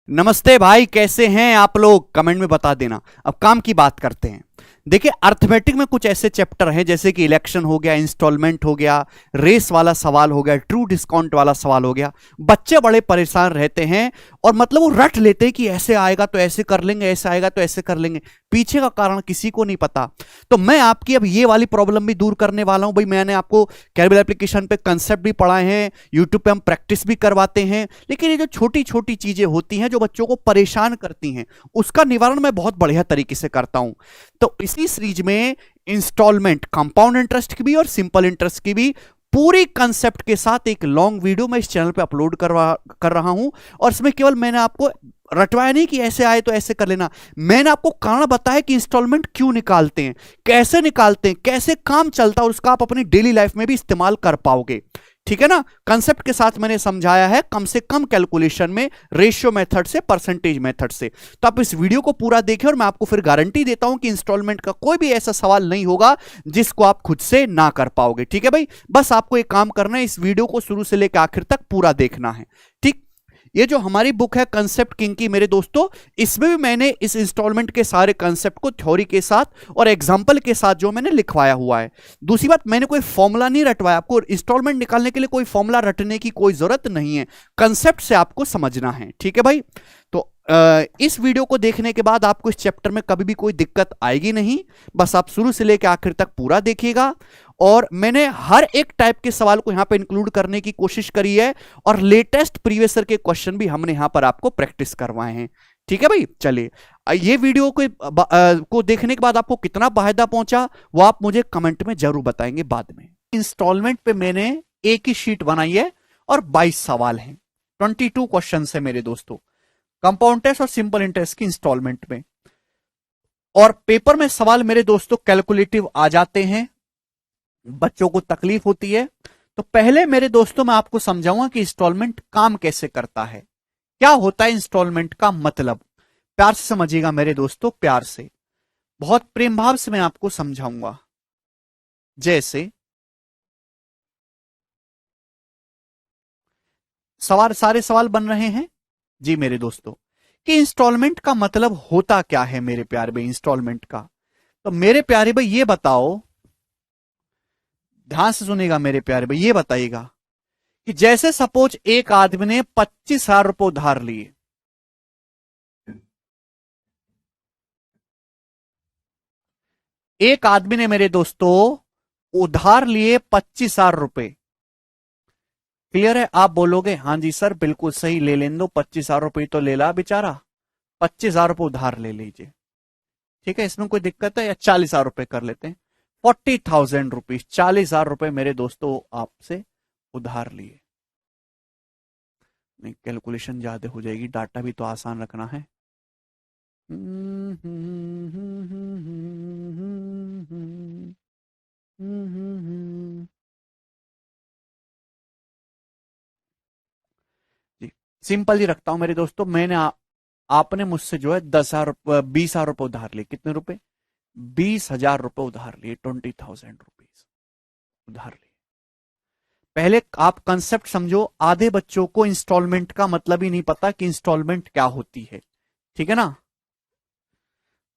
नमस्ते भाई, कैसे हैं आप लोग? कमेंट में बता देना। अब काम की बात करते हैं। देखिए, अर्थमेटिक में कुछ ऐसे चैप्टर हैं जैसे कि इलेक्शन हो गया, इंस्टॉलमेंट हो गया, रेस वाला सवाल हो गया, ट्रू डिस्काउंट वाला सवाल हो गया। बच्चे बड़े परेशान रहते हैं और मतलब वो रट लेते हैं कि ऐसे आएगा तो ऐसे कर लेंगे, ऐसे आएगा तो ऐसे कर लेंगे। पीछे का कारण किसी को नहीं पता। तो मैं आपकी अब ये वाली प्रॉब्लम भी दूर करने वाला हूं भाई। मैंने आपको कैलकुलस एप्लीकेशन पे कंसेप्ट भी पढ़ाए हैं, यूट्यूब पे हम प्रैक्टिस भी करवाते हैं, लेकिन ये जो छोटी छोटी चीजें होती हैं जो बच्चों को परेशान करती हैं, उसका निवारण मैं बहुत बढ़िया तरीके से करता हूं। तो इसी सीरीज में इंस्टॉलमेंट, कंपाउंड इंटरेस्ट की भी और सिंपल इंटरेस्ट की भी पूरी कंसेप्ट के साथ एक लॉन्ग वीडियो मैं इस चैनल पे अपलोड कर रहा हूं। और इसमें केवल मैंने आपको रटवाया नहीं कि ऐसे आए तो ऐसे कर लेना, मैंने आपको कारण बताया कि इंस्टॉलमेंट क्यों निकालते हैं, कैसे निकालते हैं, कैसे काम चलता है, और उसका आप अपनी डेली लाइफ में भी इस्तेमाल कर पाओगे। ठीक है ना? कंसेप्ट के साथ मैंने समझाया है, कम से कम कैलकुलेशन में, रेशियो मेथड से, परसेंटेज मेथड से। तो आप इस वीडियो को पूरा देखें और मैं आपको फिर गारंटी देता हूं कि इंस्टॉलमेंट का कोई भी ऐसा सवाल नहीं होगा जिसको आप खुद से ना कर पाओगे। ठीक है भाई? बस आपको एक काम करना है, इस वीडियो को शुरू से लेकर आखिर तक पूरा देखना है। ठीक? ये जो हमारी बुक है कंसेप्ट किंग की मेरे दोस्तों, इसमें भी मैंने इस इंस्टॉलमेंट के सारे कंसेप्ट को थ्योरी के साथ और एग्जांपल के साथ जो मैंने लिखवाया हुआ है। दूसरी बात, मैंने कोई फॉर्मूला नहीं रटवाया। आपको इंस्टॉलमेंट निकालने के लिए कोई फॉर्मूला रटने की कोई जरूरत नहीं है, कंसेप्ट से आपको समझना है। ठीक है भाई? तो इस वीडियो को देखने के बाद आपको इस चैप्टर में कभी भी कोई दिक्कत आएगी नहीं। बस आप शुरू से लेकर आखिर तक पूरा देखिएगा। और मैंने हर एक टाइप के सवाल को यहां पे इंक्लूड करने की कोशिश करी है, और लेटेस्ट प्रीवियस ईयर के क्वेश्चन भी हमने यहां पर आपको प्रैक्टिस करवाए हैं। ठीक है भाई? चलिए, ये वीडियो को देखने के बाद आपको कितना फायदा पहुंचा वो आप मुझे कमेंट में जरूर बताएंगे बाद में। इंस्टॉलमेंट पे मैंने एक ही शीट बनाई है और 22 सवाल हैं, 22 क्वेश्चन है मेरे दोस्तों, कंपाउंड इंटरेस्ट और सिंपल इंटरेस्ट की इंस्टॉलमेंट में। और पेपर में सवाल मेरे दोस्तों कैलकुलेटिव आ जाते हैं, बच्चों को तकलीफ होती है। तो पहले मेरे दोस्तों मैं आपको समझाऊंगा कि इंस्टॉलमेंट काम कैसे करता है, क्या होता है इंस्टॉलमेंट का मतलब। प्यार से समझिएगा मेरे दोस्तों, प्यार से, बहुत प्रेम भाव से मैं आपको समझाऊंगा। जैसे सारे सवाल बन रहे हैं जी मेरे दोस्तों कि इंस्टॉलमेंट का मतलब होता क्या है मेरे प्यारे भाई, इंस्टॉलमेंट का। तो मेरे प्यारे भाई ये बताओ, ध्यान से सुनेगा मेरे प्यारे भाई, ये बताइएगा कि जैसे सपोज एक आदमी ने 25,000 रुपए उधार लिए, एक आदमी ने मेरे दोस्तों उधार लिए 25,000 रुपए। क्लियर है? आप बोलोगे हाँ जी सर बिल्कुल सही, ले लेने दो, 25,000 रुपए तो ले ला बेचारा, 25,000 रुपए उधार ले लीजिए। ठीक है, इसमें कोई दिक्कत है? या 40,000 रुपए कर लेते हैं, 40,000 रुपीज, 40,000 रुपए मेरे दोस्तों आपसे उधार लिए। नहीं, कैलकुलेशन ज्यादा हो जाएगी, डाटा भी तो आसान रखना है। जी, सिंपल ही रखता हूं मेरे दोस्तों। आपने मुझसे जो है 10,000, 20,000 रुपए उधार लिए। कितने रुपए? 20,000 रुपए उधार लिए, 20,000 रुपीज उधार लिए। पहले आप कंसेप्ट समझो, आधे बच्चों को इंस्टॉलमेंट का मतलब ही नहीं पता कि इंस्टॉलमेंट क्या होती है। ठीक है ना?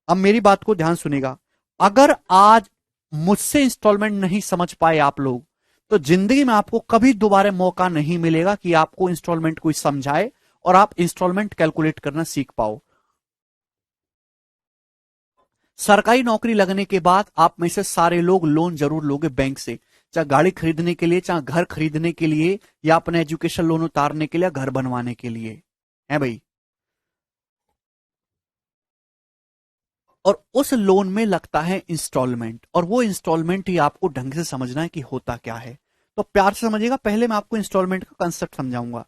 अब मेरी बात को ध्यान सुनेगा, अगर आज मुझसे इंस्टॉलमेंट नहीं समझ पाए आप लोग, तो जिंदगी में आपको कभी दोबारा मौका नहीं मिलेगा कि आपको इंस्टॉलमेंट कोई समझाए और आप इंस्टॉलमेंट कैलकुलेट करना सीख पाओ। सरकारी नौकरी लगने के बाद आप में से सारे लोग लोन जरूर लोगे बैंक से, चाहे गाड़ी खरीदने के लिए, चाहे घर खरीदने के लिए, या अपने एजुकेशन लोन उतारने के लिए, घर बनवाने के लिए, है भाई। और उस लोन में लगता है इंस्टॉलमेंट, और वो इंस्टॉलमेंट ही आपको ढंग से समझना है कि होता क्या है। तो प्यार से समझिएगा, पहले मैं आपको इंस्टॉलमेंट का कंसेप्ट समझाऊंगा।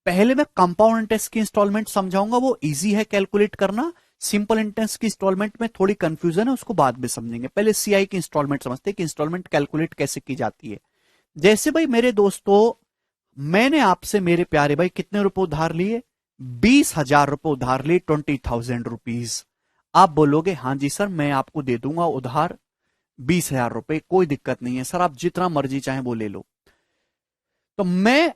पहले मैं कंपाउंड इंटरेस्ट की इंस्टॉलमेंट समझाऊंगा, वो इजी है कैलकुलेट करना। सिंपल इंटरेस्ट की इंस्टॉलमेंट में थोड़ी कंफ्यूजन है, उसको बाद में समझेंगे। पहले सीआई की इंस्टॉलमेंट समझते हैं कि इंस्टॉलमेंट कैलकुलेट कैसे की जाती है। जैसे भाई मेरे दोस्तों, मैंने आपसे मेरे प्यारे भाई कितने रुपए उधार लिए? 20,000 रुपए उधार लिए, 20,000 रुपीज। आप बोलोगे हाँ जी सर मैं आपको दे दूंगा उधार 20,000 रुपए, कोई दिक्कत नहीं है सर, आप जितना मर्जी चाहें वो ले लो। तो मैं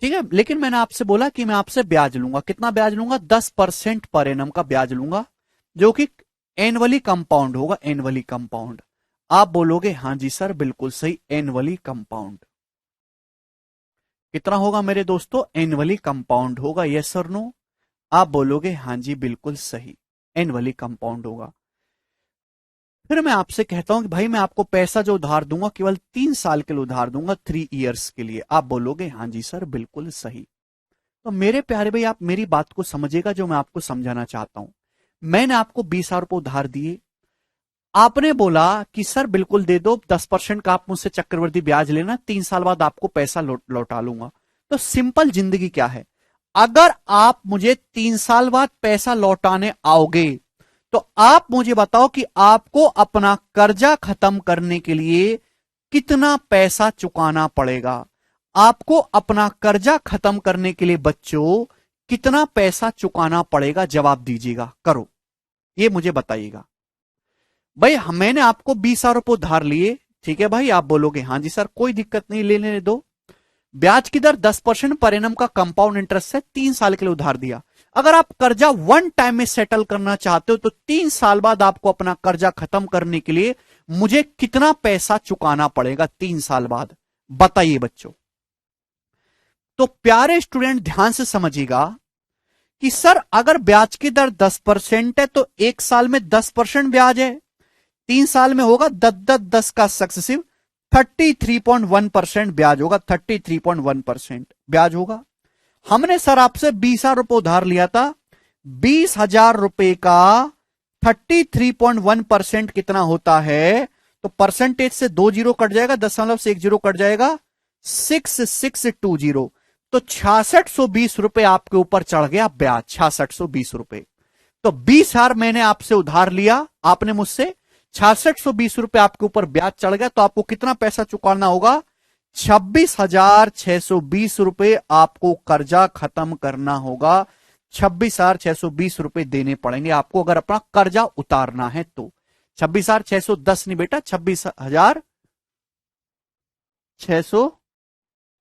ठीक है, लेकिन मैंने आपसे बोला कि मैं आपसे ब्याज लूंगा, कितना ब्याज लूंगा? 10% पर एनम का ब्याज लूंगा, जो कि एनुअली कंपाउंड होगा, एनुअली कंपाउंड। आप बोलोगे हां जी सर बिल्कुल सही, एनुअली कंपाउंड। कितना होगा मेरे दोस्तों? एनुअली कंपाउंड होगा, यस और नो? आप बोलोगे हां जी बिल्कुल सही, एनुअली कंपाउंड होगा। फिर मैं आपसे कहता हूं कि भाई मैं आपको पैसा जो उधार दूंगा केवल 3 साल के लिए उधार दूंगा, 3 इयर्स के लिए। आप बोलोगे हां जी सर बिल्कुल सही। तो मेरे प्यारे भाई आप मेरी बात को समझिएगा जो मैं आपको समझाना चाहता हूं। मैंने आपको 20,000 रुपए उधार दिए, आपने बोला कि सर बिल्कुल दे दो, 10% का आप मुझसे चक्रवृद्धि ब्याज लेना, 3 साल बाद आपको पैसा लौटा लूंगा। तो सिंपल जिंदगी क्या है, अगर आप मुझे 3 साल बाद पैसा लौटाने आओगे तो आप मुझे बताओ कि आपको अपना कर्जा खत्म करने के लिए कितना पैसा चुकाना पड़ेगा। आपको अपना कर्जा खत्म करने के लिए बच्चों कितना पैसा चुकाना पड़ेगा? जवाब दीजिएगा, करो, ये मुझे बताइएगा। भाई मैंने आपको 20,000 रुपए उधार लिए, ठीक है भाई, आप बोलोगे हाँ जी सर कोई दिक्कत नहीं, ले लेने दो। ब्याज की दर 10% पर एनम का कंपाउंड इंटरेस्ट है, 3 साल के लिए उधार दिया। अगर आप कर्जा वन टाइम में सेटल करना चाहते हो तो 3 साल बाद आपको अपना कर्जा खत्म करने के लिए मुझे कितना पैसा चुकाना पड़ेगा 3 साल बाद? बताइए बच्चों। तो प्यारे स्टूडेंट ध्यान से समझिएगा कि सर अगर ब्याज की दर 10% है तो 1 साल में 10% ब्याज है, 3 साल में होगा 10 का सक्सेसिव 33.1% ब्याज होगा, 33.1% ब्याज होगा। हमने सर आपसे 20,000 रुपए उधार लिया था, 20,000 रुपए का 33.1% कितना होता है? तो परसेंटेज से 2 जीरो कट जाएगा, दशमलव से 1 जीरो कट जाएगा, 6620। तो 6620 रुपए आपके ऊपर चढ़ गया ब्याज, 6620 रुपए। तो 20,000 मैंने आपसे उधार लिया, आपने मुझसे 6620 रुपए आपके ऊपर ब्याज चढ़ गया, तो आपको कितना पैसा चुकाना होगा? 26,620 रुपए आपको कर्जा खत्म करना होगा। 26,620 रुपए देने पड़ेंगे आपको अगर अपना कर्जा उतारना है तो। 26,610 नहीं बेटा, 26,600,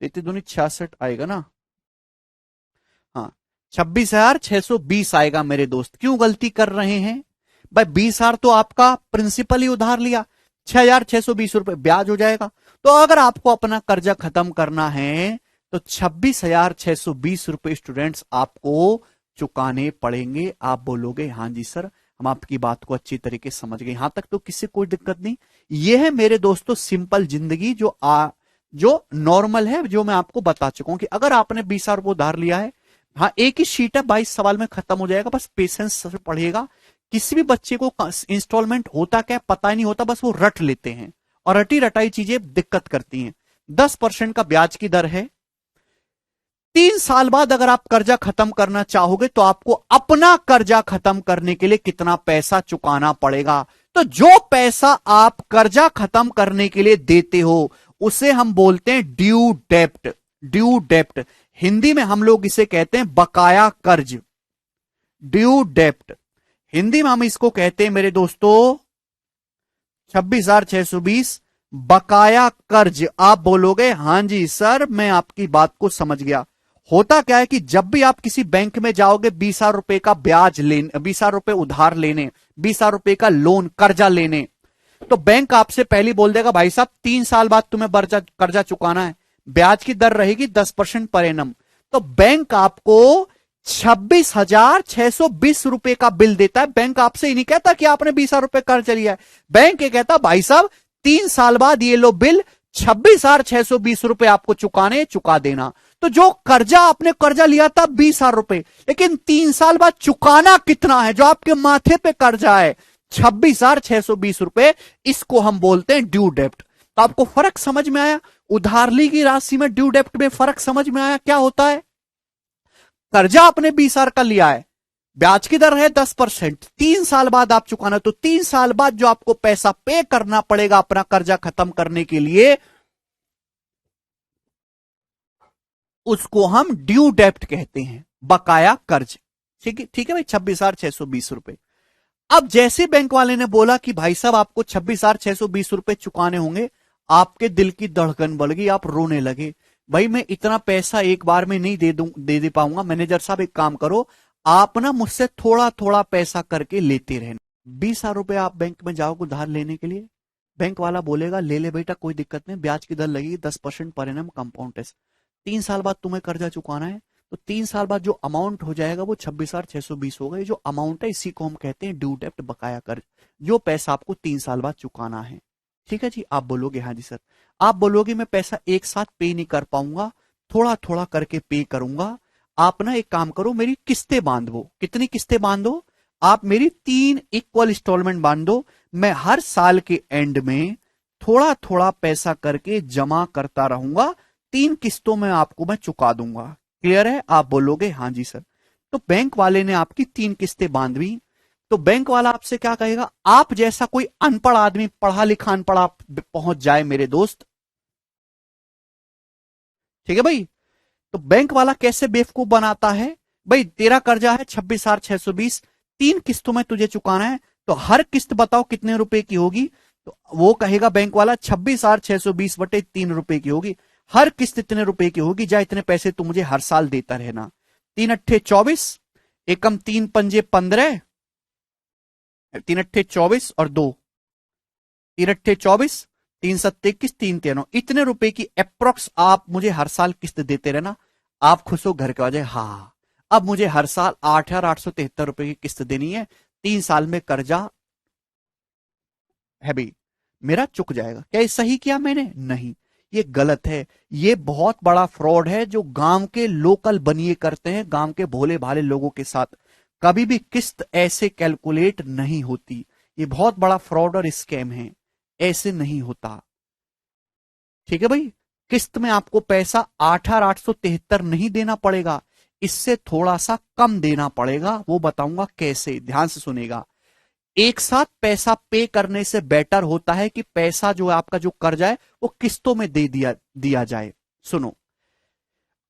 इतनी दूनी 66 आएगा ना, हाँ 26,620 आएगा मेरे दोस्त। क्यों गलती कर रहे हैं भाई? 20,000 तो आपका प्रिंसिपल ही उधार लिया, 6,620 रुपए ब्याज हो जाएगा। तो अगर आपको अपना कर्जा खत्म करना है तो 26,620 रुपए स्टूडेंट्स आपको चुकाने पड़ेंगे। आप बोलोगे हां जी सर हम आपकी बात को अच्छी तरीके से समझ गए, यहां तक तो किसी कोई दिक्कत नहीं। यह है मेरे दोस्तों सिंपल जिंदगी जो नॉर्मल है, जो मैं आपको बता चुका हूं कि अगर आपने 20,000 रुपए उधार लिया है, हाँ एक ही शीट है, 22 सवाल में खत्म हो जाएगा, बस पेशेंस से पढ़िएगा। किसी भी बच्चे को इंस्टॉलमेंट होता क्या पता ही नहीं होता, बस वो रट लेते हैं और रटी रटाई चीजें दिक्कत करती हैं। 10% का ब्याज की दर है, 3 साल बाद अगर आप कर्जा खत्म करना चाहोगे तो आपको अपना कर्जा खत्म करने के लिए कितना पैसा चुकाना पड़ेगा? तो जो पैसा आप कर्जा खत्म करने के लिए देते हो उसे हम बोलते हैं ड्यू डेप्ट। ड्यू डेप्ट हिंदी में हम लोग इसे कहते हैं बकाया कर्ज, ड्यू डेप्ट हिंदी में हम इसको कहते हैं मेरे दोस्तों 26,620 बकाया कर्ज। आप बोलोगे हां जी सर मैं आपकी बात को समझ गया। होता क्या है कि जब भी आप किसी बैंक में जाओगे 20,000 रुपए का ब्याज लेने, 20,000 रुपए उधार लेने, 20,000 रुपए का लोन कर्जा लेने, तो बैंक आपसे पहले बोल देगा भाई साहब 3 साल बाद तुम्हें कर्जा चुकाना है, ब्याज की दर रहेगी 10% पर एनम। तो बैंक आपको 26,620 रुपए का बिल देता है। बैंक आपसे ही नहीं कहता कि आपने 20,000 रुपए कर्ज लिया है, बैंक ये कहता भाई साहब 3 साल बाद ये लो बिल, 26,620 रुपए आपको चुका देना। तो जो कर्जा आपने कर्जा लिया था 20,000 रुपए, लेकिन 3 साल बाद चुकाना कितना है? जो आपके माथे पे कर्जा है 26,620 रुपए, इसको हम बोलते हैं ड्यू डेप्ट। तो आपको फर्क समझ में आया? उधार ली की राशि में ड्यू डेप्ट में फर्क समझ में आया क्या होता है? कर्जा आपने 20,000 का लिया है, ब्याज की दर है 10%, 3 साल बाद आप चुकाना, तो 3 साल बाद जो आपको पैसा पे करना पड़ेगा अपना कर्जा खत्म करने के लिए, उसको हम ड्यू डेप्ट कहते हैं, बकाया कर्ज। ठीक है भाई, 26,620 रुपए। अब जैसे बैंक वाले ने बोला कि भाई साहब आपको 26,620 रुपए चुकाने होंगे, आपके दिल की धड़कन बढ़ गई, आप रोने लगे। भाई मैं इतना पैसा एक बार में नहीं दे पाऊंगा, मैनेजर साहब एक काम करो, आप ना मुझसे थोड़ा थोड़ा पैसा करके लेते रहना। 20,000 रुपए आप बैंक में जाओगे उधार लेने के लिए, बैंक वाला बोलेगा ले ले बेटा कोई दिक्कत नहीं, ब्याज की दर लगेगी 10% पर एनम कंपाउंड टेस्ट। 3 साल बाद तुम्हें कर्जा चुकाना है, तो 3 साल बाद जो अमाउंट हो जाएगा वो 26,620 होगा। ये जो अमाउंट है इसी को हम कहते हैं ड्यू डेप्ट, बकाया कर्ज, जो पैसा आपको 3 साल बाद चुकाना है। ठीक है जी, आप बोलोगे हाँ जी सर। आप बोलोगे मैं पैसा एक साथ पे नहीं कर पाऊंगा, थोड़ा थोड़ा करके पे करूंगा। आप ना एक काम करो, मेरी किस्तें बांधो। कितनी किस्तें बांधो? आप मेरी 3 इक्वल इंस्टॉलमेंट बांधो। मैं हर साल के एंड में थोड़ा थोड़ा पैसा करके जमा करता रहूंगा, 3 किस्तों में आपको मैं चुका दूंगा। क्लियर है? आप बोलोगे हाँ जी सर। तो बैंक वाले ने आपकी 3 किस्तें बांधवी, तो बैंक वाला आपसे क्या कहेगा? आप जैसा कोई अनपढ़ आदमी, पढ़ा लिखा अनपढ़ आप पहुंच जाए मेरे दोस्त, ठीक है भाई, तो बैंक वाला कैसे बेवकूफ बनाता है? भाई तेरा कर्जा है 26,620, 3 किस्तों में तुझे चुकाना है, तो हर किस्त बताओ कितने रुपए की होगी? तो वो कहेगा बैंक वाला 26,620 बटे 3 रुपए की होगी। हर किस्त इतने रुपए की होगी, जा इतने पैसे तू मुझे हर साल देता रहना। 3 अट्ठे 24, एकम 3 पंजे 15, 3 अट्ठे 24 और 2, 3 अट्ठे 24, 3 सत्ते 21, 3 तेरह, इतने रुपए की अप्रोक्स आप मुझे हर साल किस्त देते रहना। आप खुश हो, घर के आ जाए, हाँ अब मुझे हर साल 8,873 रुपए की किस्त देनी है, 3 साल में कर्जा है भाई मेरा चुक जाएगा। क्या ये सही किया मैंने? नहीं, ये गलत है। ये बहुत बड़ा फ्रॉड है जो गांव के लोकल बनिए करते हैं, गांव के भोले भाले लोगों के साथ कभी भी किस्त ऐसे कैलकुलेट नहीं होती। ये बहुत बड़ा फ्रॉड और स्कैम है, ऐसे नहीं होता। ठीक है भाई, किस्त में आपको पैसा 8,873 नहीं देना पड़ेगा, इससे थोड़ा सा कम देना पड़ेगा, वो बताऊंगा कैसे, ध्यान से सुनेगा। एक साथ पैसा पे करने से बेटर होता है कि पैसा जो आपका जो कर्जा है वो किस्तों में दे दिया जाए। सुनो,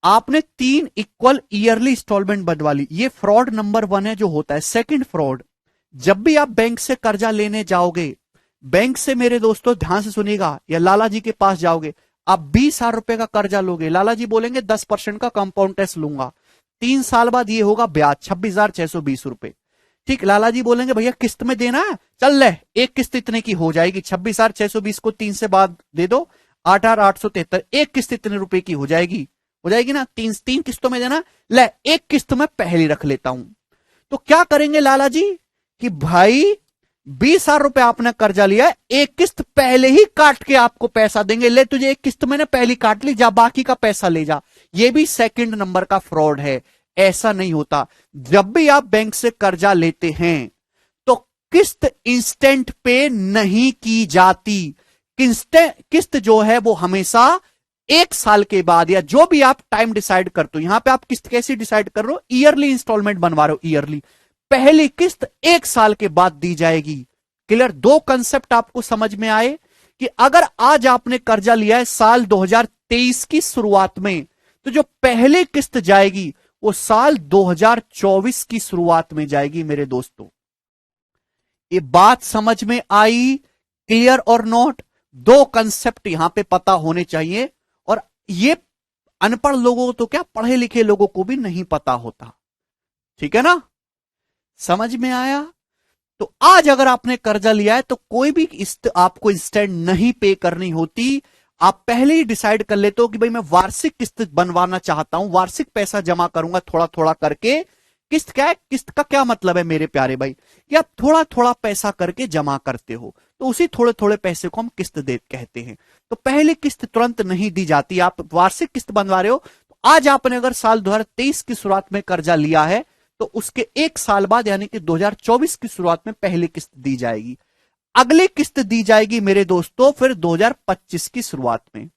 आपने 3 इक्वल ईयरली इंस्टॉलमेंट बनवा ली, ये फ्रॉड नंबर 1 है जो होता है। सेकंड फ्रॉड, जब भी आप बैंक से कर्जा लेने जाओगे, बैंक से मेरे दोस्तों ध्यान से सुनिएगा, या लाला जी के पास जाओगे, आप 20,000 रुपए का कर्जा लोगे, लाला जी बोलेंगे 10% का कंपाउंड टेस्ट लूंगा, 3 साल बाद ये होगा ब्याज 26,620 रुपए। ठीक, लाला जी बोलेंगे भैया किस्त में देना है, चल ले एक किस्त इतने की हो जाएगी, 26,620 को 3 से बाद दे दो, 8,873, एक किस्त इतने रुपए की हो जाएगी ना, तीन किस्तों में देना, ले एक किस्त में पहली रख लेता हूं। तो क्या करेंगे लाला जी कि भाई 20,000 रुपए आपने कर्जा लिया है, एक किस्त पहले ही काट के आपको पैसा देंगे, ले तुझे एक किस्त मैंने पहली काट ली, जा बाकी का पैसा ले जा। ये भी सेकंड नंबर का फ्रॉड है, ऐसा नहीं होता। जब भी आप बैंक से कर्जा लेते हैं तो किस्त इंस्टेंट पे नहीं की जाती, किस्त जो है वो हमेशा 1 साल के बाद, या जो भी आप टाइम डिसाइड करते हो, यहां पे आप किस्त कैसे डिसाइड कर रहे हो, ईयरली इंस्टॉलमेंट बनवा रहे हो, ईयरली, पहली किस्त 1 साल के बाद दी जाएगी। क्लियर? 2 कंसेप्ट आपको समझ में आए कि अगर आज आपने कर्जा लिया है साल 2023 की शुरुआत में, तो जो पहली किस्त जाएगी वो साल 2024 की शुरुआत में जाएगी मेरे दोस्तों। ये बात समझ में आई? क्लियर और नॉट? 2 कंसेप्ट यहां पे पता होने चाहिए, और ये अनपढ़ लोगों को तो क्या, पढ़े लिखे लोगों को भी नहीं पता होता। ठीक है ना? समझ में आया? तो आज अगर आपने कर्जा लिया है तो कोई भी आपको इंस्टेंट नहीं पे करनी होती, आप पहले ही डिसाइड कर लेते हो कि भाई मैं वार्षिक किस्त बनवाना चाहता हूं, वार्षिक पैसा जमा करूंगा थोड़ा थोड़ा करके। किस्त क्या है? किस्त का क्या मतलब है मेरे प्यारे भाई, कि आप थोड़ा थोड़ा पैसा करके जमा करते हो, तो उसी थोड़े थोड़े पैसे को हम किस्त दे कहते हैं। तो पहले किस्त तुरंत नहीं दी जाती, आप वार्षिक किस्त बनवा रहे हो, तो आज आपने अगर साल 2023 की शुरुआत में कर्जा लिया है तो उसके 1 साल बाद यानी कि 2024 की शुरुआत में पहली किस्त दी जाएगी, अगली किस्त दी जाएगी मेरे दोस्तों फिर 2025 की शुरुआत में,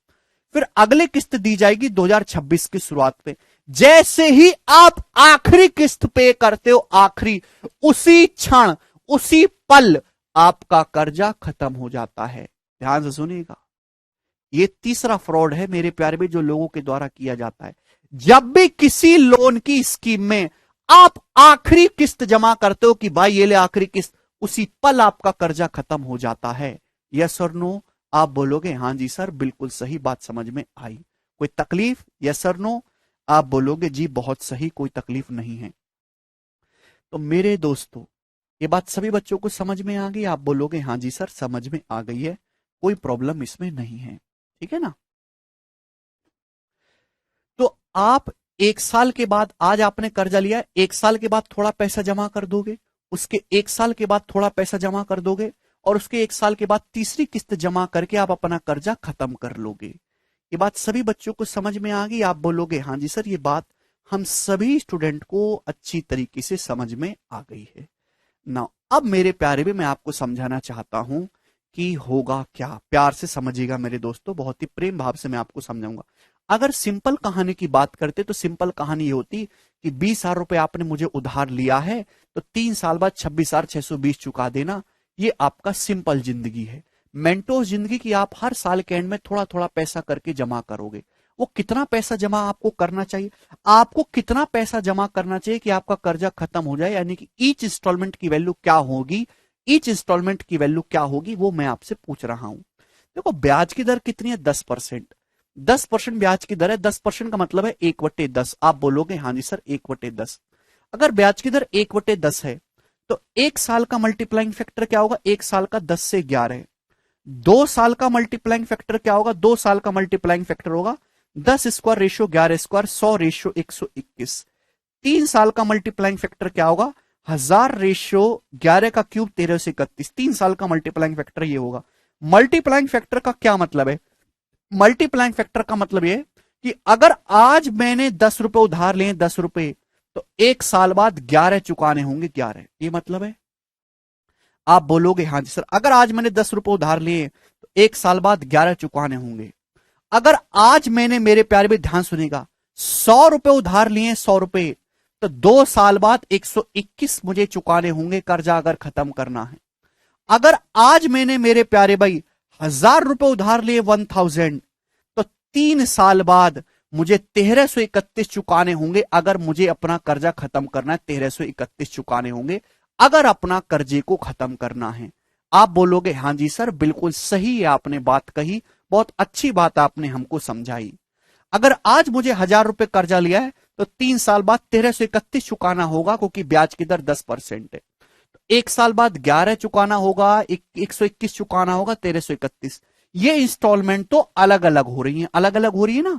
फिर अगली किस्त दी जाएगी 2026 की शुरुआत में। जैसे ही आप आखिरी किस्त पे करते हो, आखिरी, उसी क्षण उसी पल आपका कर्जा खत्म हो जाता है। ध्यान से सुनिएगा, ये तीसरा फ्रॉड है मेरे प्यारे भी जो लोगों के द्वारा किया जाता है। जब भी किसी लोन की स्कीम में आप आखिरी किस्त जमा करते हो कि भाई ये ले आखिरी किस्त, उसी पल आपका कर्जा खत्म हो जाता है। यस और नो? आप बोलोगे हाँ जी सर, बिल्कुल सही बात समझ में आई। कोई तकलीफ? Yes sir no? आप बोलोगे जी बहुत सही, कोई तकलीफ नहीं है। तो मेरे दोस्तों, ये बात सभी बच्चों को समझ में आ गई? आप बोलोगे हाँ जी सर समझ में आ गई है, कोई प्रॉब्लम इसमें नहीं है, ठीक है ना? तो आप 1 साल के बाद, आज आपने कर्जा लिया, 1 साल के बाद थोड़ा पैसा जमा कर दोगे, उसके 1 साल के बाद थोड़ा पैसा जमा कर दोगे, और उसके 1 साल के बाद तीसरी किस्त जमा करके आप अपना कर्जा खत्म कर लोगे। ये बात सभी बच्चों को समझ में आ गई? आप बोलोगे हाँ जी सर, ये बात हम सभी स्टूडेंट को अच्छी तरीके से समझ में आ गई है ना। अब मेरे प्यारे भी मैं आपको समझाना चाहता हूं कि होगा क्या। प्यार से समझिएगा मेरे दोस्तों, बहुत ही प्रेम भाव से मैं आपको समझाऊंगा। अगर सिंपल कहानी की बात करते तो सिंपल कहानी ये होती कि 20,000 रुपए आपने मुझे उधार लिया है, तो 3 साल बाद 26,620 चुका देना। ये आपका सिंपल जिंदगी है। मेंटोस जिंदगी की आप हर साल के एंड में थोड़ा थोड़ा पैसा करके जमा करोगे। वो कितना पैसा जमा आपको करना चाहिए? आपको कितना पैसा जमा करना चाहिए कि आपका कर्जा खत्म हो जाए, यानी कि ईच इंस्टॉलमेंट की वैल्यू क्या होगी, ईच इंस्टॉलमेंट की वैल्यू क्या होगी, वो मैं आपसे पूछ रहा हूं। देखो ब्याज की दर कितनी है? 10%। 10% ब्याज की दर है। 10% का मतलब है 1/10। आप बोलोगे हाँ जी सर 1/10। अगर ब्याज की दर 1/10 है तो 1 साल का मल्टीप्लाइंग फैक्टर क्या होगा? 1 साल का 10 से 11। 2 साल का मल्टीप्लाइंग फैक्टर क्या होगा? 2 साल का मल्टीप्लाइंग फैक्टर होगा 10 स्क्वायर रेशियो 11 स्क्वायर 100 रेशियो 121। 3 साल का मल्टीप्लाइंग फैक्टर क्या होगा? 1000 रेशियो 11 का क्यूब 1331। 3 साल का मल्टीप्लाइंग फैक्टर ये होगा। मल्टीप्लाइंग फैक्टर का क्या मतलब है? मल्टीप्लाइंग फैक्टर का मतलब ये कि अगर आज मैंने 10 रुपए उधार लिए, 10 रुपए, तो 1 साल बाद 11 चुकाने होंगे 11। ये मतलब है। आप बोलोगे हाँ जी सर, अगर आज मैंने 10 रुपए उधार लिए तो 1 साल बाद 11 चुकाने होंगे। अगर आज मैंने, मेरे प्यारे भी ध्यान सुनेगा, 100 रुपए उधार लिए, 100 रुपए, तो 2 साल बाद 121 मुझे चुकाने होंगे कर्जा अगर खत्म करना है। अगर आज मैंने मेरे प्यारे भाई 1000 रुपए उधार लिए, 1000, तो 3 साल बाद मुझे 1331 चुकाने होंगे अगर मुझे अपना कर्जा खत्म करना है। 1331 चुकाने होंगे अगर अपना कर्जे को खत्म करना है। आप बोलोगे हाँ जी सर बिल्कुल सही है, आपने बात कही, बहुत अच्छी बात आपने हमको समझाई। अगर आज मुझे 1000 रुपए कर्जा लिया है तो 3 साल बाद 1331 चुकाना होगा, क्योंकि ब्याज की दर 10% है। 1 साल बाद 11 चुकाना होगा, 121 चुकाना होगा, 1331। ये इंस्टॉलमेंट तो अलग अलग हो रही है, अलग अलग हो रही है ना।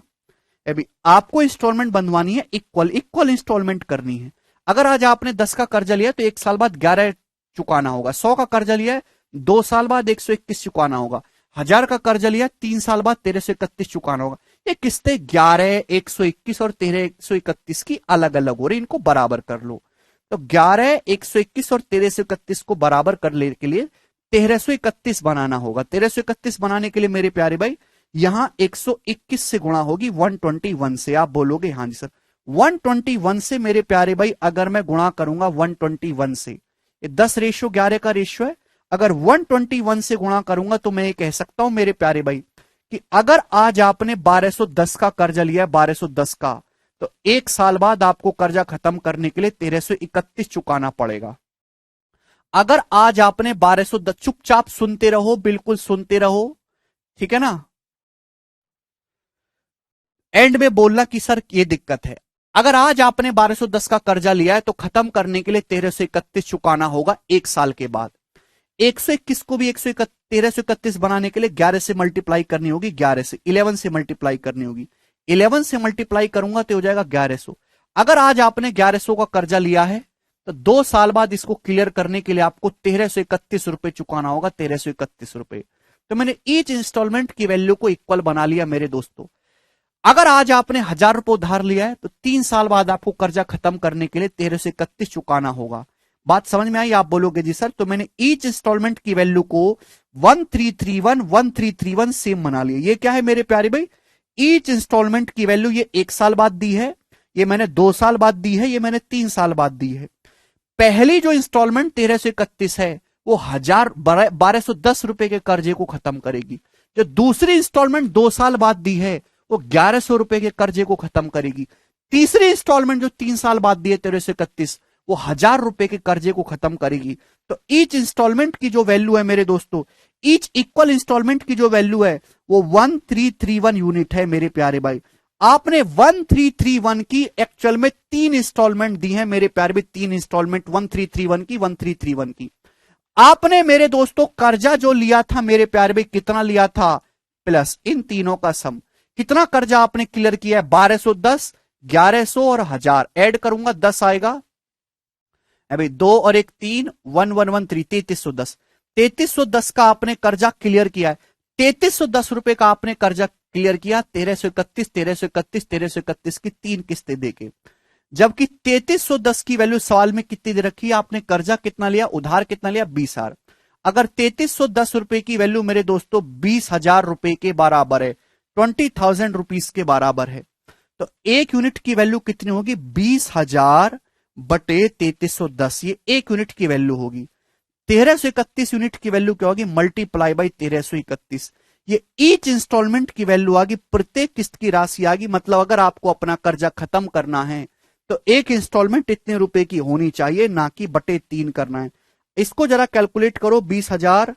अभी आपको इंस्टॉलमेंट बनवानी है, इक्वल इक्वल इंस्टॉलमेंट करनी है। अगर आज आपने 10 का कर्जा लिया तो 1 साल बाद 11 चुकाना होगा। 100 का कर्जा लिया है, 2 साल बाद 121 चुकाना होगा। 1000 का कर्जा लिया, 3 साल बाद 1331 चुकाना होगा। ये किस्तें 11, 121 और 1331 की अलग अलग हो रही, इनको बराबर कर लो। तो 11, 121 और 1331 को बराबर करने के लिए 1331 बनाना होगा। 1331 बनाने के लिए मेरे प्यारे भाई यहां 121 से गुणा होगी 121 से। आप बोलोगे हाँ जी सर 121 से मेरे प्यारे भाई अगर मैं गुणा करूंगा 121 से, ये 10 रेशियो 11 का रेशियो है, अगर 121 से गुणा करूंगा तो मैं ये कह सकता हूं मेरे प्यारे भाई कि अगर आज आपने 1210 का कर्जा लिया है, 1210 का, तो 1 साल बाद आपको कर्जा खत्म करने के लिए 1331 चुकाना पड़ेगा। अगर आज आपने 1210, चुपचाप सुनते रहो, बिल्कुल सुनते रहो, ठीक है ना, एंड में बोलना कि सर ये दिक्कत है। अगर आज आपने 1210 का कर्जा लिया है तो खत्म करने के लिए 1331 चुकाना होगा 1 साल के बाद। 121 को भी 1331 बनाने के लिए 11 से मल्टीप्लाई करनी होगी, 11 से 11 से मल्टीप्लाई करनी होगी, 11 से मल्टीप्लाई करूंगा तो हो जाएगा 1100। अगर आज आपने 1100 का कर्जा लिया है तो 2 साल बाद इसको क्लियर करने के लिए आपको 1331 रुपए चुकाना होगा, 1331 रुपए। तो मैंने ईच इंस्टॉलमेंट की वैल्यू को इक्वल बना लिया मेरे दोस्तों। अगर आज आपने 1000 रुपए उधार लिया है तो 3 साल बाद आपको कर्जा खत्म करने के लिए 1331 चुकाना होगा। बात समझ में आई? आप बोलोगे जी सर, तो मैंने ईच इंस्टॉलमेंट की वैल्यू को 1331 सेम बना लिया। ये क्या है मेरे प्यारे भाई? ईच इंस्टॉलमेंट की वैल्यू ये 1 साल बाद दी है, ये मैंने 2 साल बाद दी है, ये मैंने 3 साल बाद दी है। पहली जो इंस्टॉलमेंट 1331 है वो 1210 रुपए के कर्जे को खत्म करेगी। जो दूसरी इंस्टॉलमेंट 2 साल बाद दी है वो 1100 रुपए के कर्जे को खत्म करेगी। तीसरी इंस्टॉलमेंट जो 3 साल बाद दी है 1331, वो 1000 रुपए के कर्जे को खत्म करेगी। तो ईच इंस्टॉलमेंट की जो वैल्यू है मेरे दोस्तों, ईच इक्वल इंस्टॉलमेंट की जो वैल्यू है वो 1331 यूनिट है मेरे प्यारे भाई। आपने 1331 की एक्चुअल में 3 इंस्टॉलमेंट दी है मेरे प्यारे भाई, 3 इंस्टॉलमेंट 1331 की। आपने मेरे दोस्तों कर्जा जो लिया था मेरे प्यारे भाई, कितना लिया था, प्लस इन तीनों का सम। कितना कर्जा आपने क्लियर किया है, 1210, 1100 और 1000 ऐड करूंगा 10 आएगा। अभी 2 और 1 3, 1113, 3310। 3310 का आपने कर्जा क्लियर किया है। 3310 रुपए का आपने कर्जा क्लियर किया 1331, 1331, 1331 की 3 किस्तें देके। जबकि 3310 की वैल्यू सवाल में कितनी दे रखी है, आपने कर्जा कितना लिया, उधार कितना लिया, 20,000। अगर 3310 रुपए की वैल्यू मेरे दोस्तों 20,000 रुपए के बराबर है, 20,000 रुपीज के बराबर है, तो एक यूनिट की वैल्यू कितनी होगी, 20,000 बटे 3310, ये एक यूनिट की वैल्यू होगी। 1331 यूनिट की वैल्यू क्या होगी, मल्टीप्लाई बाई 1331, ये ईच इंस्टॉलमेंट की वैल्यू आ गई, प्रत्येक किस्त की राशि आ गई। मतलब अगर आपको अपना कर्जा खत्म करना है तो एक इंस्टॉलमेंट इतने रुपए की होनी चाहिए, ना कि बटे 3 करना है। इसको जरा कैलकुलेट करो, 20,000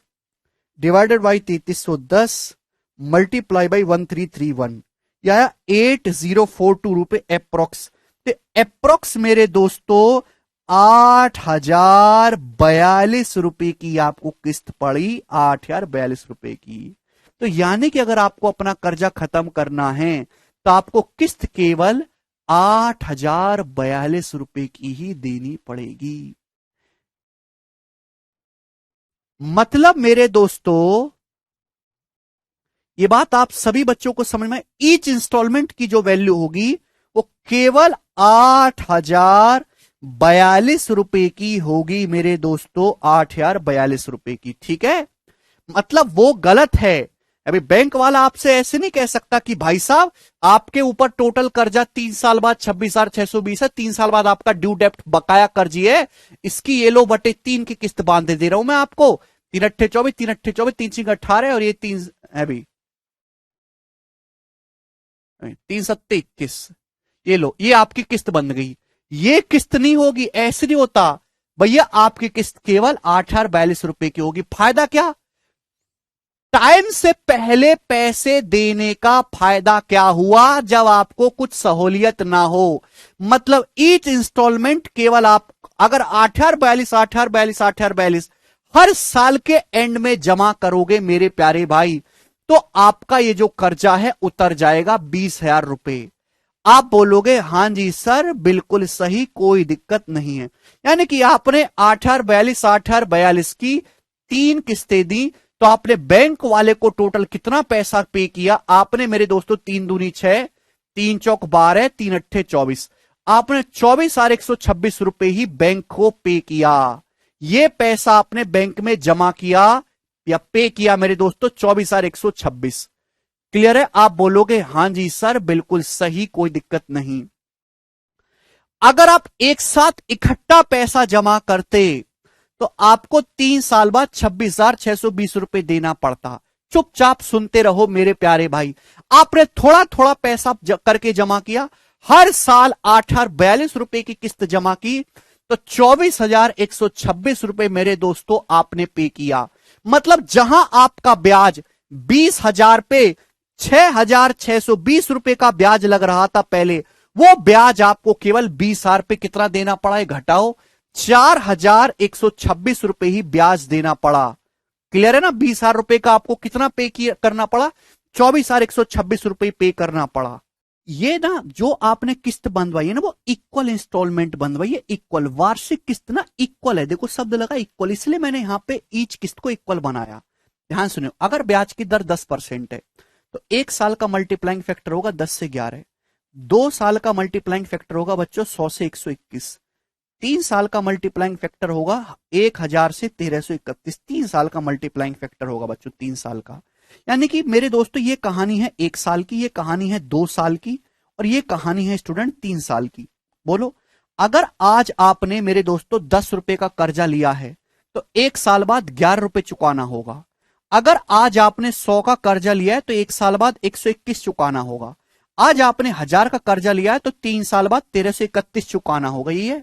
डिवाइडेड बाई 3310 मल्टीप्लाई बाई 1331, या 8042 रुपए अप्रोक्स। तो अप्रोक्स मेरे दोस्तों 8,042 रुपए की आपको किस्त पड़ी, 8,042 रुपए की। तो यानी कि अगर आपको अपना कर्जा खत्म करना है तो आपको किस्त केवल 8,042 रुपए की ही देनी पड़ेगी। मतलब मेरे दोस्तों ये बात आप सभी बच्चों को समझ में, ईच इंस्टॉलमेंट की जो वैल्यू होगी वो केवल 8,042 रुपए की होगी मेरे दोस्तों, 8,042 रुपए की। ठीक है, मतलब वो गलत है। अभी बैंक वाला आपसे ऐसे नहीं कह सकता कि भाई साहब आपके ऊपर टोटल कर्जा 3 साल बाद 26,620 है, 3 साल बाद आपका ड्यू डेप्ट बकाया कर्जी है, इसकी ये लो बटे 3 की किस्त बांध दे रहा हूं मैं आपको, 3 अट्ठे 24, 3 अट्ठे 24, 3 6 18 और ये 3 अभी 3 सत्ते 21, ये लो ये आपकी किस्त बन गई। ये किस्त नहीं होगी, ऐसे नहीं होता भैया, आपकी किस्त केवल 8,042 रुपए की होगी। फायदा क्या, टाइम से पहले पैसे देने का फायदा क्या हुआ, जब आपको कुछ सहूलियत ना हो। मतलब ईच इंस्टॉलमेंट केवल आप अगर 8,042 8,042 8,042 हर साल के एंड में जमा करोगे मेरे प्यारे भाई, तो आपका ये जो कर्जा है उतर जाएगा 20,000 रुपए। आप बोलोगे हां जी सर बिल्कुल सही, कोई दिक्कत नहीं है। यानी कि आपने 8,042 8,042 की 3 किस्तें दी, तो आपने बैंक वाले को टोटल कितना पैसा पे किया, आपने मेरे दोस्तों 3 दूनी 6, 3 चौक 12, 3 अट्ठे 24, आपने 24,126 रुपए ही बैंक को पे किया। ये पैसा आपने बैंक में जमा किया या पे किया मेरे दोस्तों 24,126। क्लियर है, आप बोलोगे हां जी सर बिल्कुल सही, कोई दिक्कत नहीं। अगर आप एक साथ इकट्ठा पैसा जमा करते तो आपको 3 साल बाद 26,620 रुपए देना पड़ता। चुपचाप सुनते रहो मेरे प्यारे भाई, आपने थोड़ा थोड़ा पैसा करके जमा किया, हर साल 8,042 रुपए की किस्त जमा की, तो 24,126 रुपए मेरे दोस्तों आपने पे किया। मतलब जहां आपका ब्याज 20,000 पे 6,620 रुपए का ब्याज लग रहा था पहले, वो ब्याज आपको केवल 20,000 पे कितना देना पड़ा है, घटाओ 4,126 रुपए ही ब्याज देना पड़ा। क्लियर है ना, 20,000 रुपए का आपको कितना पे करना पड़ा, 24,126 रुपए पे करना पड़ा। ये ना जो आपने किस्त बंधवाई है ना वो इक्वल इंस्टॉलमेंट बंधवाई है, इक्वल वार्षिक किस्त ना इक्वल है, देखो शब्द लगा इक्वल, इसलिए मैंने यहां पे ईच किस्त को इक्वल बनाया। ध्यान सुनियो, अगर ब्याज की दर 10% है तो 1 साल का मल्टीप्लाइंग फैक्टर होगा 10 से 11, 2 साल का मल्टीप्लाइंग फैक्टर होगा बच्चों 100 से 121, 3 साल का मल्टीप्लाइंग फैक्टर होगा 1,000 से 1,331, 3 साल का मल्टीप्लाइंग फैक्टर होगा बच्चों 3 साल का। यानी कि मेरे दोस्तों ये कहानी है 1 साल की, ये कहानी है 2 साल की, और ये कहानी है स्टूडेंट 3 साल की। बोलो, अगर आज आपने मेरे दोस्तों 10 रुपए का कर्जा लिया है तो 1 साल बाद 11 रुपए चुकाना होगा। अगर आज आपने 100 का कर्जा लिया है तो 1 साल बाद 121 चुकाना होगा। आज आपने 1,000 का कर्जा लिया है तो 3 साल बाद 1,331 चुकाना होगा। ये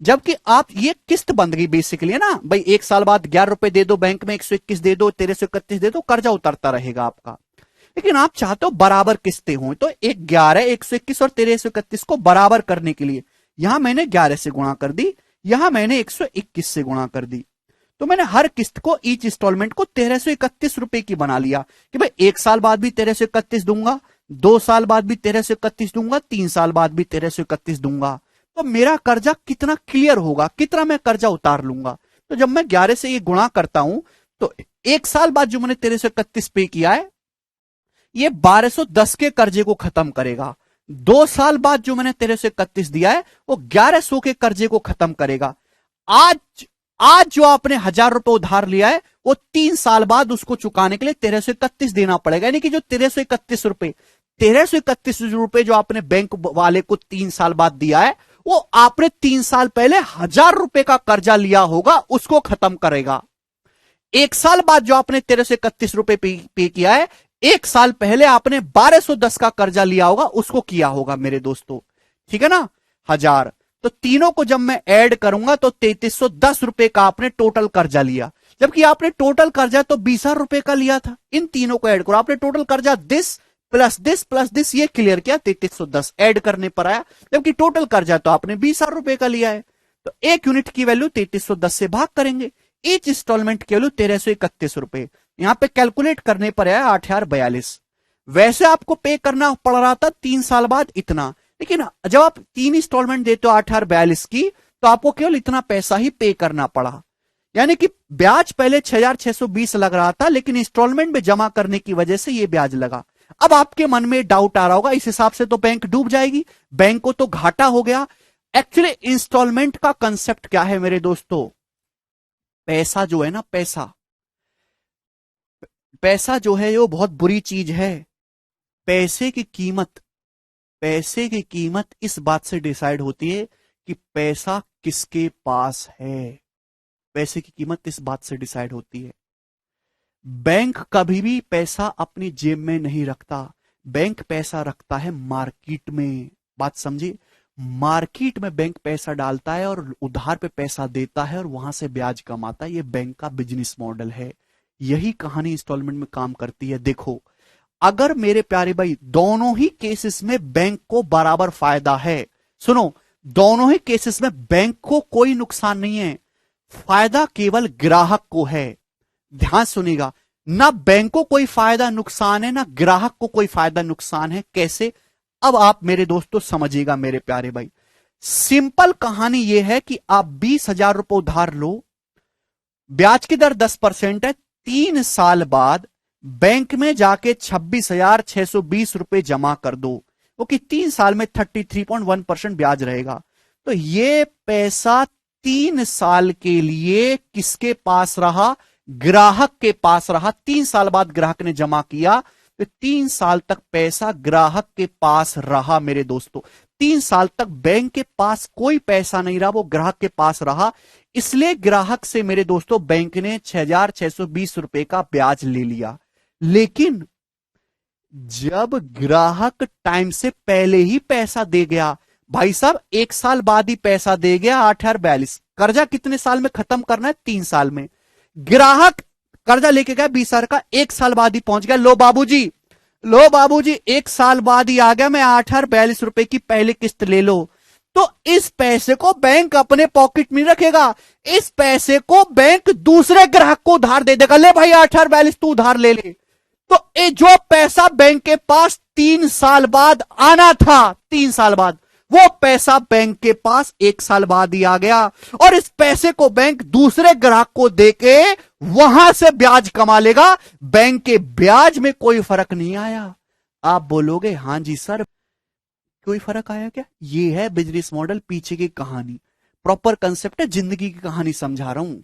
जबकि आप ये किस्त बंद गई बेसिकली, है ना भाई, 1 साल बाद 11 रुपए दे दो बैंक में, 121 दे दो, 1331 दे दो, कर्जा उतरता रहेगा आपका। लेकिन आप चाहते हो बराबर किस्तें हों, तो 11, 121 और 1331 को बराबर करने के लिए यहां मैंने 11 से गुणा कर दी, यहां मैंने 121 से गुणा कर दी। तो मैंने हर किस्त को, ईच इंस्टॉलमेंट को 1331 रुपए की बना लिया कि भाई 1 साल बाद भी 1331 दूंगा, 2 साल बाद भी 1331 दूंगा, 3 साल बाद भी 1331 दूंगा। तो मेरा कर्जा कितना क्लियर होगा, कितना मैं कर्जा उतार लूंगा। तो जब मैं 11 से ये गुणा करता हूं तो 1 साल बाद जो मैंने 1331 पे किया है ये 1210 के कर्जे को खत्म करेगा। 2 साल बाद जो मैंने 1331 दिया है वो 1100 के कर्जे को खत्म करेगा। आज आज जो आपने 1000 रुपए उधार लिया है वो 3 साल बाद उसको चुकाने के लिए 1331 देना पड़ेगा। यानी कि जो 1331 रुपए जो आपने बैंक वाले को 3 साल बाद दिया है वो आपने 3 साल पहले 1000 रुपए का कर्जा लिया होगा उसको खत्म करेगा। 1 साल बाद जो आपने 1331 रुपए पे किया है, 1 साल पहले आपने 1210 का कर्जा लिया होगा उसको किया होगा मेरे दोस्तों, ठीक है ना। 1000, तो तीनों को जब मैं ऐड करूंगा तो 3310 रुपए का आपने टोटल कर्जा लिया, जबकि आपने टोटल कर्जा तो 20,000 रुपए का लिया था। इन तीनों को ऐड करो, आपने टोटल कर्जा this plus this plus this ये क्लियर किया, 3310 ऐड करने पर आया, जबकि टोटल कर्जा तो आपने 20,000 रुपए का लिया है। तो एक यूनिट की वैल्यू 3310 से भाग करेंगे, ईच इंस्टॉलमेंट की वैल्यू 1331 रुपए, यहां पे कैलकुलेट करने पर आया 8,042। वैसे आपको पे करना पड़ रहा था 3 साल बाद इतना, लेकिन जब आप 3 इंस्टॉलमेंट देते हो 8,042 की तो आपको केवल इतना पैसा ही पे करना पड़ा। यानी कि ब्याज पहले 6,620 लग रहा था, लेकिन इंस्टॉलमेंट में जमा करने की वजह से यह ब्याज लगा। अब आपके मन में डाउट आ रहा होगा, इस हिसाब से तो बैंक डूब जाएगी, बैंक को तो घाटा हो गया। एक्चुअली इंस्टॉलमेंट का कंसेप्ट क्या है मेरे दोस्तों, पैसा जो है ना, पैसा जो है वो बहुत बुरी चीज है। पैसे की कीमत इस बात से डिसाइड होती है कि पैसा किसके पास है। पैसे की कीमत इस बात से डिसाइड होती है। बैंक कभी भी पैसा अपनी जेब में नहीं रखता, बैंक पैसा रखता है मार्केट में। बात समझिए, मार्केट में बैंक पैसा डालता है और उधार पे पैसा देता है और वहां से ब्याज कमाता है। ये बैंक का बिजनेस मॉडल है। यही कहानी इंस्टॉलमेंट में काम करती है। देखो, अगर मेरे प्यारे भाई दोनों ही केसेस में बैंक को बराबर फायदा है, सुनो, दोनों ही केसेस में बैंक को कोई नुकसान नहीं है, फायदा केवल ग्राहक को है। ध्यान सुनिएगा, ना बैंक को कोई फायदा नुकसान है, ना ग्राहक को कोई फायदा नुकसान है। कैसे? अब आप मेरे दोस्तों समझिएगा मेरे प्यारे भाई, सिंपल कहानी यह है कि आप 20,000 रुपए उधार लो, ब्याज की दर 10% है, 3 साल बाद बैंक में जाके 26,620 रुपए जमा कर दो, वो कि 3 साल में 33.1% ब्याज रहेगा। तो ये पैसा 3 साल के लिए किसके पास रहा? ग्राहक के पास रहा। 3 साल बाद ग्राहक ने जमा किया तो 3 साल तक पैसा ग्राहक के पास रहा मेरे दोस्तों। 3 साल तक बैंक के पास कोई पैसा नहीं रहा, वो ग्राहक के पास रहा। इसलिए ग्राहक से मेरे दोस्तों बैंक ने 6,620 रुपए का ब्याज ले लिया। लेकिन जब ग्राहक टाइम से पहले ही पैसा दे गया, भाई साहब 1 साल बाद ही पैसा दे गया, 8,042, कर्जा कितने साल में खत्म करना है? 3 साल में। ग्राहक कर्जा लेके गया 20,000 का, 1 साल बाद ही पहुंच गया, लो बाबूजी 1 साल बाद ही आ गया, मैं 8,042 रुपए की पहली किस्त ले लो। तो इस पैसे को बैंक अपने पॉकेट में रखेगा, इस पैसे को बैंक दूसरे ग्राहक को उधार दे देगा, ले भाई 8,042 तू उधार ले ले। तो ये जो पैसा बैंक के पास 3 साल बाद आना था, 3 साल बाद, वो पैसा बैंक के पास 1 साल बाद ही आ गया, और इस पैसे को बैंक दूसरे ग्राहक को देके वहां से ब्याज कमा लेगा। बैंक के ब्याज में कोई फर्क नहीं आया। आप बोलोगे हां जी सर, कोई फर्क आया क्या? ये है बिजनेस मॉडल, पीछे की कहानी, प्रॉपर कंसेप्ट है, जिंदगी की कहानी समझा रहा हूं।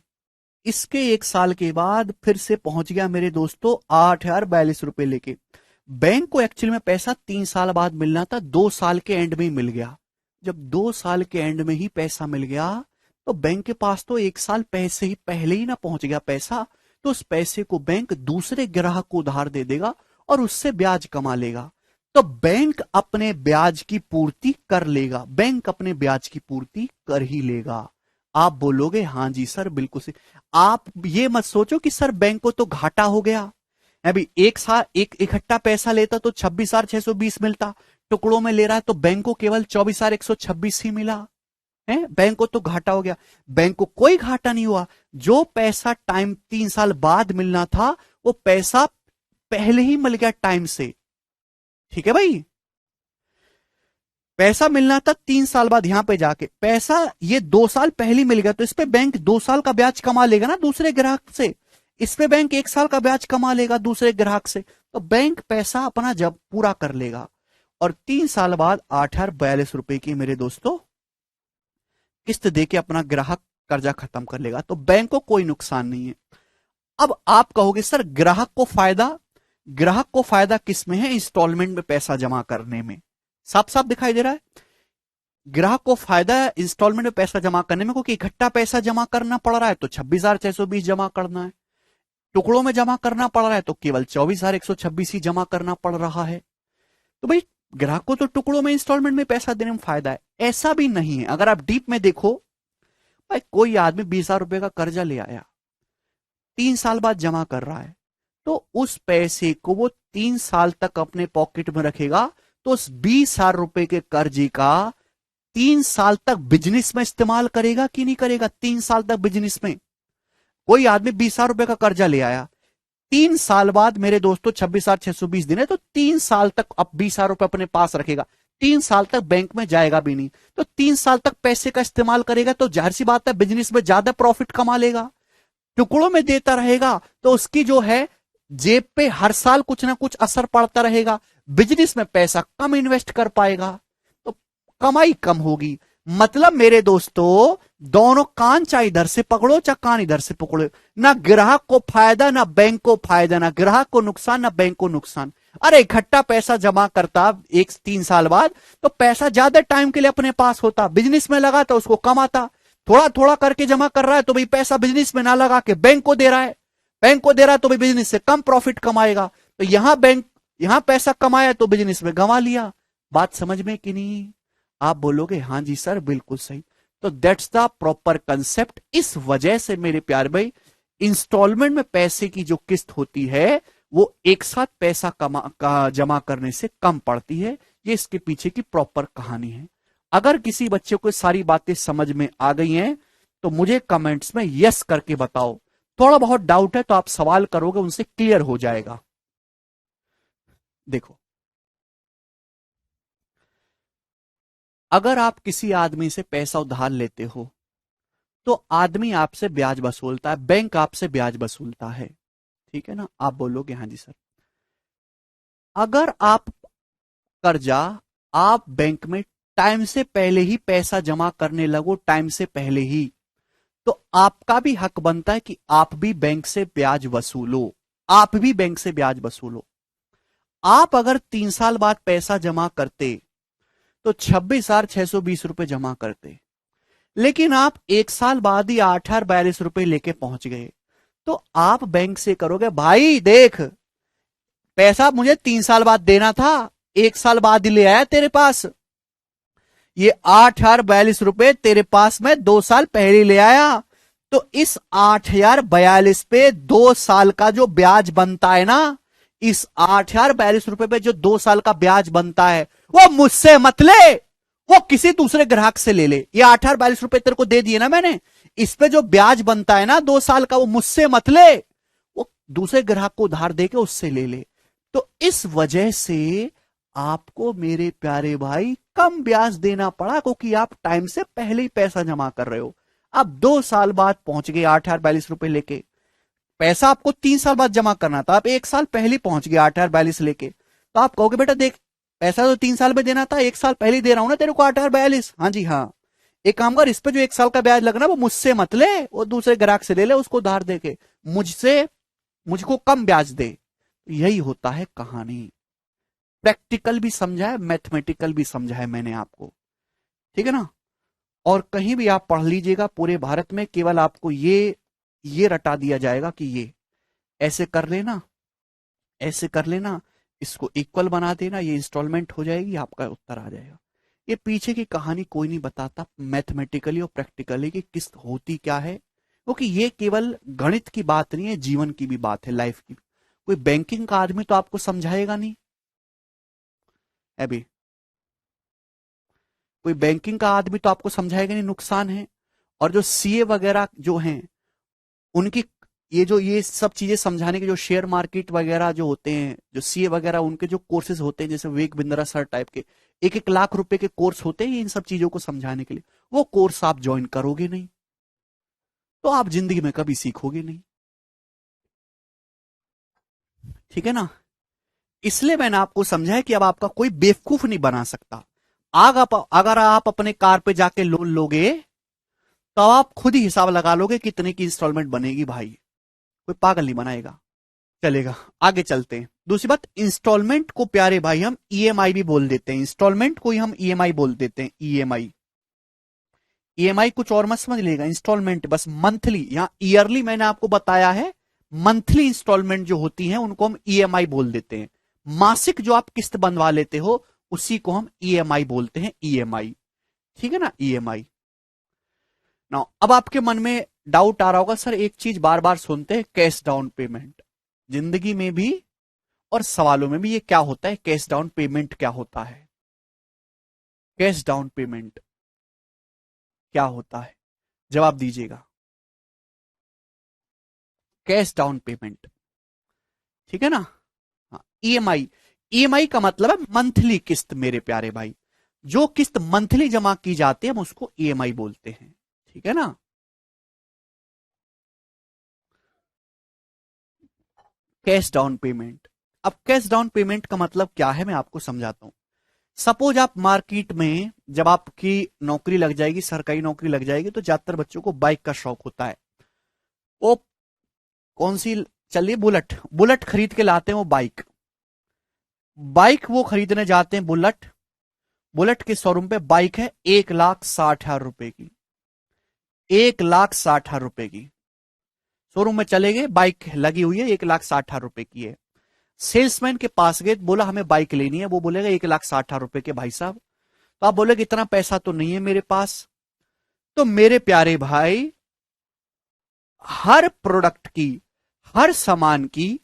इसके 1 साल के बाद फिर से पहुंच गया मेरे दोस्तों 8,042 रुपए लेके। बैंक को एक्चुअली में पैसा 3 साल बाद मिलना था, 2 साल के एंड में ही मिल गया। जब 2 साल के एंड में ही पैसा मिल गया तो बैंक के पास तो 1 साल पैसे ही पहले ही ना पहुंच गया पैसा, तो उस पैसे को बैंक दूसरे ग्राहक को उधार दे देगा और उससे ब्याज कमा लेगा। तो बैंक अपने ब्याज की पूर्ति कर लेगा, बैंक अपने ब्याज की पूर्ति कर ही लेगा। आप बोलोगे हाँ जी सर बिल्कुल सही। आप ये मत सोचो कि सर बैंक को तो घाटा हो गया, अभी एक साल एक इकट्ठा पैसा लेता तो 26,620 मिलता, टुकड़ों में ले रहा है तो बैंक को केवल 24,126 ही मिला है, बैंक को तो घाटा हो गया। बैंक को कोई घाटा नहीं हुआ, जो पैसा टाइम 3 साल बाद मिलना था वो पैसा पहले ही मिल गया टाइम से। ठीक है भाई, पैसा मिलना था 3 साल बाद, यहां पे जाके पैसा ये 2 साल पहले मिल गया, तो इस पे बैंक 2 साल का ब्याज कमा लेगा ना दूसरे ग्राहक से, इस पे बैंक 1 साल का ब्याज कमा लेगा दूसरे ग्राहक से। तो बैंक पैसा अपना जब पूरा कर लेगा और 3 साल बाद 8,042 की मेरे दोस्तों किस्त देके अपना ग्राहक कर्जा खत्म कर लेगा, तो बैंक को कोई नुकसान नहीं है। अब आप कहोगे सर ग्राहक को फायदा किस में है? इंस्टॉलमेंट में पैसा जमा करने में। साफ साफ दिखाई दे रहा है, ग्राहक को फायदा इंस्टॉलमेंट में पैसा जमा करने में, क्योंकि इकट्ठा पैसा जमा करना पड़ रहा है तो 26,620 जमा करना है, टुकड़ों में जमा करना पड़ रहा है तो केवल 24,126 ही जमा करना पड़ रहा है। तो भाई ग्राहक को तो टुकड़ों में इंस्टॉलमेंट में पैसा देने में फायदा है। ऐसा भी नहीं है, अगर आप डीप में देखो, भाई कोई आदमी 20,000 रुपए का कर्जा ले आया, 3 साल बाद जमा कर रहा है, तो उस पैसे को वो 3 साल तक अपने पॉकेट में रखेगा, तो उस 20,000 रुपए के कर्जे का 3 साल तक बिजनेस में इस्तेमाल करेगा कि नहीं करेगा? 3 साल तक बिजनेस में। कोई आदमी 20,000 रुपए का कर्जा ले आया, 3 साल बाद मेरे दोस्तों 26,620 दिन है, तो 3 साल तक अब 20,000 रुपए अपने पास रखेगा, 3 साल तक बैंक में जाएगा भी नहीं, तो 3 साल तक पैसे का इस्तेमाल करेगा, तो जाहिर सी बात है बिजनेस में ज्यादा प्रॉफिट कमा लेगा। टुकड़ों में देता रहेगा तो उसकी जो है जेब पे हर साल कुछ ना कुछ असर पड़ता रहेगा, बिजनेस में पैसा कम इन्वेस्ट कर पाएगा, तो कमाई कम होगी। मतलब मेरे दोस्तों दोनों कान चाहे इधर से पकड़ो चाहे कान इधर से पकड़ो, ना ग्राहक को फायदा ना बैंक को फायदा, ना ग्राहक को नुकसान ना बैंक को नुकसान। अरे इकट्ठा पैसा जमा करता 3 साल बाद तो पैसा ज्यादा टाइम के लिए अपने पास होता, बिजनेस में लगाता उसको कमाता, थोड़ा थोड़ा करके जमा कर रहा है तो भाई पैसा बिजनेस में ना लगा के बैंक को दे रहा है, बैंक को दे रहा है तो भाई बिजनेस से कम प्रॉफिट कमाएगा, तो यहां पैसा कमाया तो बिजनेस में गंवा लिया। बात समझ में कि नहीं? आप बोलोगे हाँ जी सर बिल्कुल सही। तो दैट्स द प्रॉपर कंसेप्ट। इस वजह से मेरे प्यारे भाई इंस्टॉलमेंट में पैसे की जो किस्त होती है वो एक साथ पैसा जमा करने से कम पड़ती है, ये इसके पीछे की प्रॉपर कहानी है। अगर किसी बच्चे को सारी बातें समझ में आ गई हैं तो मुझे कमेंट्स में यस करके बताओ, थोड़ा बहुत डाउट है तो आप सवाल करोगे उनसे क्लियर हो जाएगा। देखो, अगर आप किसी आदमी से पैसा उधार लेते हो तो आदमी आपसे ब्याज वसूलता है, बैंक आपसे ब्याज वसूलता है, ठीक है ना? आप बोलोगे हाँ जी सर। अगर कर्जा आप बैंक में टाइम से पहले ही पैसा जमा करने लगो, टाइम से पहले ही, तो आपका भी हक बनता है कि आप भी बैंक से ब्याज वसूलो, आप भी बैंक से ब्याज वसूलो। आप अगर 3 साल बाद पैसा जमा करते तो 26,620 रुपए जमा करते, लेकिन आप 1 साल बाद ही 8,042 रुपए लेके पहुंच गए, तो आप बैंक से करोगे भाई देख पैसा मुझे 3 साल बाद देना था, 1 साल बाद ही ले आया तेरे पास, ये 8,042 रुपए तेरे पास में 2 साल पहले ले आया, तो इस 8,042 पे 2 साल का जो ब्याज बनता है ना, इस 8,042 रुपए पे जो 2 साल का ब्याज बनता है वो मुझसे मत ले, वो किसी दूसरे ग्राहक से ले ले। ये 8,042 रुपए तेरे को दे दिए ना मैंने, इस पे जो ब्याज बनता है ना 2 साल का, वो मुझसे मत ले, वो दूसरे ग्राहक को उधार देके उससे ले ले। तो इस वजह से आपको मेरे प्यारे भाई कम ब्याज देना पड़ा, क्योंकि आप टाइम से पहले ही पैसा जमा कर रहे हो। अब 2 साल बाद पहुंच गए 8,042 रुपए लेके, पैसा आपको 3 साल बाद जमा करना था, आप 1 साल पहले पहुंच गए 8,042 लेके, तो आप कहोगे बेटा देख पैसा तो 3 साल में देना था, 1 साल पहले दे रहा हूं ना तेरे को 8,042। हाँ जी हाँ, एक काम कर, इस पे जो 1 साल का ब्याज लगना वो मुझसे मत ले, वो दूसरे ग्राहक से ले ले, उसको उधार देके मुझको कम ब्याज दे। यही होता है कहानी। प्रैक्टिकल भी समझा है, मैथमेटिकल भी समझा है मैंने आपको, ठीक है ना? और कहीं भी आप पढ़ लीजिएगा पूरे भारत में, केवल आपको ये रटा दिया जाएगा कि ये ऐसे कर लेना, ऐसे कर लेना, इसको इक्वल बना देना, ये इंस्टॉलमेंट हो जाएगी, आपका उत्तर आ जाएगा। ये पीछे की कहानी कोई नहीं बताता मैथमेटिकली और प्रैक्टिकली कि किस्त होती क्या है, क्योंकि ये केवल गणित की बात नहीं है, जीवन की भी बात है, लाइफ की। कोई बैंकिंग का आदमी तो आपको समझाएगा नहीं अभी, कोई बैंकिंग का आदमी तो आपको समझाएगा नहीं नुकसान है। और जो सीए वगैरह जो हैं, उनकी ये सब चीजें समझाने के, जो शेयर मार्केट वगैरह जो होते हैं, जो सीए वगैरह, उनके जो कोर्सेज होते हैं, जैसे विवेक बिंद्रा सर टाइप के 1-1 लाख रुपए के कोर्स होते हैं इन सब चीजों को समझाने के लिए, वो कोर्स आप ज्वाइन करोगे नहीं तो आप जिंदगी में कभी सीखोगे नहीं। ठीक है ना? इसलिए मैंने आपको समझाया कि अब आपका कोई बेवकूफ नहीं बना सकता। अगर आप अपने कार पे जाके लोन लोगे तो आप खुद ही हिसाब लगा लोगे कितने की इंस्टॉलमेंट बनेगी भाई, कोई पागल नहीं बनाएगा। चलेगा, आगे चलते हैं। दूसरी बात, इंस्टॉलमेंट को प्यारे भाई हम ईएमआई भी बोल देते हैं, इंस्टॉलमेंट को ही हम ईएमआई बोल देते हैं, ईएमआई। ईएमआई कुछ और मत समझ लेगा, इंस्टॉलमेंट बस मंथली, यहां ईयरली मैंने आपको बताया है, मंथली इंस्टॉलमेंट जो होती है उनको हम ईएमआई बोल देते हैं। मासिक जो आप किस्त बनवा लेते हो उसी को हम ईएमआई बोलते हैं, ईएमआई। ठीक है ना, ईएमआई। ना अब आपके मन में डाउट आ रहा होगा, सर एक चीज बार बार सुनते हैं, कैश डाउन पेमेंट, जिंदगी में भी और सवालों में भी ये क्या होता है, कैश डाउन पेमेंट क्या होता है, कैश डाउन पेमेंट क्या होता है, जवाब दीजिएगा। कैश डाउन पेमेंट, ठीक है ना। हाँ, ईएमआई, ईएमआई का मतलब है मंथली किस्त मेरे प्यारे भाई, जो किस्त मंथली जमा की जाती है हम उसको ईएमआई बोलते हैं। ठीक है ना। कैश डाउन पेमेंट, अब कैश डाउन पेमेंट का मतलब क्या है मैं आपको समझाता हूं। सपोज आप मार्केट में, जब आपकी नौकरी लग जाएगी, सरकारी नौकरी लग जाएगी, तो ज्यादातर बच्चों को बाइक का शौक होता है। वो कौन सी चलिए, बुलेट, बुलेट खरीद के लाते हैं वो बाइक, बाइक वो खरीदने जाते हैं बुलेट, बुलेट के शोरूम पे बाइक है 1,60,000 की, 1,60,000 की। शोरूम में चले गए, बाइक लगी हुई है, 1,60,000 की है। सेल्समैन के पास गए, बोला हमें बाइक लेनी है, वो बोलेगा 1,60,000 के भाई साहब। तो आप बोलेगे इतना पैसा तो नहीं है मेरे पास। तो मेरे प्यारे भाई, हर प्रोडक्ट की, हर सामान की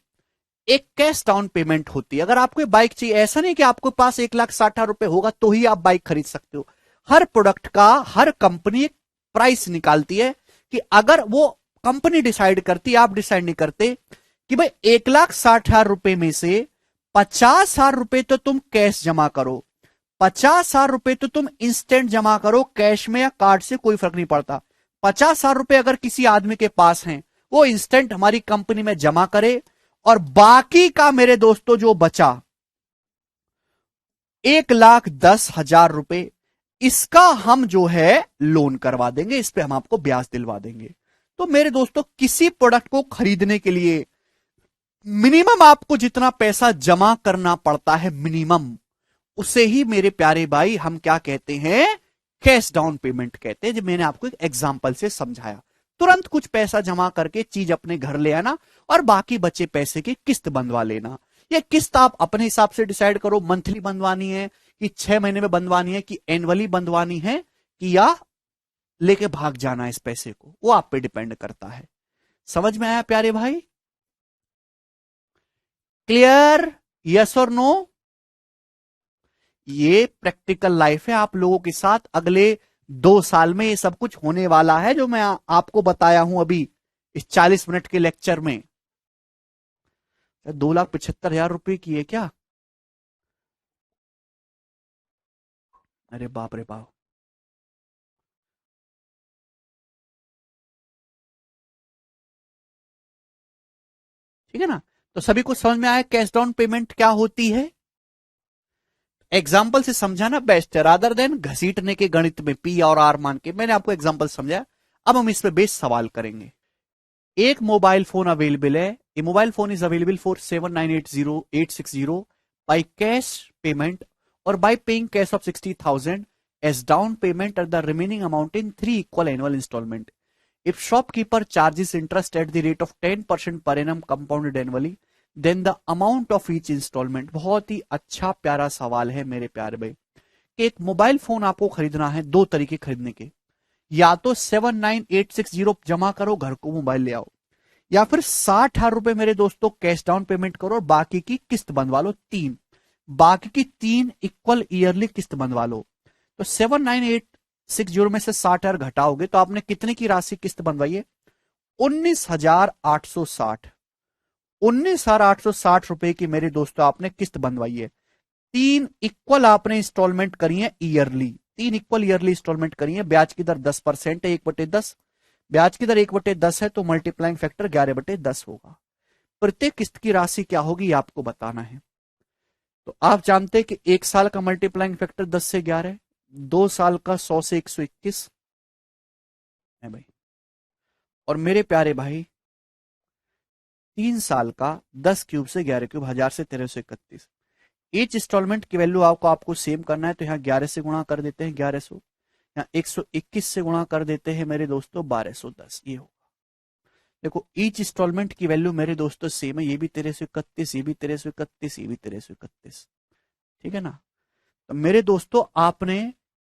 एक कैश डाउन पेमेंट होती है। अगर आपको बाइक चाहिए, ऐसा नहीं कि आपके पास 1,60,000 होगा तो ही आप बाइक खरीद सकते हो। हर प्रोडक्ट का हर कंपनी एक प्राइस निकालती है कि अगर वो कंपनी डिसाइड करती है, आप डिसाइड नहीं करते, कि भाई 1,60,000 में से 50,000 तो तुम कैश जमा करो, 50,000 तो तुम इंस्टेंट जमा करो, कैश में या कार्ड से कोई फर्क नहीं पड़ता। 50,000 अगर किसी आदमी के पास हैं, वो इंस्टेंट हमारी कंपनी में जमा करे, और बाकी का मेरे दोस्तों जो बचा 1,10,000, इसका हम जो है लोन करवा देंगे, इस पे हम आपको ब्याज दिलवा देंगे। तो मेरे दोस्तों, किसी प्रोडक्ट को खरीदने के लिए मिनिमम आपको जितना पैसा जमा करना पड़ता है, मिनिमम, उसे ही मेरे प्यारे भाई हम क्या कहते हैं, कैश डाउन पेमेंट कहते हैं। जो मैंने आपको एक एग्जांपल से समझाया, तुरंत कुछ पैसा जमा करके चीज अपने घर ले आना और बाकी बचे पैसे की किस्त बनवा लेना। ये किस्त आप अपने हिसाब से डिसाइड करो, मंथली बनवानी है कि 6 महीने में बनवानी है, कि एनुअली बनवानी है, कि या लेके भाग जाना है इस पैसे को, वो आप पे डिपेंड करता है। समझ में आया प्यारे भाई? क्लियर? यस और नो? ये प्रैक्टिकल लाइफ है आप लोगों के साथ। अगले 2 साल में ये सब कुछ होने वाला है जो मैं आपको बताया हूं अभी इस 40 मिनट के लेक्चर में। 2,75,000 की है क्या? अरे बाप रे बाप। ठीक है ना। तो सभी को समझ में आया कैश डाउन पेमेंट क्या होती है? एग्जाम्पल से समझाना बेस्ट है, रादर देन घसीटने के गणित में पी और आर मान के। मैंने आपको एग्जाम्पल समझाया, अब हम इस पे बेस सवाल करेंगे। एक मोबाइल फोन अवेलेबल है, a mobile phone is available for 7,980,860 by cash payment और by paying cash of 60,000 as down payment at the remaining amount in 3 equal annual installment. If shopkeeper charges interest at the rate of 10% per annum compounded annually, then the amount of each instalment. बहुत ही अच्छा प्यारा सवाल है मेरे प्यारे भाई कि एक मोबाइल फोन आपको खरीदना है, दो तरीके खरीदने के, या तो 79860 जमा करो, घर को मोबाइल ले आओ, या फिर 60,000 रुपए मेरे दोस्तों कैश डाउन पेमेंट करो और बाकी की किस्त बनवा लो, बाकी की 3 इक्वल ईयरली किस्त बनवा लो। तो 79860 में से 60,000 घटाओगे तो आपने कितने की राशि किस्त बनवाई है? 19,860। 19,860 की मेरे दोस्तों आपने किस्त बनवाई है। 3 इक्वल आपने इंस्टॉलमेंट करी है ईयरली, 3 इक्वल ईयरली इंस्टॉलमेंट करी है। ब्याज की दर 10% है, 1/10। ब्याज की दर 1/10 है तो मल्टीप्लाइंग फैक्टर 11/10 होगा। प्रत्येक किस्त की राशि क्या होगी आपको बताना है। तो आप जानते हैं कि 1 साल का मल्टीप्लाइंग फैक्टर 10 से 11 है, 2 साल का 100 से 121 है भाई, और मेरे प्यारे भाई 3 साल का 10 क्यूब से 11 क्यूब 1000 से 1331। ईच इंस्टॉलमेंट की वैल्यू आपको सेम करना है तो यहाँ 11 से गुणा कर देते हैं 1100, यहाँ 121 से गुणा कर देते हैं मेरे दोस्तों 1210। ये होगा, देखो ईच इंस्टॉलमेंट की वैल्यू मेरे दोस्तों सेम है, ये भी 1331, ये भी 1331, ये भी 1331, ठीक है ना। तो मेरे दोस्तों आपने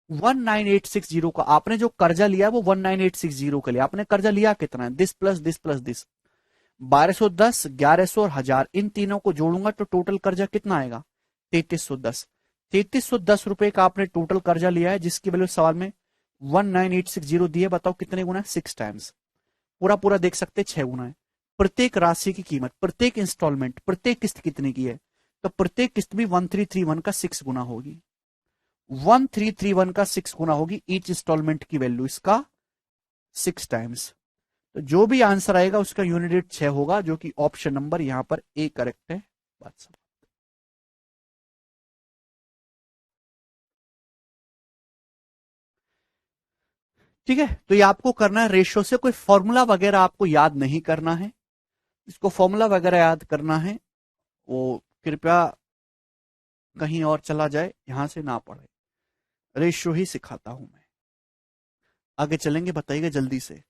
19860 का, आपने जो कर्जा लिया है वो 19860 के लिए आपने कर्जा लिया कितना है? This plus this plus this, 1210, 1100 और 1000, इन तीनों को जोड़ूंगा तो टोटल कर्जा कितना आएगा? 3310। 3310 रुपए का आपने टोटल कर्जा लिया है जिसकी वैल्यू सवाल में 19860 दी है। बताओ कितने गुना है? 6 टाइम्स। पूरा पूरा देख सकते 6 गुना है। प्रत्येक राशि की कीमत, प्रत्येक इंस्टॉलमेंट, प्रत्येक किस्त कितने की है? तो प्रत्येक किस्त भी 1331 का 6 गुना होगी, 1331 का 6 गुना होगी ईच इंस्टॉलमेंट की वैल्यू, इसका 6 टाइम्स। तो जो भी आंसर आएगा उसका यूनिट रेट 6 होगा, जो कि ऑप्शन नंबर यहां पर ए करेक्ट है। बात समझ। ठीक है, तो ये आपको करना है रेशियो से, कोई फॉर्मूला वगैरह आपको याद नहीं करना है। इसको फॉर्मूला वगैरह याद करना है वो कृपया कहीं और चला जाए, यहां से ना पढ़े, रेशियो ही सिखाता हूं मैं। आगे चलेंगे, बताइएगा जल्दी से।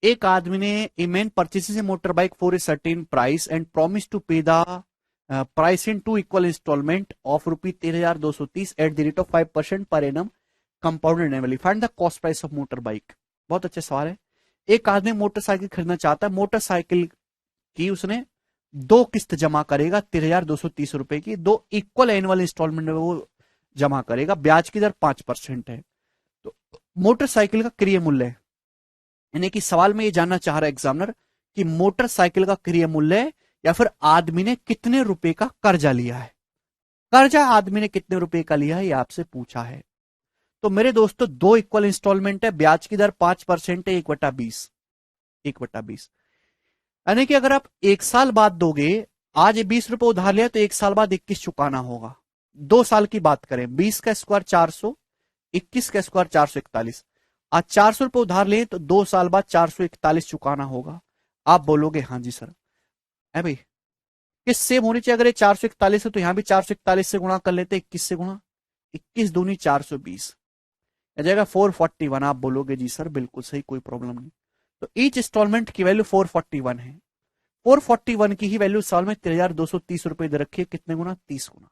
एक आदमी ने a man purchases a motorbike for a certain price and promise to pay the price in 2 equal instalment of ₹13,230 at the rate of 5% per annum compounded annually. Find the cost price of motorbike. बहुत अच्छा सवाल है। एक आदमी motorcycle खरीदना चाहता है, motorcycle की उसने 2 किस्त जमा करेगा 13,230 रुपए की, 2 इक्वल एनुअल इंस्टॉलमेंट में वो जमा करेगा। ब्याज की दर 5% है। तो मोटरसाइकिल का क्रय मूल्य, यानी कि सवाल में ये जानना चाह रहा है एग्जामिनर कि मोटरसाइकिल का क्रय मूल्य या फिर आदमी ने कितने रुपए का कर्जा लिया है। कर्जा आदमी ने कितने रुपए का लिया है ये आपसे पूछा है। तो मेरे दोस्तों 2 इक्वल इंस्टॉलमेंट है, ब्याज की दर 5% है, 1/20, 1/20। यानी कि अगर आप 1 साल बाद दोगे, आज 20 रुपए उधार लिया तो 1 साल बाद 21 चुकाना होगा। 2 साल की बात करें, 20 का स्क्वायर 400, 21 का स्क्वायर 441। आज 400 रुपए उधार ले तो 2 साल बाद 441 चुकाना होगा। आप बोलोगे हाँ जी सर, है भाई किस सेम होनी चाहिए? अगर ये 441 है तो यहां भी 441 से गुणा कर लेते, 21 से गुणा, 21 दूनी 420, आ जाएगा 441। आप बोलोगे जी सर बिल्कुल सही, कोई प्रॉब्लम नहीं। तो ईच इंस्टॉलमेंट की वैल्यू 441 है। 441 की ही वैल्यू साल में 13,230 रुपए दे रखी है, कितने गुना? 30 गुना,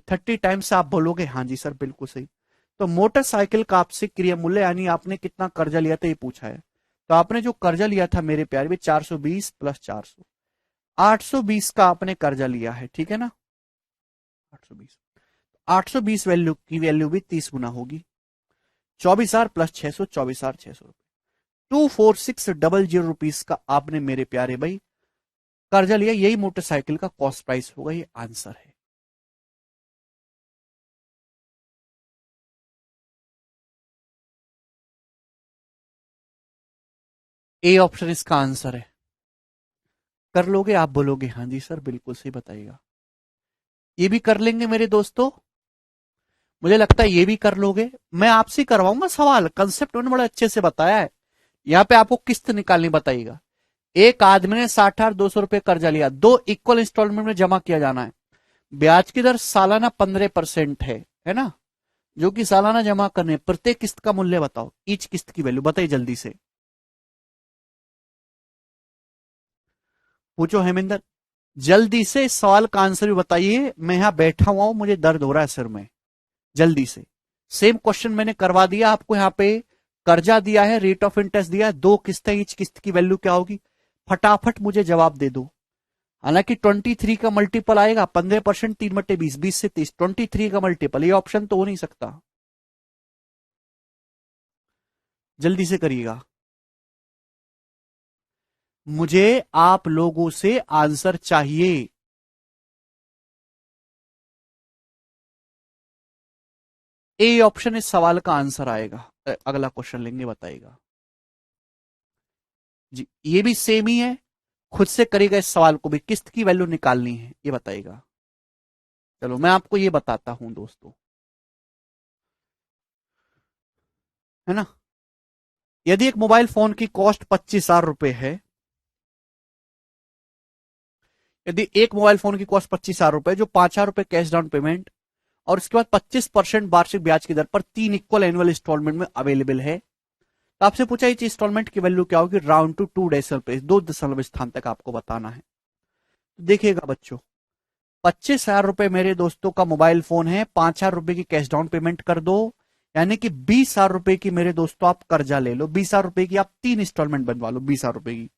30 टाइम्स। आप बोलोगे हाँ जी सर बिल्कुल सही। तो मोटरसाइकिल का आपसे क्रय मूल्य यानी आपने कितना कर्जा लिया था ये पूछा है। तो आपने जो कर्जा लिया था मेरे प्यारे में 420 प्लस 400, 820 का आपने कर्जा लिया है, ठीक है ना। 820, 820 वैल्यू की वैल्यू भी 30 गुना होगी। 24,000 प्लस 600, 24,600 रुपए, 24600 रुपीज का आपने मेरे प्यारे भाई कर्जा लिया। यही मोटरसाइकिल का कॉस्ट प्राइस होगा, ये आंसर है। ए ऑप्शन इसका आंसर है। कर लोगे? आप बोलोगे हाँ जी सर बिल्कुल सही, बताइएगा। ये भी कर लेंगे मेरे दोस्तों, मुझे लगता है ये भी कर लोगे। मैं आपसे करवाऊंगा सवाल, कंसेप्ट मैंने बड़े अच्छे से बताया है। यहां पे आपको किस्त निकालनी बताइएगा। एक आदमी ने 60,200 रुपए कर्जा लिया, 2 इक्वल इंस्टॉलमेंट में जमा किया जाना है। ब्याज की दर सालाना 15% है ना, जो कि सालाना जमा करने। प्रत्येक किस्त का मूल्य बताओ, ईच किस्त की वैल्यू बताइए जल्दी से। पूछो हेमेंद्र, जल्दी से इस सवाल का आंसर भी बताइए, मैं यहां बैठा हुआ हूं, मुझे दर्द हो रहा है सिर में। जल्दी से। सेम क्वेश्चन मैंने करवा दिया आपको, यहां पे कर्जा दिया है, रेट ऑफ इंटरेस्ट दिया है, दो किस्तें, ईच किस्त की वैल्यू क्या होगी, फटाफट मुझे जवाब दे दो। हालांकि 23 का मल्टीपल आएगा 15%, 3/20, 20 से 30, 23 का मल्टीपल, ये ऑप्शन तो हो नहीं सकता। जल्दी से करिएगा, मुझे आप लोगों से आंसर चाहिए। ए ऑप्शन इस सवाल का आंसर आएगा। अगला क्वेश्चन लेंगे, बताइएगा जी। ये भी सेम ही है, खुद से करेगा इस सवाल को भी, किस्त की वैल्यू निकालनी है, ये बताइएगा। चलो मैं आपको ये बताता हूं दोस्तों, है ना। यदि एक मोबाइल फोन की कॉस्ट 25,000 रुपए है, यदि एक मोबाइल फोन की कॉस्ट 25,000 रुपए, जो 5,000 रुपए कैश डाउन पेमेंट और उसके बाद 25% वार्षिक ब्याज की दर पर 3 इक्वल एनुअल इंस्टॉलमेंट में अवेलेबल है, तो आपसे पूछा इस इंस्टॉलमेंट की वैल्यू क्या होगी, राउंड टू 2 डेसिमल प्लेस, 2 दशमलव स्थान तक आपको बताना है। तो देखिएगा बच्चों, 25,000 रुपए मेरे दोस्तों का मोबाइल फोन है, 5,000 रुपए की कैश डाउन पेमेंट कर दो, यानी कि 20,000 रुपए की मेरे दोस्तों आप कर्जा ले लो, 20,000 रुपए की आप 3 इंस्टॉलमेंट बनवा लो 20,000 रुपए की,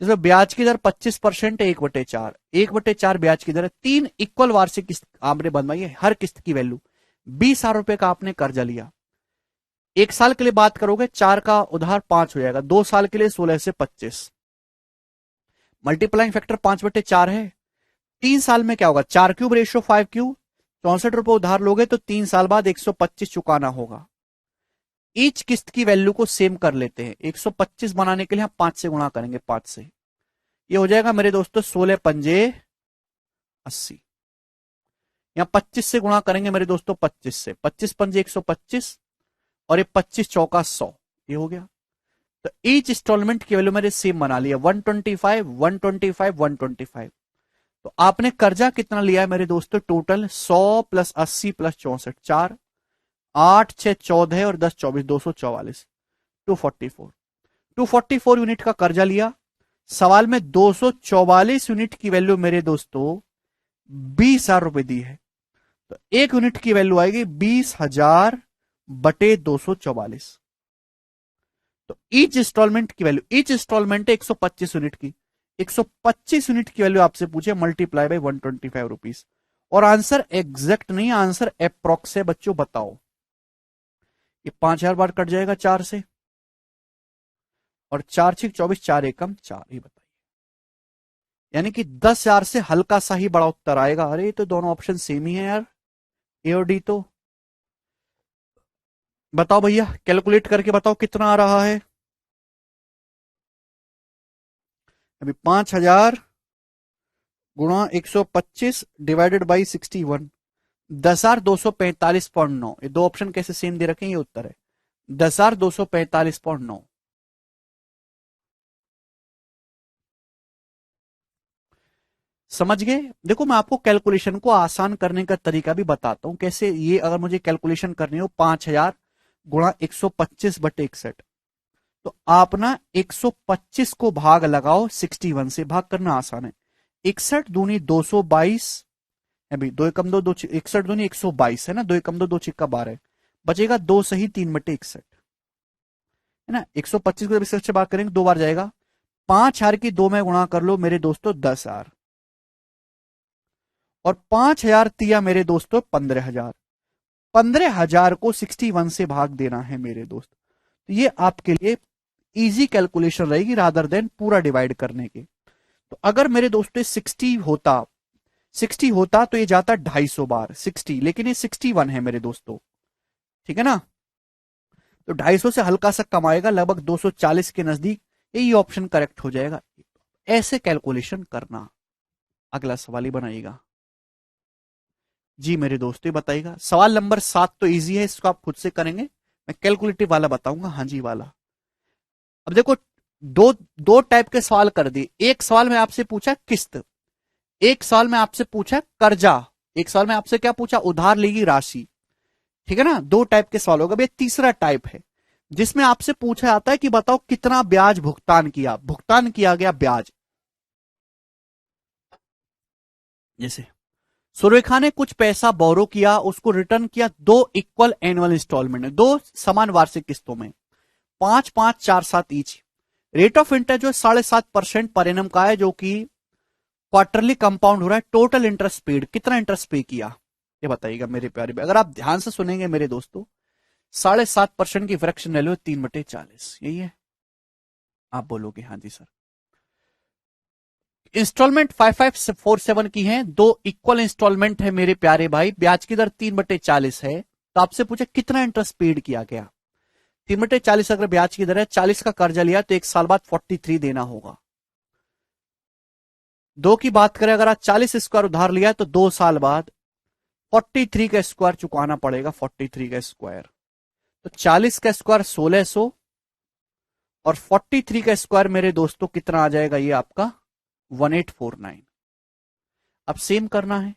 जिसमें ब्याज की दर 25% है, 1/4, 1/4 ब्याज की दर है, 3 इक्वल वार्षिक किस्त आपने बनवाई है, हर किस्त की वैल्यू 20,000 रुपए का आपने कर्जा लिया। एक साल के लिए बात करोगे, 4 का उधार 5 हो जाएगा, 2 साल के लिए 16 से 25, मल्टीप्लाइंग फैक्टर 5/4 है। 3 साल में क्या होगा, 4³ रेशियो 5 क्यूब, 64 रुपए उधार लोगे तो 3 साल बाद 125 चुकाना होगा। ईच किस्त की वैल्यू को सेम कर लेते हैं, 125 बनाने के लिए हम 5 से गुणा करेंगे, 5 से, ये हो जाएगा मेरे दोस्तों 16×5 = 80। यहां 25 से गुणा करेंगे मेरे दोस्तों, 25 से, 25×5 = 125, और ये 25×4 = 100, ये हो गया। तो ईच इंस्टॉलमेंट की वैल्यू मेरे सेम बना लिया, 125, 125, 125। तो आपने कर्जा कितना लिया है मेरे दोस्तों, टोटल 100 + 80 + 64, 4, 8, 6, 14 और 10, 24, 244, 244, 244 यूनिट का कर्जा लिया। सवाल में 244 यूनिट की वैल्यू मेरे दोस्तों 20,000 रुपए दी है, तो एक यूनिट की वैल्यू आएगी 20,000/244। तो ईच इंस्टॉलमेंट की वैल्यू, ईच इंस्टॉलमेंट है 125 यूनिट की, 125 यूनिट की वैल्यू आपसे पूछे, मल्टीप्लाई बाय 125 रुपीज, और आंसर एग्जैक्ट नहीं, आंसर अप्रोक्स है बच्चों। बताओ, ये 5,000 बार कट जाएगा 4 से, और 4×6 = 24, 4 × 4, ये बताइए, यानी कि 10,000 से हल्का सा ही बड़ा उत्तर आएगा। अरे ये तो दोनों ऑप्शन सेम ही है यार, ए और डी। तो बताओ भैया, कैलकुलेट करके बताओ कितना आ रहा है। अभी 5,000 गुणा 125 डिवाइडेड बाई 61, 10,245.9, ये दो ऑप्शन कैसे सेम दे रखे हैं, ये उत्तर है 10,245.9। समझ गए। देखो मैं आपको कैलकुलेशन को आसान करने का तरीका भी बताता हूं, कैसे ये अगर मुझे कैलकुलेशन करनी हो, 5,000 गुणा 125/61, तो आप ना 125 को भाग लगाओ 61 से, भाग करना आसान है, 61 दूनी 222, अभी 2 एकम 2, 61 दूनी 122 है ना, 2 एकम 2, 2 छिक्का 12, बचेगा 2 सही 3/61, है ना। 125 को जब 61 से भाग करेंगे 2 बार जाएगा, 5,000 की 2 में गुणा कर लो मेरे दोस्तों 10,000, और 5,000 तिया मेरे दोस्तों 15,000, 15,000 को 61 से भाग देना है मेरे दोस्त। तो ये आपके लिए इजी कैलकुलेशन रहेगी रादर देन पूरा डिवाइड करने के। तो अगर मेरे दोस्तों 60 होता तो ये जाता 250 बार 60, लेकिन ये 61 है मेरे दोस्तों, ठीक है ना। तो 250 से हल्का सा कम आएगा, लगभग 240 के नजदीक, यही ऑप्शन करेक्ट हो जाएगा। ऐसे कैलकुलेशन करना। अगला सवाल ही बनाइएगा जी मेरे दोस्तों, ये बताइएगा। सवाल नंबर 7 तो इजी है, इसको आप खुद से करेंगे, मैं कैलकुलेटिव वाला बताऊंगा, हाँ जी वाला। अब देखो, दो दो टाइप के सवाल कर दिए। एक सवाल में आपसे पूछा किस्त, एक सवाल में आपसे पूछा कर्जा, एक सवाल में आपसे क्या पूछा, उधार ली गई राशि, ठीक है ना। दो टाइप के सवाल होगा। अब ये तीसरा टाइप है जिसमें आपसे पूछा जाता है कि बताओ कितना ब्याज भुगतान किया, भुगतान किया गया ब्याज। जैसे सुरेखा ने कुछ पैसा बोरो किया, उसको रिटर्न किया 2 इक्वल एनुअल इंस्टॉलमेंट में, 2 समान वार्षिक किस्तों में, 5, 5, 4, 7 ईच। रेट ऑफ इंटरेस्ट जो 7.5% पर एनम का है, जो कि क्वार्टरली कंपाउंड हो रहा है। टोटल इंटरेस्ट पेड, कितना इंटरेस्ट पे किया ये बताइएगा मेरे प्यारे भाई। अगर आप ध्यान से सुनेंगे मेरे दोस्तों, 7.5% की फ्रैक्शन वैल्यू 3/40, यही है। आप बोलोगे हाँ जी सर। इंस्टॉलमेंट 5547 की है, 2 इक्वल इंस्टॉलमेंट है मेरे प्यारे भाई, ब्याज की दर 3/40 है। तो आपसे पूछा कितना इंटरेस्ट पेड किया गया। 3/40 अगर ब्याज की दर है, 40 का कर्जा लिया तो 1 साल बाद 43 देना होगा। 2 की बात करें, अगर आप 40 स्क्वायर उधार लिया तो 2 साल बाद 43 का स्क्वायर चुकाना पड़ेगा। 43 का स्क्वायर तो 40 का स्क्वायर 1600 और 43 का स्क्वायर मेरे दोस्तों कितना आ जाएगा, ये आपका 1849। अब सेम करना है,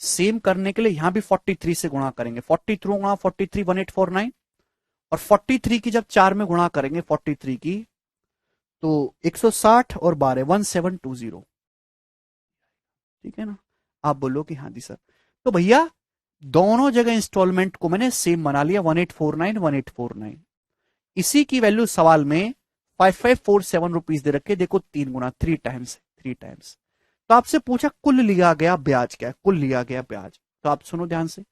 सेम करने के लिए यहां भी 43 से गुणा करेंगे। 43 गुणा 43 1849, और 43 की जब 4 में गुणा करेंगे 43 की, तो 160 और 12 1720। ठीक है ना। आप बोलो कि हाँ जी सर। तो भैया दोनों जगह इंस्टॉलमेंट को मैंने सेम बना लिया, 1849 1849। इसी की वैल्यू सवाल में 5547 रुपीज दे रखे, देखो 3 गुना, 3 टाइम्स, 3 टाइम्स। तो आपसे पूछा कुल लिया गया ब्याज क्या है, कुल लिया गया ब्याज। तो आप सुनो ध्यान से,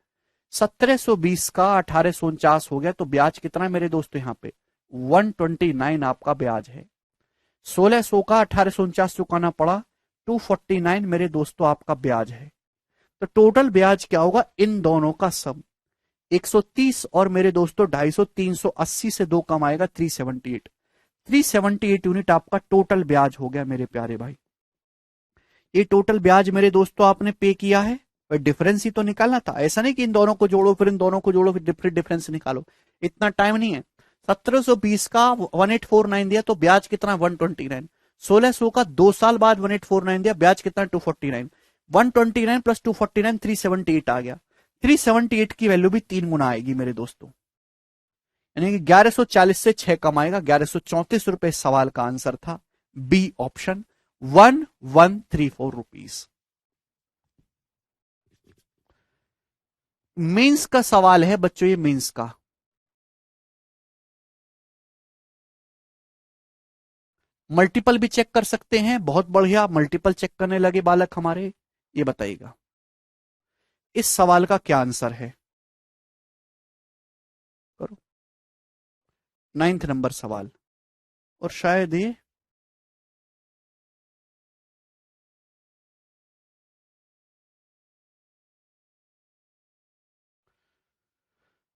1720 का 1849 हो गया, तो ब्याज कितना है मेरे दोस्तों, यहाँ पे 129 आपका ब्याज है। 1600 का 1849 चुकाना पड़ा, 249 मेरे दोस्तों आपका ब्याज है। तो टोटल ब्याज क्या होगा, इन दोनों का सम 130 और मेरे दोस्तों 250, 380 से 2 कम आएगा 378। 378 यूनिट आपका टोटल ब्याज हो गया मेरे प्यारे भाई। ये टोटल ब्याज मेरे दोस्तों आपने पे किया है, और डिफरेंस ही तो निकालना था। ऐसा नहीं कि इन दोनों को जोड़ो फिर इन दोनों को जोड़ो फिर डिफरेंस निकालो, इतना टाइम नहीं है। 1720 का 1849 दिया तो ब्याज कितना 129। 1600 का 2 साल बाद 1849 दिया, ब्याज कितना 249। 129 प्लस 249 378 आ गया। 378 की वैल्यू भी 3 गुना आएगी मेरे दोस्तों, यानी कि 1140 से 6 कम आएगा। 1134 रुपए सवाल का आंसर था, बी ऑप्शन 1134 रुपीज। मेंस का सवाल है बच्चों, ये मेंस का। मल्टीपल भी चेक कर सकते हैं, बहुत बढ़िया, मल्टीपल चेक करने लगे बालक हमारे। ये बताइएगा इस सवाल का क्या आंसर है, करो। 9th नंबर सवाल, और शायद ये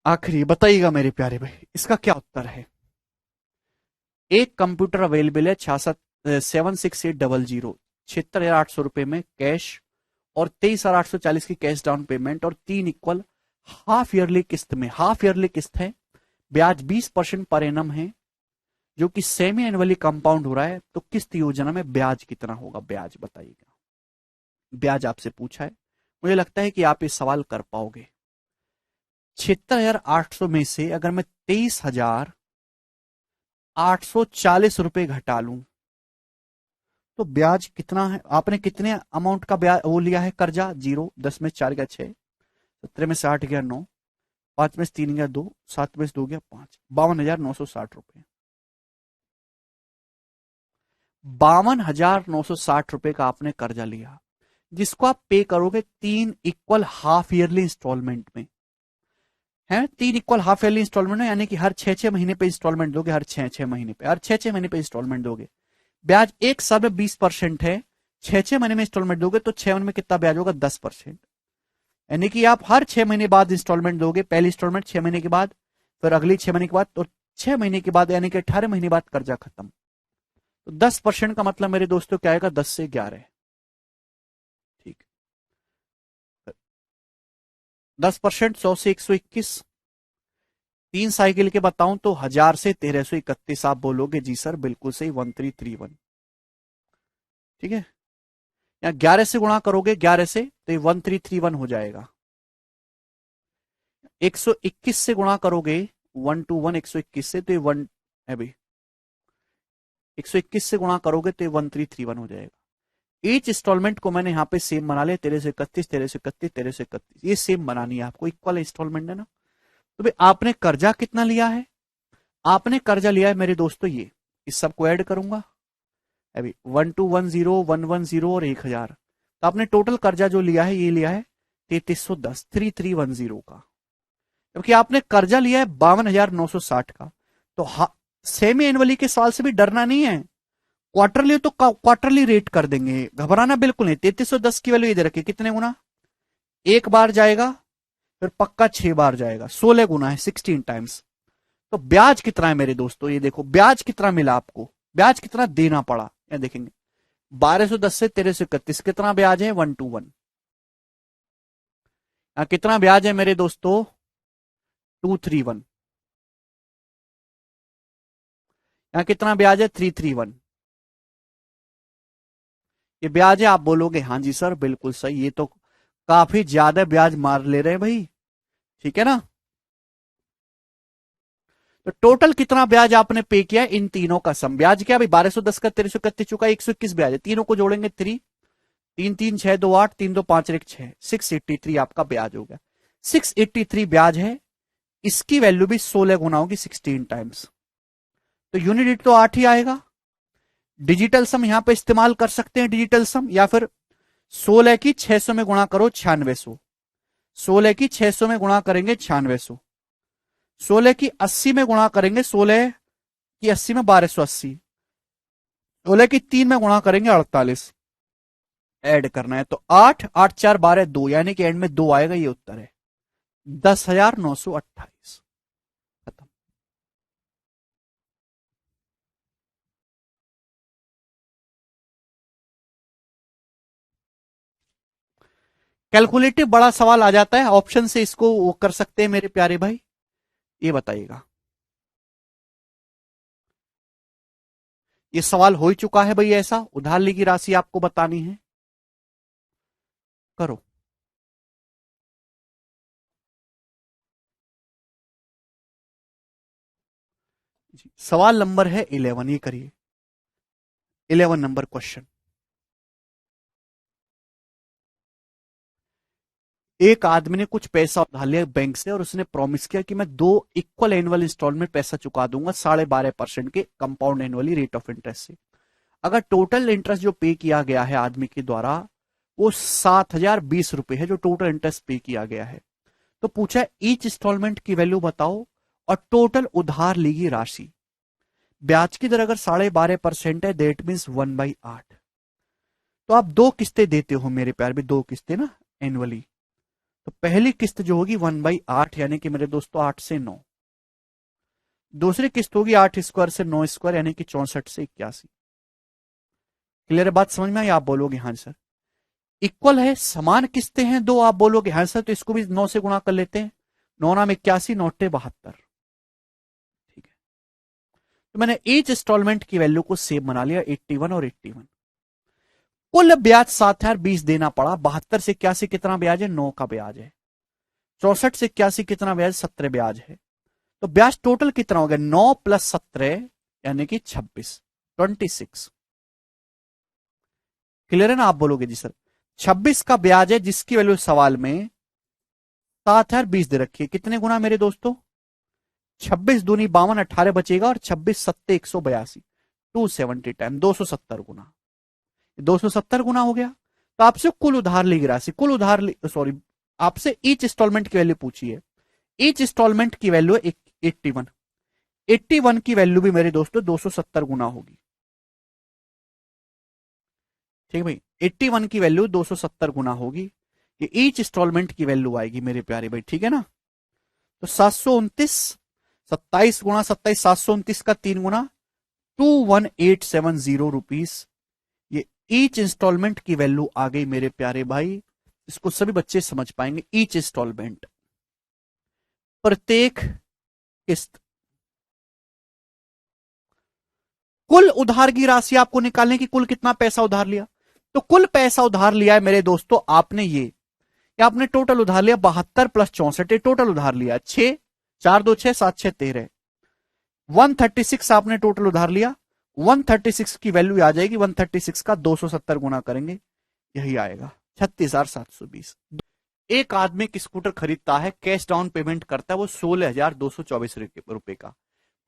आखिरी, बताइएगा मेरे प्यारे भाई इसका क्या उत्तर है। एक कंप्यूटर अवेलेबल है 768000, 76,800 रुपए में कैश, और 23,840 की कैश डाउन पेमेंट, और 3 इक्वल हाफ ईयरली किस्त में। हाफ ईयरली किस्त है, ब्याज 20% पर एनम है, जो कि सेमी एनुअली कंपाउंड हो रहा है। तो किस्त योजना में ब्याज कितना होगा, ब्याज बताइएगा। ब्याज आपसे पूछा है, मुझे लगता है कि आप ये सवाल कर पाओगे। 76,800 में से अगर मैं 23,840 रुपए घटा लूं तो ब्याज कितना है। आपने कितने अमाउंट का ब्याज वो लिया है कर्जा, 0, 10 में 4 गया 6, 17 में से 8 गया 9, 5 में से 3 गया 2, 7 में से 2 गया 5, 52,960 रुपए। 52,960 रुपए का आपने कर्जा लिया, जिसको आप पे करोगे 3 इक्वल हाफ ईयरली इंस्टॉलमेंट में। है 3 इक्वल हाफ ईयरली इंस्टॉलमेंट में, यानी कि हर 6-6 महीने पे इंस्टॉलमेंट दोगे, हर 6-6 महीने पे, हर 6-6 महीने पे इंस्टॉलमेंट दोगे। ब्याज 1 साल में 20% है, 6-6 महीने में इंस्टॉलमेंट दोगे तो 6 महीने में कितना ब्याज होगा 10%। यानी कि आप हर 6 महीने बाद इंस्टॉलमेंट दोगे, पहली इंस्टॉलमेंट 6 महीने के बाद, फिर अगली 6 महीने के बाद, और 6 महीने के बाद यानी कि 18 महीने बाद कर्जा खत्म। तो 10% का मतलब मेरे दोस्तों क्या आएगा, 10 से 11। ठीक, 10% 100 से 121, 3 साइकिल के बताऊं तो 1000 से 1331। आप बोलोगे जी सर बिल्कुल सही, 1331। ठीक है, या 11 से गुणा करोगे 11 से तो ये 1331 हो जाएगा। 121 से गुणा करोगे 121, 121 से तो ये 1 है भाई, 121 से गुणा करोगे तो ये 1331 हो जाएगा। ईच इंस्टॉलमेंट को मैंने यहाँ पे सेम बना लिया, 1331, 1331, 1331, ये सेम बनानी है आपको, इक्वल इंस्टॉलमेंट है ना। तो भाई आपने कर्जा कितना लिया है, आपने कर्जा लिया है मेरे दोस्तों ये, इस सबको ऐड करूंगा अभी 1210, 110 और 1000, तो आपने टोटल कर्जा जो लिया है ये लिया है 3310, 3310 का, क्योंकि आपने कर्जा लिया है 52,960 का। तो सेमी एनुअली के सवाल से भी डरना नहीं है, क्वार्टरली तो क्वार्टरली रेट कर देंगे, घबराना बिल्कुल नहीं। 3310 की वैल्यू इधर रखिए, कितने गुना, एक बार जाएगा फिर पक्का 6 बार जाएगा, 16 गुना है, 16 टाइम्स। तो ब्याज कितना है मेरे दोस्तों, ये देखो ब्याज कितना मिला आपको, ब्याज कितना देना पड़ा, ये देखेंगे 1210 से 1331 कितना ब्याज है, 121। कितना ब्याज है मेरे दोस्तों, 231। यहां कितना ब्याज है, 331। ये ब्याज है, आप बोलोगे हाँ जी सर बिल्कुल सही, ये तो काफी ज्यादा ब्याज मार ले रहे हैं भाई, ठीक है ना। तो टोटल कितना ब्याज आपने पे किया इन तीनों का सम, ब्याज क्या भाई, 1210 का 1331 चुका, 121 ब्याज है, तीनों को जोड़ेंगे 3, 3 3 6 2 8, 3 2 5 1 6, 683 आपका ब्याज हो गया, 683 ब्याज है। इसकी वैल्यू भी 16 गुना होगी, 16 टाइम्स, तो यूनिट रेट तो 8 ही आएगा। डिजिटल सम यहां पे इस्तेमाल कर सकते हैं, डिजिटल सम, या फिर 16 की 600 में गुणा करो 9600, 16 की 600 में गुणा करेंगे 9600, 16 की 80 में गुणा करेंगे, 16 की 80 में 1280, 16 की 3 में गुणा करेंगे 48, ऐड करना है तो 8 8 4 12 2, यानी कि एंड में 2 आएगा, ये उत्तर है 10,928। खत्म। कैलकुलेटिव बड़ा सवाल आ जाता है, ऑप्शन से इसको वो कर सकते हैं मेरे प्यारे भाई, ये बताइएगा। ये सवाल हो ही चुका है भाई, ऐसा उधार ली की राशि आपको बतानी है, करो। जी सवाल नंबर है 11, ये करिए 11 नंबर क्वेश्चन। एक आदमी ने कुछ पैसा उधार लिया बैंक से और उसने प्रॉमिस किया कि मैं 2 इक्वल एनुअल इंस्टॉलमेंट पैसा चुका दूंगा 12.5% के compound annually rate of interest से। अगर टोटल इंटरेस्ट जो पे किया गया है आदमी के द्वारा वो 7,020 रुपए है, जो टोटल इंटरेस्ट पे किया गया है, तो पूछा है ईच इंस्टॉलमेंट की वैल्यू बताओ और टोटल उधार ली गई राशि। ब्याज की दर अगर 12.5% है, दैट मीन्स 1/8। तो आप 2 किस्तें देते हो मेरे प्यार में, 2 किस्तें ना एनुअली, तो पहली किस्त जो होगी 1/8, यानी कि मेरे दोस्तों 8 से 9, दूसरी किस्त होगी 8 स्क्वायर से 9 स्क्वायर, यानी कि 64 से 81। क्लियर है बात, समझ में आई, आप बोलोगे हाँ सर। इक्वल है, समान किस्तें हैं 2, आप बोलोगे हाँ सर, तो इसको भी 9 से गुणा कर लेते हैं, 9 नाम 81, 9 72, ठीक है। तो मैंने ईच इंस्टॉलमेंट की वैल्यू को सेम बना लिया, 81 और 81। कुल ब्याज 7,020 देना पड़ा, 72 से 81 कितना ब्याज है, 9 का ब्याज है, 64 से 81 कितना ब्याज, 17 ब्याज है। तो ब्याज टोटल कितना हो गया, 9 + 17 यानी कि 26, 26। क्लियर है ना, आप बोलोगे जी सर 26 का ब्याज है, जिसकी वैल्यू सवाल में 7,020 दे रखी है, कितने गुना मेरे दोस्तों, 26 दूनी 52, 18 बचेगा और 26 सत्ते 182, 270 टाइम 270 गुना, 270 गुना हो गया। तो आपसे कुल उधार ली गई राशि, कुल उधार सॉरी, आपसे ईच इंस्टॉलमेंट की वैल्यू पूछी है, ईच इंस्टॉलमेंट की वैल्यू 81, 81 की वैल्यू भी मेरे दोस्तों 270 गुना होगी, ठीक है भाई, 81 की वैल्यू 270 गुना होगी, ये ईच इंस्टॉलमेंट की वैल्यू आएगी मेरे प्यारे भाई, ठीक है ना। तो 729, 27 गुना 27, 729 का 3 गुना, 21,870 रुपीस, ये ईच इंस्टॉलमेंट की वैल्यू आ गई मेरे प्यारे भाई। इसको सभी बच्चे समझ पाएंगे, ईच इंस्टॉलमेंट, प्रत्येक किस्त। कुल उधार की राशि आपको निकालने की, कुल कितना पैसा उधार लिया, तो कुल पैसा उधार लिया है मेरे दोस्तों आपने, ये आपने टोटल उधार लिया 72 + 64, टोटल उधार लिया 6, 4 2 6 7 6 13, 136 आपने टोटल उधार लिया, 136 की वैल्यू आ जाएगी, 136 का 270 गुना करेंगे, यही आएगा 36,720। एक आदमी एक स्कूटर खरीदता है, कैश डाउन पेमेंट करता है वो 16,224 रुपए का,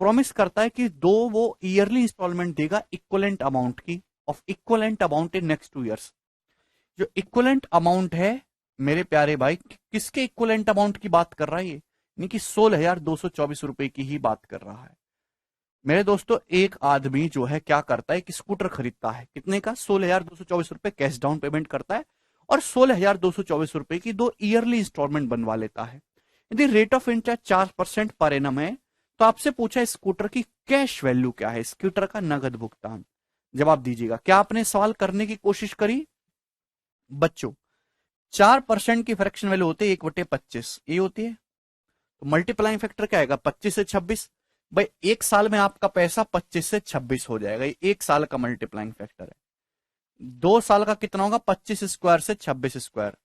प्रॉमिस करता है कि दो वो ईयरली इंस्टॉलमेंट देगा इक्वलेंट अमाउंट की, of equivalent amount in next 2 years। जो इक्वलेंट अमाउंट है मेरे प्यारे भाई, किसके इक्वलेंट अमाउंट की बात कर रहा है ये, यानी कि 16,224 रुपए की ही बात कर रहा है। मेरे दोस्तों एक आदमी जो है क्या करता है, एक स्कूटर खरीदता है, कितने का, 16,224 रुपए कैश डाउन पेमेंट करता है और 16,224 रुपए की दो ईयरली इंस्टॉलमेंट बनवा लेता है। यदि rate of interest 4% per annum है तो आपसे पूछा स्कूटर की कैश वैल्यू क्या है, स्कूटर का नगद भुगतान, जवाब दीजिएगा। क्या आपने सवाल करने की कोशिश करी बच्चों? 4% की फ्रैक्शन वैल्यू होती है 1/25, ये होती है, तो मल्टीप्लाइंग फैक्टर क्या आएगा, 25 से 26। भाई एक साल में आपका पैसा 25 से 26 हो जाएगा, ये एक साल का मल्टीप्लाइंग फैक्टर है। 2 साल का कितना होगा, 25 स्क्वायर से 26 स्क्वायर,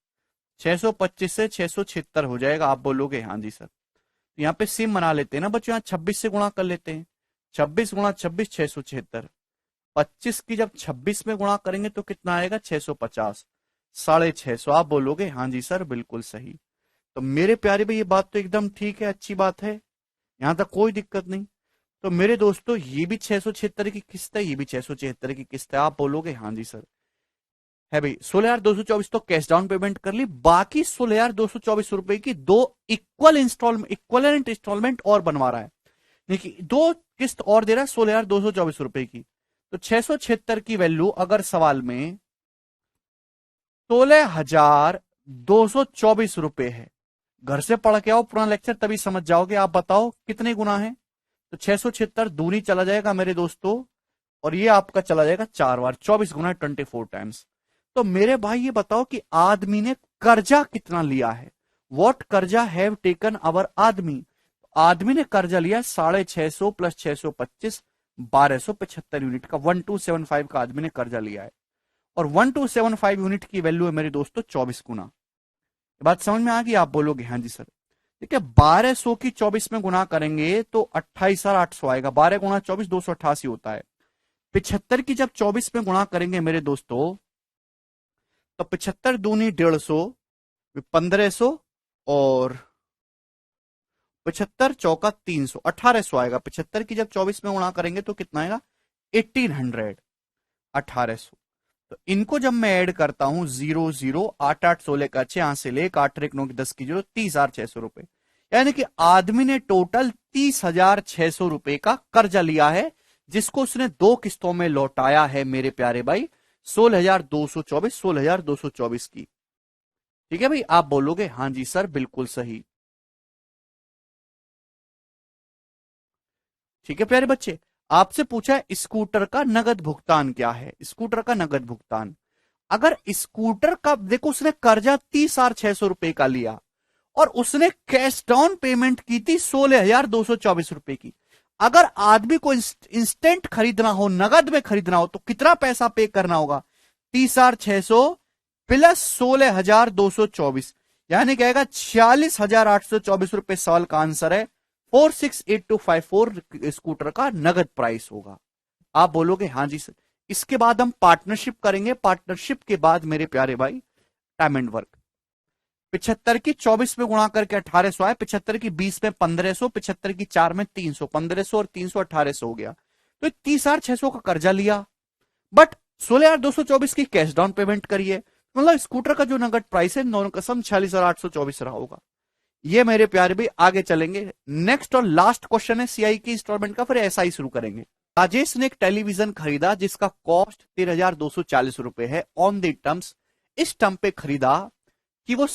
625 से 676 हो जाएगा। आप बोलोगे हाँ जी सर, तो यहाँ पे सिम बना लेते हैं ना बच्चों, यहाँ 26 से गुणा कर लेते हैं, 26 गुणा 26 676, 25 की जब 26 में गुणा करेंगे तो कितना आएगा, 650, 650। आप बोलोगे हाँ जी सर बिल्कुल सही। तो मेरे प्यारे भाई ये बात तो एकदम ठीक है, अच्छी बात है, यहां तक कोई दिक्कत नहीं। तो मेरे दोस्तों ये भी 676 की किस्त है, ये भी 676 की किस्त है। आप बोलोगे हाँ जी सर है भाई। 16,224 तो कैश डाउन पेमेंट कर ली, बाकी 16,224 रुपए की दो इक्वलेंट इंस्टॉलमेंट और बनवा रहा है, देखिए दो किस्त और दे रहा है 16,224 रुपए की। तो 676 की वैल्यू अगर सवाल में 16,224 रुपए है, घर से पढ़ के आओ पूरा लेक्चर तभी समझ जाओगे। आप बताओ कितने गुना है, तो 676 दूनी चला जाएगा मेरे दोस्तों, और ये आपका चला जाएगा 4 बार, 24 गुना 24 टाइम्स। तो मेरे भाई ये बताओ कि आदमी ने कर्जा कितना लिया है, वॉट कर्जा हैव टेकन अवर आदमी। आदमी ने कर्जा लिया 650 प्लस 625, 1275 यूनिट का, 1275 का आदमी ने कर्जा लिया है, और 1275 यूनिट की वैल्यू है मेरे दोस्तों 24 गुना। बात समझ में आ गई? आप बोलोगे हाँ जी सर। ठीक है, 1200 की 24 में गुना करेंगे तो 28,800 आएगा, 12 गुना 24 288 होता है। 75 की जब 24 में गुणा करेंगे मेरे दोस्तों तो 75 दूनी 150, 1500, और 75 चौका 300, 1800 आएगा। 75 की जब 24 में गुणा करेंगे तो कितना आएगा, 1800, 1800। तो इनको जब मैं ऐड करता हूं 0 0 8 8 16 का 6 यहां से लेकर 8 1 9 10 की 0, 30,600 रुपए, यानी कि आदमी ने टोटल 30,600 रुपए का कर्जा लिया है, जिसको उसने दो किस्तों में लौटाया है मेरे प्यारे भाई, 16,224, 16,224 की। ठीक है भाई, आप बोलोगे हाँ जी सर बिल्कुल सही। ठीक है प्यारे बच्चे, आपसे पूछा है स्कूटर का नगद भुगतान क्या है, स्कूटर का नगद भुगतान। अगर स्कूटर का देखो, उसने कर्जा 30,600 रुपए का लिया और उसने कैश डाउन पेमेंट की थी 16,224 रुपए की। अगर आदमी को इंस्टेंट खरीदना हो, नगद में खरीदना हो, तो कितना पैसा पे करना होगा, 30,600 प्लस 16,224, यानी कहेगा 46,824 रुपए। सवाल का आंसर है 468254 स्कूटर का नगद प्राइस होगा। आप बोलोगे हाँ जी सर। इसके बाद हम पार्टनरशिप करेंगे, पार्टनरशिप के बाद मेरे प्यारे भाई टाइम एंड वर्क। 75 की 24 में गुणा करके 1800 आए, 75 की 20 में 1500, 75 की 4 में 300, 1500 और 300 1800 हो गया। तो 30,600 का कर्जा लिया, बट 16,224 की कैश डाउन पेमेंट करिए, मतलब स्कूटर का जो नगद प्राइस है दोनों कसम 46,824 रहा होगा। ये मेरे प्यारे भी आगे चलेंगे। नेक्स्ट और लास्ट क्वेश्चन है सीआई की इंस्टॉलमेंट का, फिर एसआई शुरू करेंगे। राजेश ने एक टेलीविजन खरीदा जिसका कॉस्ट 13,240 रुपए है ऑन द टर्म्स, इस टर्म पे खरीदा कि वो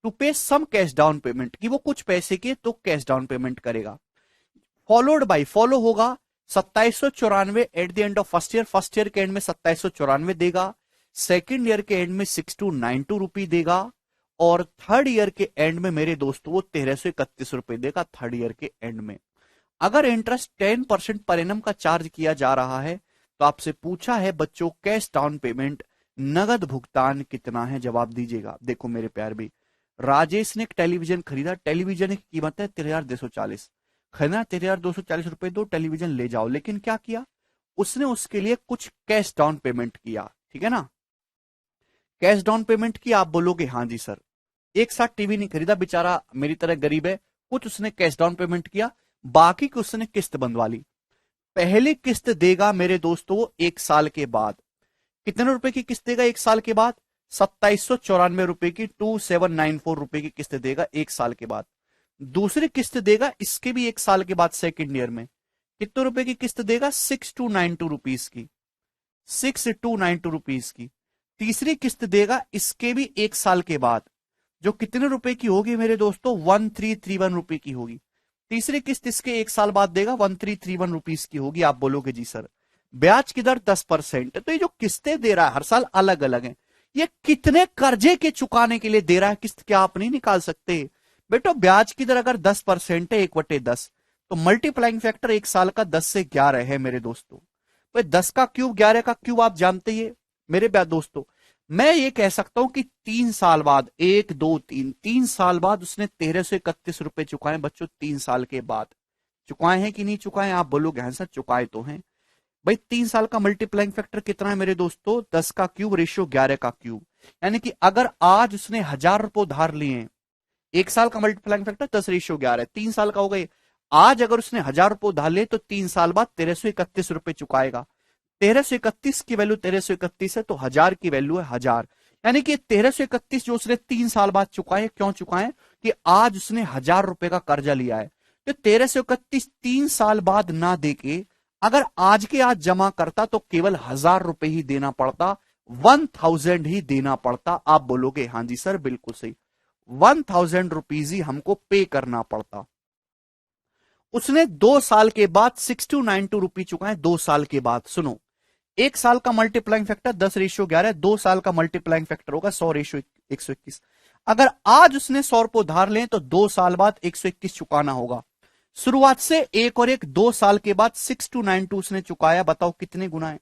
टू पे सम कैश डाउन पेमेंट, कि वो कुछ पैसे के तो कैश डाउन पेमेंट करेगा। फॉलोड बाई, फॉलो होगा 2794 at the end of first year, first year के एंड में 2794 देगा, सेकेंड ईयर के एंड में 6292 रुपए देगा, और थर्ड ईयर के एंड में मेरे दोस्तों वो 1331 रुपए देगा थर्ड ईयर के एंड में। अगर इंटरेस्ट 10% पर एनम का चार्ज किया जा रहा है तो आपसे पूछा है बच्चों कैश डाउन पेमेंट नगद भुगतान कितना है, जवाब दीजिएगा। देखो मेरे प्यार भी, राजेश ने एक टेलीविजन खरीदा, टेलीविजन की कीमत है 13,240, है ना, 13,240 रुपए दो, टेलीविजन ले जाओ। लेकिन क्या किया उसने, उसके लिए कुछ कैश डाउन पेमेंट किया, ठीक है ना, कैश डाउन पेमेंट किया। आप बोलोगे हाँ जी सर, एक साथ टीवी नहीं खरीदा, बेचारा मेरी तरह गरीब है, कुछ उसने कैश डाउन पेमेंट किया, बाकी की उसने किस्त बंधवा ली। पहली किस्त देगा मेरे दोस्तों 1 साल के बाद। कितने रुपए की किस्त देगा 1 साल के बाद? 2794 रुपए की, 2794 रुपए की किस्त देगा 1 साल के बाद। दूसरी किस्त देगा इसके भी 1 साल के बाद, सेकेंड ईयर में। कितने रुपए की किस्त देगा? 6292 रुपीज की, 6292 रुपीज की। तीसरी किस्त देगा इसके भी 1 साल के बाद, जो कितने रुपए की होगी मेरे दोस्तों? 1331 रुपए की होगी। तीसरी किस्त इसके 1 साल बाद देगा, 1331 रुपीज की होगी। आप बोलोगे जी सर ब्याज की दर 10%। तो ये जो किस्तें दे रहा है हर साल अलग अलग है, ये कितने कर्जे के चुकाने के लिए दे रहा है किस्त, क्या आप नहीं निकाल सकते? बेटो ब्याज की दर अगर 10% है, 1/10, तो मल्टीप्लाइंग फैक्टर 1 साल का 10 से 11 है मेरे दोस्तों। भाई 10 का क्यूब 11 का क्यूब आप जानते ही मेरे दोस्तों। मैं ये कह सकता हूं कि 3 साल बाद, 1 2 3 साल बाद उसने 1331 रुपए चुकाए बच्चों। 3 साल के बाद चुकाए हैं कि नहीं चुकाए? आप बोलोगे हाँ सर चुकाए तो हैं। भाई 3 साल का मल्टीप्लाइंग फैक्टर कितना है मेरे दोस्तों? 10 का क्यूब रेशियो 11 का क्यूब। यानी कि अगर आज उसने 1000 रुपए उधार लिए, 1 साल का मल्टीप्लाइंग फैक्टर 10/11, 3 साल का हो गए। आज अगर उसने 1000 रुपए उधार लिए तो 3 साल बाद 1331 रुपए चुकाएगा। 1331 की वैल्यू 1331 है, तो 1000 की वैल्यू है 1000। यानी कि 1331 जो उसने 3 साल बाद चुकाए, क्यों चुकाए? कि आज उसने 1000 रुपए का कर्जा लिया है। तो 1331 3 साल बाद ना देके अगर आज के आज जमा करता तो केवल 1000 रुपए ही देना पड़ता, 1000 ही देना पड़ता। आप बोलोगे हाँ जी सर बिल्कुल सही, 1000 रुपीज ही हमको पे करना पड़ता। उसने 2 साल के बाद 6292 रुपी चुकाए, 2 साल के बाद। सुनो, 1 साल का मल्टीप्लाइंग फैक्टर 10/11, 2 साल का मल्टीप्लाइंग फैक्टर होगा 100/121। अगर आज उसने 100 रुपए उधार लें तो 2 साल बाद 121 चुकाना होगा। शुरुआत से एक और एक 2 साल के बाद 6292 उसने चुकाया। बताओ कितने गुना है?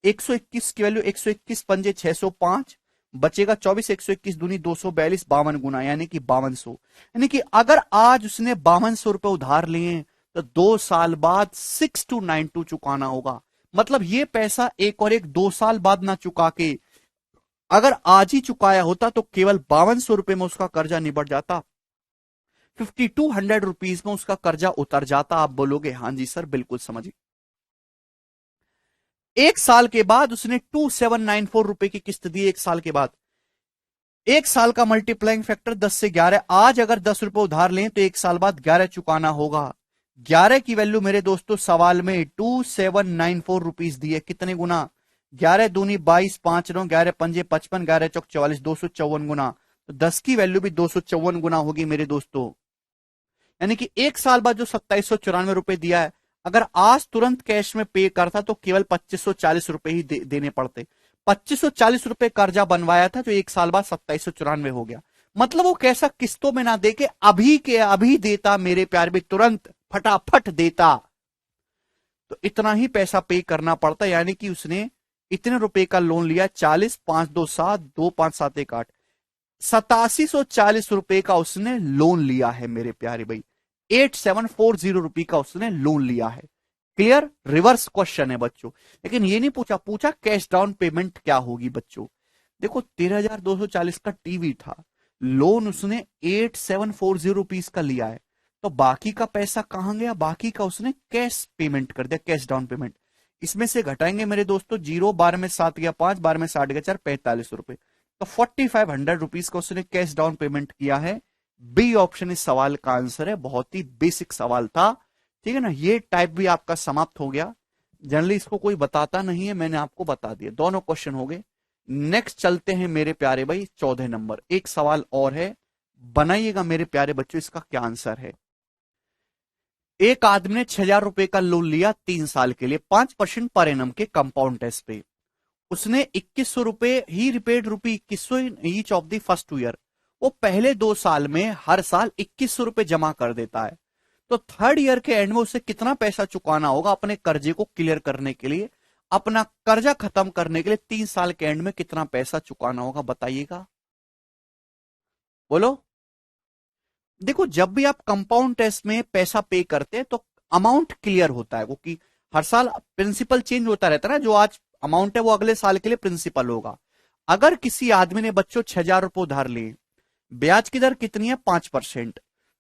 121 की वैल्यू 121 पंजे 605, बचेगा 24, 121 दूनी 242, 52 गुना यानी कि 5200। यानी कि अगर आज उसने 5200 रुपए उधार लिए तो 2 साल बाद 6292 चुकाना होगा। मतलब ये पैसा एक और एक 2 साल बाद ना चुका के अगर आज ही चुकाया होता तो केवल 5200 रुपए में उसका कर्जा निबट जाता, 5200 रुपीज में उसका कर्जा उतर जाता। आप बोलोगे हाँ जी सर बिल्कुल समझिए। 1 साल के बाद उसने 2794 रुपए की किस्त दी। 1 साल के बाद, 1 साल का मल्टीप्लाइंग फैक्टर 10 से 11। आज अगर 10 रुपए उधार लें तो 1 साल बाद 11 चुकाना होगा। 11 की वैल्यू मेरे दोस्तों सवाल में 2794 रुपीज दी है। कितने गुना? 11 दूनी 22, 5 9, 11 पंजे 55, 11 चौक 44, 254 गुना। तो 10 की वैल्यू भी 254 गुना होगी मेरे दोस्तों। यानी कि 1 साल बाद जो 2794 रुपए दिया है, अगर आज तुरंत कैश में पे करता तो केवल 2540 रुपए ही देने पड़ते। 2540 रुपए कर्जा बनवाया था जो 1 साल बाद 2794 हो गया। मतलब वो कैसा किस्तों में ना दे के अभी के अभी देता मेरे प्यार भी, तुरंत फटाफट देता, तो इतना ही पैसा पे करना पड़ता। यानी कि उसने इतने रुपए का लोन लिया, 40, 5 2 7, 2 5 7 1 8, 8740 रुपए का उसने लोन लिया है मेरे प्यारे भाई। 8740 रुपए का उसने लोन लिया है। क्लियर? रिवर्स क्वेश्चन है बच्चों। लेकिन ये नहीं पूछा कैश डाउन पेमेंट क्या होगी बच्चों। देखो 13,240 का टीवी था, लोन उसने 8740 रुपीज का लिया है, तो बाकी का पैसा कहां गया? बाकी का उसने कैश पेमेंट कर दिया, कैश डाउन पेमेंट। इसमें से घटाएंगे मेरे दोस्तों 0, 12 में 7 गया 5, 12 में 60 गया 4, 4500 रुपए। तो 4500 रुपीज का उसने कैश डाउन पेमेंट किया है। बी ऑप्शन इस सवाल का आंसर है। बहुत ही बेसिक सवाल था, ठीक है ना। ये टाइप भी आपका समाप्त हो गया। जनरली इसको कोई बताता नहीं है, मैंने आपको बता दिया। दोनों क्वेश्चन हो गए। नेक्स्ट चलते हैं मेरे प्यारे भाई 14 नंबर। एक सवाल और है, बनाइएगा मेरे प्यारे बच्चों इसका क्या आंसर है। एक आदमी ने 6000 रुपए का लोन लिया 3 साल के लिए 5% पर एनम के कंपाउंड टेस्ट पे। उसने 2100 रुपए ही repaid rupee 2100 each of the first year. वो पहले 2 साल में हर साल 2100 रुपए जमा कर देता है। तो थर्ड ईयर के एंड में उसे कितना पैसा चुकाना होगा अपने कर्जे को क्लियर करने के लिए, अपना कर्जा खत्म करने के लिए 3 साल के एंड में कितना पैसा चुकाना होगा बताइएगा, बोलो। देखो जब भी आप कंपाउंड टेस्ट में पैसा पे करते हैं तो अमाउंट क्लियर होता है, क्योंकि हर साल प्रिंसिपल चेंज होता रहता है ना, जो आज अमाउंट है वो अगले साल के लिए प्रिंसिपल होगा। अगर किसी आदमी ने बच्चों 6,000 रुपए उधार लिए, ब्याज की दर कितनी है 5%,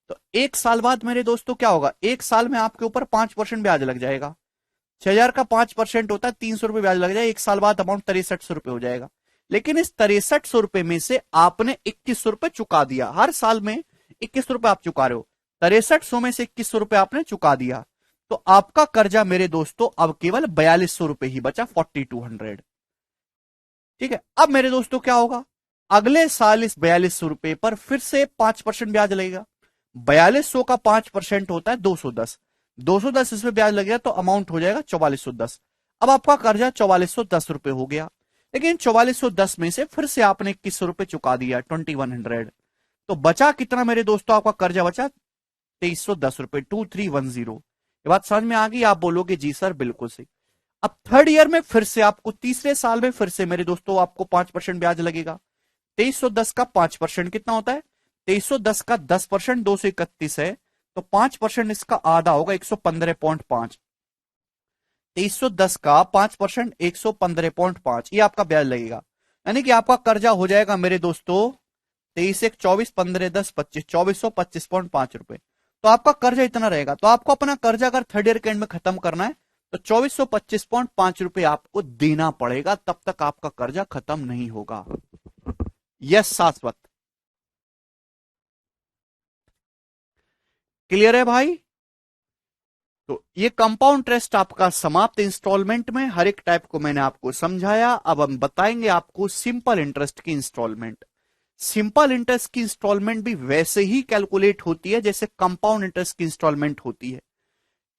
तो एक साल बाद मेरे दोस्तों क्या होगा, एक साल में आपके ऊपर 5% ब्याज लग जाएगा। 6,000 का 5% होता है 300 रुपए ब्याज लग जाए, एक साल बाद अमाउंट 6300 रुपए हो जाएगा। लेकिन इस 6300 रुपए में से आपने 2100 रुपए चुका दिया, हर साल में 21 रुपए आप चुका रहे हो, 6300 में से 2100 रुपए आपने चुका दिया, तो आपका कर्जा मेरे दोस्तों अब केवल 4200 रुपए ही बचा, 4200। ठीक है, अब मेरे दोस्तों क्या होगा, अगले साल इस 4200 रुपए पर फिर से 5% ब्याज लगेगा। 4200 का 5% होता है 210, 210 इसमें ब्याज लगेगा तो अमाउंट हो जाएगा 4410। अब आपका कर्जा 4410 रुपए हो गया, लेकिन 4410 में से फिर से आपने 2100 रुपए चुका दिया, 2100, तो बचा कितना मेरे दोस्तों, आपका कर्जा बचा 2310 रुपए, 2310। ये बात समझ में आ गई? आप बोलोगे जी सर बिल्कुल सही। अब थर्ड ईयर में फिर से आपको, तीसरे साल में फिर से मेरे दोस्तों आपको 5% ब्याज लगेगा। 2310 का 5% कितना होता है, 2310 का 10% 231 है, तो 5% इसका आधा होगा 115.5। 2310 का 5% 115.5, ये आपका ब्याज लगेगा। यानी कि आपका कर्जा हो जाएगा मेरे दोस्तों 23 एक 24, 15 10 25, 2425.5 रुपए। तो आपका कर्जा इतना रहेगा। तो आपको अपना कर्जा अगर थर्ड ईयर के एंड में खत्म करना है तो 2425.5 रुपए आपको देना पड़ेगा, तब तक आपका कर्जा खत्म नहीं होगा। यस शाश्वत, क्लियर है भाई? तो ये कंपाउंड इंटरेस्ट आपका समाप्त। इंस्टॉलमेंट में हर एक टाइप को मैंने आपको समझाया। अब हम बताएंगे आपको सिंपल इंटरेस्ट की इंस्टॉलमेंट। सिंपल इंटरेस्ट की इंस्टॉलमेंट भी वैसे ही कैलकुलेट होती है जैसे कंपाउंड इंटरेस्ट की इंस्टॉलमेंट होती है।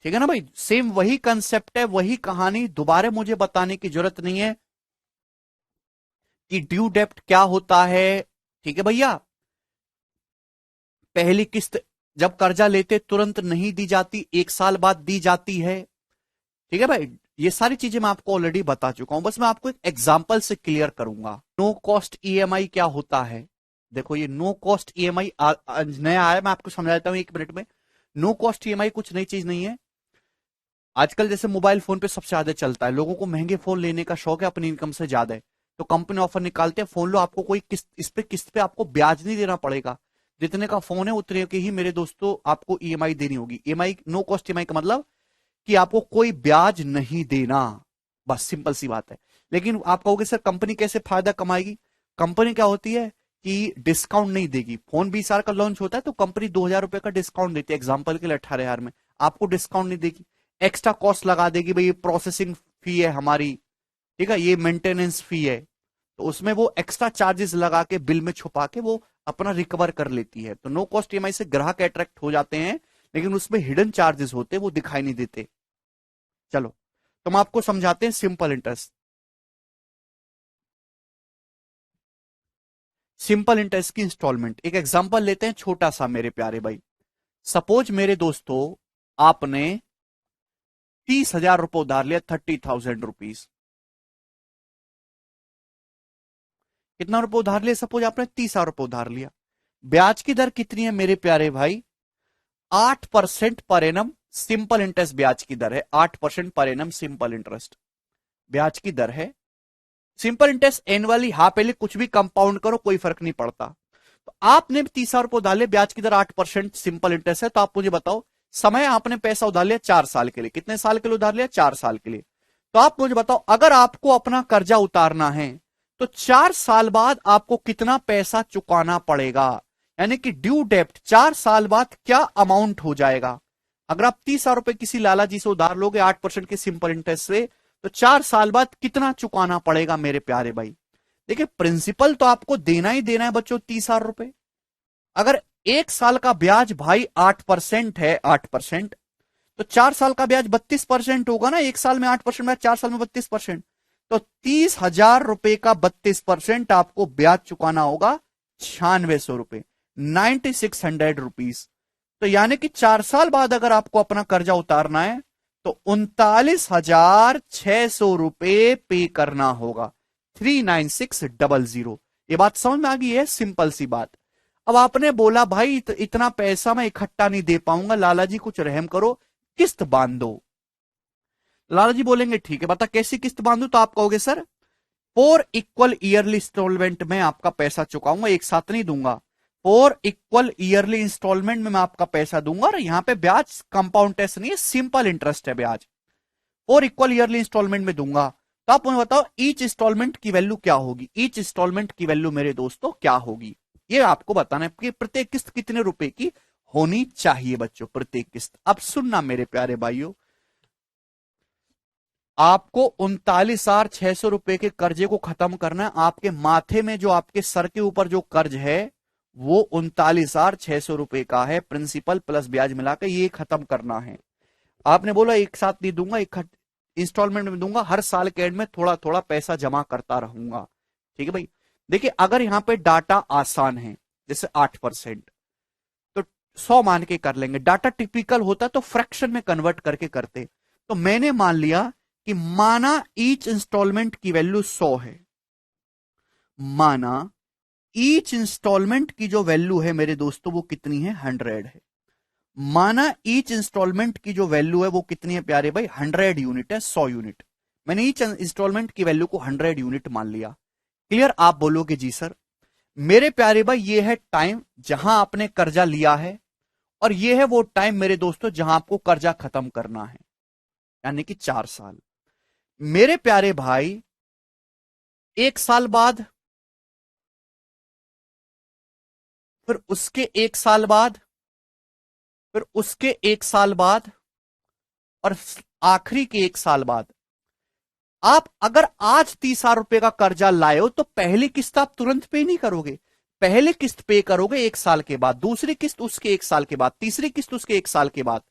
ठीक है ना भाई, सेम वही कंसेप्ट है, वही कहानी, दोबारा मुझे बताने की जरूरत नहीं है कि ड्यू डेप्ट क्या होता है। ठीक है भैया, पहली किस्त जब कर्जा लेते तुरंत नहीं दी जाती, एक साल बाद दी जाती है। ठीक है भाई, ये सारी चीजें मैं आपको ऑलरेडी बता चुका हूं, बस मैं आपको एक एग्जांपल से क्लियर करूंगा। नो कॉस्ट ईएमआई क्या होता है, देखो ये नो कॉस्ट ईएमआई नया आया, मैं आपको समझाता हूं 1 मिनट में। नो कॉस्ट ईएमआई कुछ नई चीज नहीं है। आजकल जैसे मोबाइल फोन पे सबसे ज्यादा चलता है, लोगों को महंगे फोन लेने का शौक है, अपनी इनकम से ज्यादा है, तो कंपनी ऑफर निकालते हैं फोन लो, आपको कोई किस्त, किस्त पे आपको ब्याज नहीं देना पड़ेगा, जितने का फोन है उतने के ही मेरे दोस्तों आपको ईएमआई देनी होगी। ईएमआई नो कॉस्ट ईएमआई का मतलब कि आपको कोई ब्याज नहीं देना, बस सिंपल सी बात है। लेकिन आप कहोगे सर कंपनी कैसे फायदा कमाएगी, कंपनी क्या होती है कि डिस्काउंट नहीं देगी। फोन 20,000 का लॉन्च होता है तो कंपनी 2,000 रुपए का डिस्काउंट देती है, एग्जाम्पल के लिए 18,000 में, आपको डिस्काउंट नहीं देगी, एक्स्ट्रा कॉस्ट लगा देगी, भाई ये प्रोसेसिंग फी है हमारी, ठीक है, ये मेंटेनेंस फी है, तो उसमें वो एक्स्ट्रा चार्जेस लगा के बिल में छुपा के वो अपना रिकवर कर लेती है। तो नो कॉस्ट ईएमआई से ग्राहक अट्रैक्ट हो जाते हैं, लेकिन उसमें हिडन चार्जेस होते हैं, वो दिखाई नहीं देते। चलो तो हम आपको समझाते हैं सिंपल इंटरेस्ट। सिंपल इंटरेस्ट की इंस्टॉलमेंट, एक एग्जांपल लेते हैं छोटा सा मेरे प्यारे भाई। सपोज मेरे दोस्तों आपने 30,000 रुपए उधार लिया, 30,000 रुपीज। कितना रुपए उधार लिया, सपोज आपने 30,000 रुपए उधार लिया। ब्याज की दर कितनी है मेरे प्यारे भाई, 8% पर एनम सिंपल इंटरेस्ट ब्याज की दर है, 8% पर एनम सिंपल इंटरेस्ट ब्याज की दर है। सिंपल इंटरेस्ट एनुअली, हाँ पहले कुछ भी कंपाउंड करो कोई फर्क नहीं पड़ता। तो आपने 30,000 रुपए उधार लिया, ब्याज की दर 8% सिंपल इंटरेस्ट है, तो आप मुझे बताओ समय आपने पैसा उधार लिया 4 साल के लिए, कितने साल के लिए उधार लिया, 4 साल के लिए। तो आप मुझे बताओ अगर आपको अपना कर्जा उतारना है तो 4 साल बाद आपको कितना पैसा चुकाना पड़ेगा, यानी कि ड्यू डेप्ट 4 साल बाद क्या अमाउंट हो जाएगा। अगर आप 30,000 रुपए किसी लालाजी से उधार लोगे 8% के सिंपल इंटरेस्ट से, तो 4 साल बाद कितना चुकाना पड़ेगा मेरे प्यारे भाई। देखिए प्रिंसिपल तो आपको देना ही देना है बच्चों 30,000 रुपए। अगर 1 साल का ब्याज भाई 8% है, 8%, तो 4 साल का ब्याज 32% होगा ना, 1 साल में 8% ब्याज, 4 साल में 32%, तो 30,000 रुपए का 32% आपको ब्याज चुकाना होगा 9600 रुपए, 9600 रुपीज। तो यानी कि 4 साल बाद अगर आपको अपना कर्जा उतारना है तो 39,600 रुपए पे करना होगा, 39600। ये बात समझ में आ गई है, सिंपल सी बात। अब आपने बोला भाई इतना पैसा मैं इकट्ठा नहीं दे पाऊंगा, लाला जी कुछ रहम करो, किस्त बांध दो। लाला जी बोलेंगे ठीक है बता कैसी किस्त बांधू, तो आप कहोगे सर 4 इक्वल ईयरली इंस्टॉलमेंट में आपका पैसा चुकाऊंगा, एक साथ नहीं दूंगा। 4 इक्वल ईयरली इंस्टॉलमेंट में मैं आपका पैसा दूंगा, और यहां पे ब्याज कंपाउंड टेस्ट नहीं है, सिंपल इंटरेस्ट है ब्याज। 4 इक्वल ईयरली इंस्टॉलमेंट में दूंगा। तो आप मुझे बताओ ईच इंस्टॉलमेंट की वैल्यू क्या होगी, ईच इंस्टॉलमेंट की वैल्यू मेरे दोस्तों क्या होगी, ये आपको बताना है कि प्रत्येक किस्त कितने रुपए की होनी चाहिए बच्चों, प्रत्येक किस्त। अब सुनना मेरे प्यारे भाइयों, आपको 39,600 रुपए के कर्जे को खत्म करना है। आपके माथे में जो आपके सर के ऊपर जो कर्ज है वो 39,600 रुपए का है, प्रिंसिपल प्लस ब्याज मिलाकर ये खत्म करना है। आपने बोला एक साथ नहीं दूंगा, एक इंस्टॉलमेंट में दूंगा, हर साल के एंड में थोड़ा थोड़ा पैसा जमा करता रहूंगा। ठीक है भाई, देखिए अगर यहां पे डाटा आसान है जैसे 8%, तो 100 मान के कर लेंगे। डाटा टिपिकल होता तो फ्रैक्शन में कन्वर्ट करके करते। तो मैंने मान लिया कि माना ईच इंस्टॉलमेंट की वैल्यू 100 है, माना ईच इंस्टॉलमेंट की जो वैल्यू है मेरे दोस्तों वो कितनी है, 100 है। माना ईच इंस्टॉलमेंट की जो वैल्यू है वो कितनी है प्यारे भाई, 100 यूनिट है, 100 यूनिट। मैंने ईच इंस्टॉलमेंट की वैल्यू को 100 यूनिट मान लिया। क्लियर? आप बोलोगे जी सर। मेरे प्यारे भाई ये है टाइम जहां आपने कर्जा लिया है, और ये है वो टाइम मेरे दोस्तों जहां आपको कर्जा खत्म करना है, यानी कि 4 साल। मेरे प्यारे भाई 1 साल बाद, फिर उसके 1 साल बाद, फिर उसके 1 साल बाद, और आखिरी के 1 साल बाद। आप अगर आज 30,000 रुपए का कर्जा लाए हो तो पहली किस्त आप तुरंत पे नहीं करोगे, पहली किस्त पे करोगे 1 साल के बाद, दूसरी किस्त उसके 1 साल के बाद, तीसरी किस्त उसके 1 साल के बाद,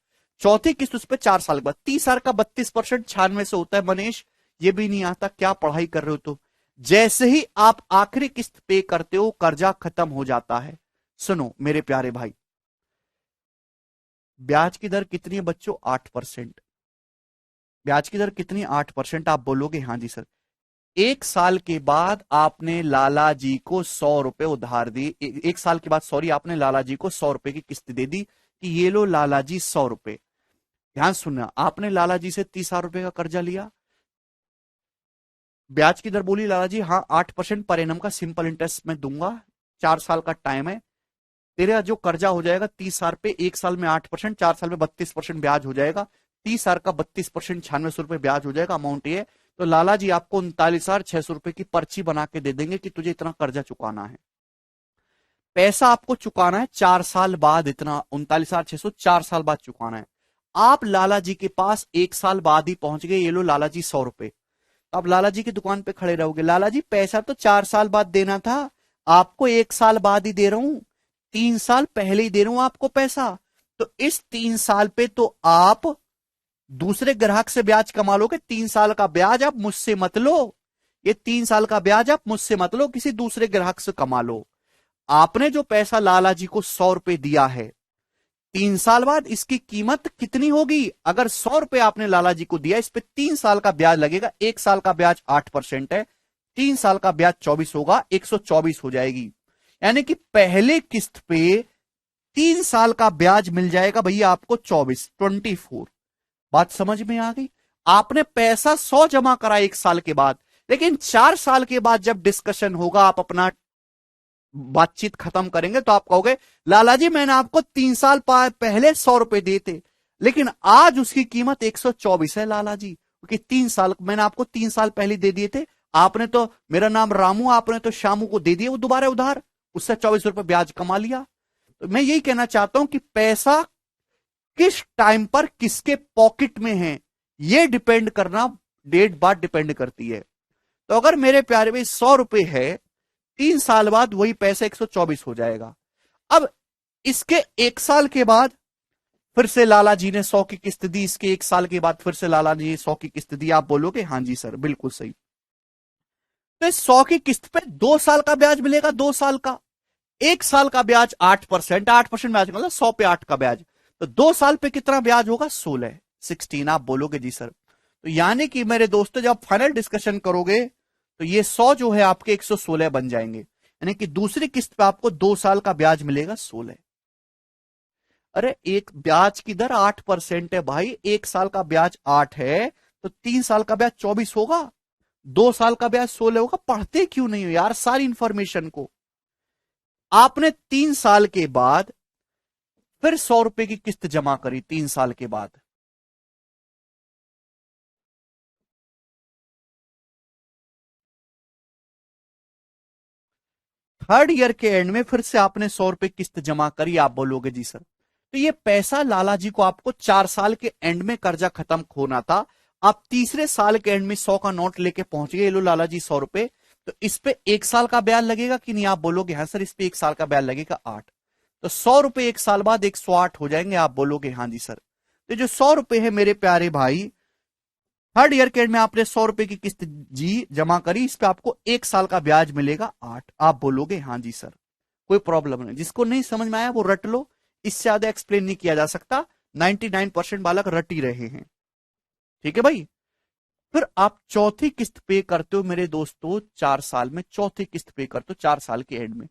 चौथी किस्त उस पर 4 साल के बाद। 30,000 का 32% 96 से होता है। मनीष ये भी नहीं आता, क्या पढ़ाई कर रहे हो तुम। जैसे ही आप आखिरी किस्त पे करते हो कर्जा खत्म हो जाता है। सुनो मेरे प्यारे भाई, ब्याज की दर कितनी है बच्चों, 8%। ब्याज की दर कितनी, 8%। आप बोलोगे हाँ जी सर। 1 साल के बाद आपने लाला जी को 100 रुपए उधार दी, 1 साल के बाद सॉरी, आपने लाला जी को 100 रुपए की किस्त दे दी कि ये लो लाला जी 100 रुपए। ध्यान सुनना, आपने लाला जी से 30,000 रुपए का कर्जा लिया, ब्याज की दर बोली लाला जी हाँ 8% पर एनम का सिंपल इंटरेस्ट मैं दूंगा, 4 साल का टाइम है। तेरा जो कर्जा हो जाएगा 30,000 पे, 1 साल में 8%, 4 साल में 32% ब्याज हो जाएगा। 30,000 का 32% 96 रुपए ब्याज हो जाएगा, अमाउंट ये। तो लाला जी आपको 39,600 रुपए की पर्ची बना के दे देंगे कि तुझे इतना कर्जा चुकाना है। पैसा आपको चुकाना है 4 साल बाद, इतना 39,600 4 साल बाद चुकाना है। आप लाला जी के पास 1 साल बाद ही पहुंच गए, ये लो लाला जी 100 रुपए। अब लाला जी की दुकान पे खड़े रहोगे, लाला जी पैसा तो 4 साल बाद देना था, आपको 1 साल बाद ही दे रहा हूं, 3 साल पहले ही दे रहा हूं आपको पैसा। तो इस 3 साल पे तो आप दूसरे ग्राहक से ब्याज कमा लोगे। 3 साल का ब्याज आप मुझसे मत लो, ये 3 साल का ब्याज आप मुझसे मत लो, किसी दूसरे ग्राहक से कमा लो। आपने जो पैसा लाला जी को 100 रुपए दिया है, 3 साल बाद इसकी कीमत कितनी होगी। अगर 100 रुपए आपने लाला जी को दिया, इस पे 3 साल का ब्याज लगेगा। 1 साल का ब्याज 8% है, 3 साल का ब्याज 24 होगा, 124 हो जाएगी। यानी कि पहले किस्त पे 3 साल का ब्याज मिल जाएगा भैया आपको 24। बात समझ में आ गई। आपने पैसा 100 जमा करा 1 साल के बाद, लेकिन 4 साल के बाद जब डिस्कशन होगा, आप अपना बातचीत खत्म करेंगे, तो आप कहोगे लाला जी मैंने आपको 3 साल पहले 100 रुपए दिए थे, लेकिन आज उसकी कीमत 124 है लाला जी, क्योंकि 3 साल मैंने आपको 3 साल पहले दे दिए थे। आपने तो, मेरा नाम रामू, आपने तो शामू को दे दिए वो दोबारा उधार, उससे 24 रुपए ब्याज कमा लिया। तो मैं यही कहना चाहता हूं कि पैसा किस टाइम पर किसके पॉकेट में है, यह डिपेंड करना डेट बाद डिपेंड करती है। तो अगर मेरे प्यारे भाई 100 रुपए है, 3 साल बाद वही पैसा 124 हो जाएगा। अब इसके 1 साल के बाद फिर से लाला जी ने 100 की किस्त दी, इसके 1 साल के बाद फिर से लाला जी ने 100 की किस्त दी। आप बोलोगे हाँ जी सर बिल्कुल सही। तो इस 100 की किस्त पे 2 साल का ब्याज मिलेगा, 2 साल का। 1 साल का ब्याज 8%, 8% ब्याज मतलब 100 पे 8 का ब्याज। तो 2 साल पे कितना ब्याज होगा, 16। आप बोलोगे जी सर। तो यानी कि मेरे दोस्तों जब फाइनल डिस्कशन करोगे तो ये 100 जो है आपके 116 बन जाएंगे। यानी कि दूसरी किस्त पे आपको 2 साल का ब्याज मिलेगा 16। अरे एक ब्याज की दर 8% है भाई, 1 साल का ब्याज 8 है तो 3 साल का ब्याज 24 होगा, 2 साल का ब्याज 16 होगा। पढ़ते क्यों नहीं हो यार सारी इंफॉर्मेशन को। आपने 3 साल के बाद फिर 100 रुपए की किस्त जमा करी 3 साल के बाद, थर्ड ईयर के एंड में फिर से आपने 100 रुपए किस्त जमा करी। आप बोलोगे जी सर, तो ये पैसा लाला जी को आपको 4 साल के एंड में कर्जा खत्म होना था, आप तीसरे साल के एंड में 100 का नोट लेके पहुंच गए, लो लाला जी 100 रुपए, तो इस पे 1 साल का ब्याज लगेगा कि नहीं? आप बोलोगे हाँ सर, इस पे 1 साल का ब्याज लगेगा 8, तो 100 रुपए 1 साल बाद 108 हो जाएंगे। आप बोलोगे हाँ जी सर। तो जो 100 रुपए है मेरे प्यारे भाई, थर्ड ईयर के एंड में आपने 100 रुपए की किस्त जी जमा करी, इस पे आपको 1 साल का ब्याज मिलेगा 8। आप बोलोगे हाँ जी सर, कोई प्रॉब्लम नहीं। जिसको नहीं समझ में आया वो रट लो, इससे ज्यादा एक्सप्लेन नहीं किया जा सकता, 99% बालक रट ही रहे हैं। ठीक है भाई। फिर आप चौथी किस्त पे करते हो मेरे दोस्तों 4 साल में, चौथी किस्त पे करते हो 4 साल के एंड में।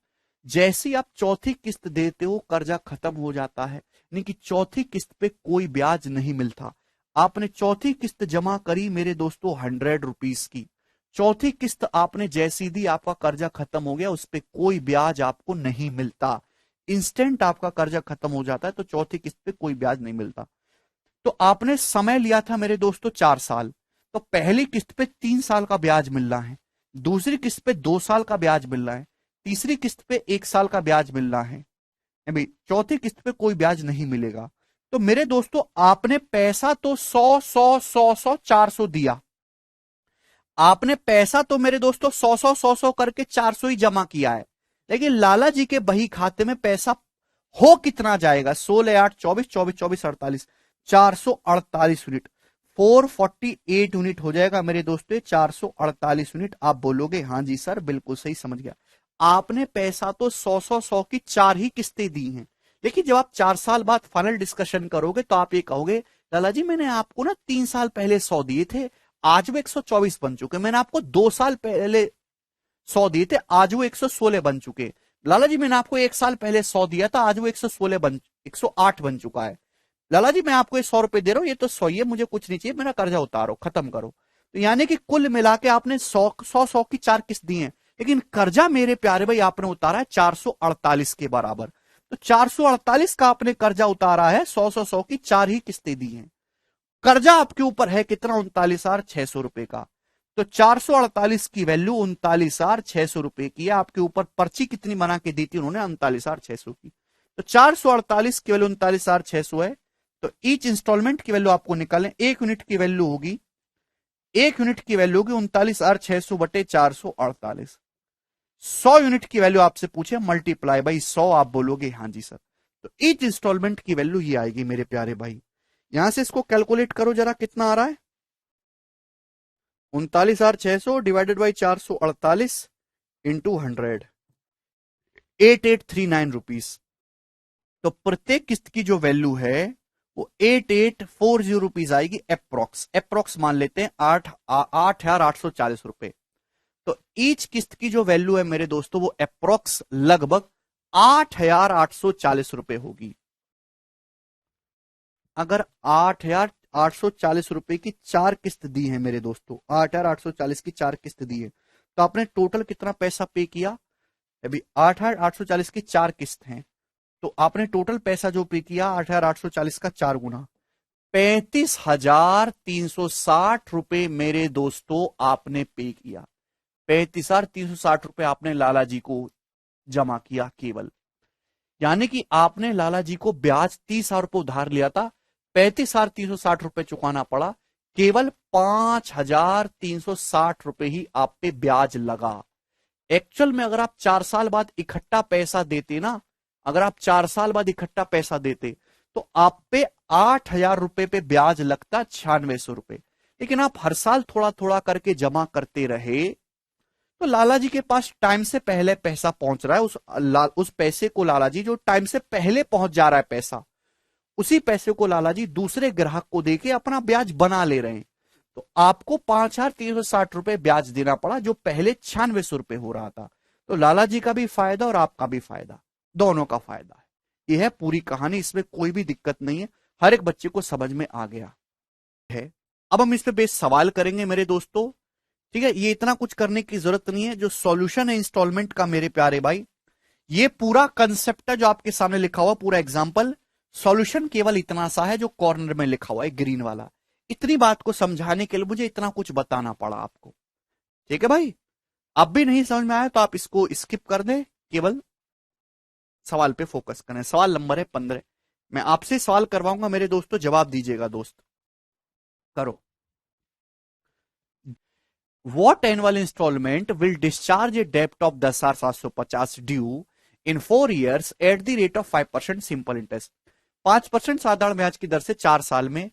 जैसे ही आप चौथी किस्त देते हो कर्जा खत्म हो जाता है, यानी कि चौथी किस्त पे कोई ब्याज नहीं मिलता। आपने चौथी किस्त जमा करी मेरे दोस्तों 100 रुपीज की, चौथी किस्त आपने जैसी दी आपका कर्जा खत्म हो गया, उस पर कोई ब्याज आपको नहीं मिलता, इंस्टेंट आपका कर्जा खत्म हो जाता है, तो चौथी किस्त पे कोई ब्याज नहीं मिलता। तो आपने समय लिया था मेरे दोस्तों 4 साल, तो पहली किस्त पे 3 साल का ब्याज मिल रहा है, दूसरी किस्त पे 2 साल का ब्याज मिल रहा है, तीसरी किस्त पे 1 साल का ब्याज मिल रहा है, भाई चौथी किस्त पे कोई ब्याज नहीं मिलेगा। तो मेरे दोस्तों आपने पैसा तो 100 100 100 100 400 आपने पैसा तो मेरे दोस्तों 100 100 100 करके 400 ही जमा किया है, लेकिन लाला जी के बही खाते में पैसा हो कितना जाएगा? 16 8 24 24 24 48, 448 यूनिट, 448 यूनिट हो जाएगा मेरे दोस्तों, 448 यूनिट। आप बोलोगे हाँ जी सर बिल्कुल सही समझ गया। आपने पैसा तो 100 100 100 की 4 ही किस्तें दी हैं, लेकिन जब आप 4 साल बाद फाइनल डिस्कशन करोगे तो आप ये कहोगे लाला जी मैंने आपको ना 3 साल पहले 100 दिए थे, आज वो 124 बन चुके, मैंने आपको 2 साल पहले 100 दिए थे, आज वो 116 बन चुके, लाला जी मैंने आपको 1 साल पहले 100 दिया था, आज वो 108 बन चुका है, लाला जी मैं आपको ये 100 रुपए दे रहा हूं, ये तो 100 ही है, मुझे कुछ नहीं चाहिए, मेरा कर्जा उतारो खत्म करो। तो यानी कि कुल मिला के आपने 100 की 4 किस्त दी है, लेकिन कर्जा मेरे प्यारे भाई आपने उतारा है 448 के बराबर। तो 448 का आपने कर्जा उतारा है, 100 की 4 ही किस्तें दी हैं। कर्जा आपके ऊपर है कितना? 39,600 रुपए का। तो 448 की वैल्यू 39,600 रुपए की है, आपके ऊपर पर्ची कितनी बना के दी थी उन्होंने? 39,600 की। तो 448 की वैल्यू 39,600 है, तो ईच इंस्टॉलमेंट की वैल्यू आपको निकालें, 1 यूनिट की वैल्यू होगी, 1 यूनिट की वैल्यू होगी 39,600 बटे 448। 100 यूनिट की वैल्यू आपसे पूछे मल्टीप्लाई बाई 100, आप बोलोगे हाँ जी सर। तो ईच इंस्टॉलमेंट की वैल्यू ये आएगी मेरे प्यारे भाई। यहां से इसको कैलकुलेट करो जरा, कितना आ रहा है? 39,600 डिवाइडेड बाई 448 इंटू 100, 8839 रुपीज। तो प्रत्येक किस्त की जो वैल्यू है वो 8840 रुपीज आएगी, अप्रोक्स अप्रोक्स मान लेते हैं 8,840 रुपए। तो ईच किस्त की जो वैल्यू है मेरे दोस्तों वो अप्रोक्स लगभग 8,840 रुपए होगी। अगर 8,840 रुपए की 4 किस्त दी है मेरे दोस्तों, 8,840 की 4 किस्त दी है, तो आपने टोटल कितना पैसा पे किया? अभी 8,840 की 4 किस्त हैं, तो आपने टोटल पैसा जो पे किया 8,840 का 4 गुना, 35,360 रुपए मेरे दोस्तों आपने पे किया। 35,360 रुपए आपने लाला जी को जमा किया केवल, यानी कि आपने लाला जी को ब्याज 30,000 रुपए उधार लिया था, 35,360 रुपए चुकाना पड़ा, केवल 5,360 रुपए ही आप पे ब्याज लगा। एक्चुअल में अगर आप 4 साल बाद इकट्ठा पैसा देते ना, अगर आप 4 साल बाद इकट्ठा पैसा देते तो आप पे 8,000 रुपए पे ब्याज लगता 9600 रुपए, लेकिन आप हर साल थोड़ा थोड़ा करके जमा करते रहे, तो लाला जी के पास टाइम से पहले पैसा पहुंच रहा है, उस पैसे को लाला जी जो टाइम से पहले पहुंच जा रहा है पैसा, उसी पैसे को लाला जी दूसरे ग्राहक को देके अपना ब्याज बना ले रहे हैं। तो आपको 5,360 रुपए ब्याज देना पड़ा, जो पहले 9600 रुपए हो रहा था। तो लाला जी का भी फायदा और आपका भी फायदा, दोनों का फायदा है। यह है पूरी कहानी, इसमें कोई भी दिक्कत नहीं है, हर एक बच्चे को समझ में आ गया है। अब हम इस पे बेस सवाल करेंगे मेरे दोस्तों, ठीक है। ये इतना कुछ करने की जरूरत नहीं है, जो सॉल्यूशन है इंस्टॉलमेंट का मेरे प्यारे भाई, ये पूरा कंसेप्ट है जो आपके सामने लिखा हुआ, पूरा एग्जाम्पल। सॉल्यूशन केवल इतना सा है जो कॉर्नर में लिखा हुआ है ग्रीन वाला। इतनी बात को समझाने के लिए मुझे इतना कुछ बताना पड़ा आपको, ठीक है भाई। अब भी नहीं समझ में आया तो आप इसको स्किप कर दें, केवल सवाल पे फोकस करें। सवाल नंबर है 15। मैं आपसे सवाल करवाऊंगा मेरे दोस्तों, जवाब दीजिएगा दोस्त, करो। What annual installment will discharge a debt of 10,750 due in 4 years at the rate of 5% simple interest? 5% साधारण ब्याज की दर से 4 साल में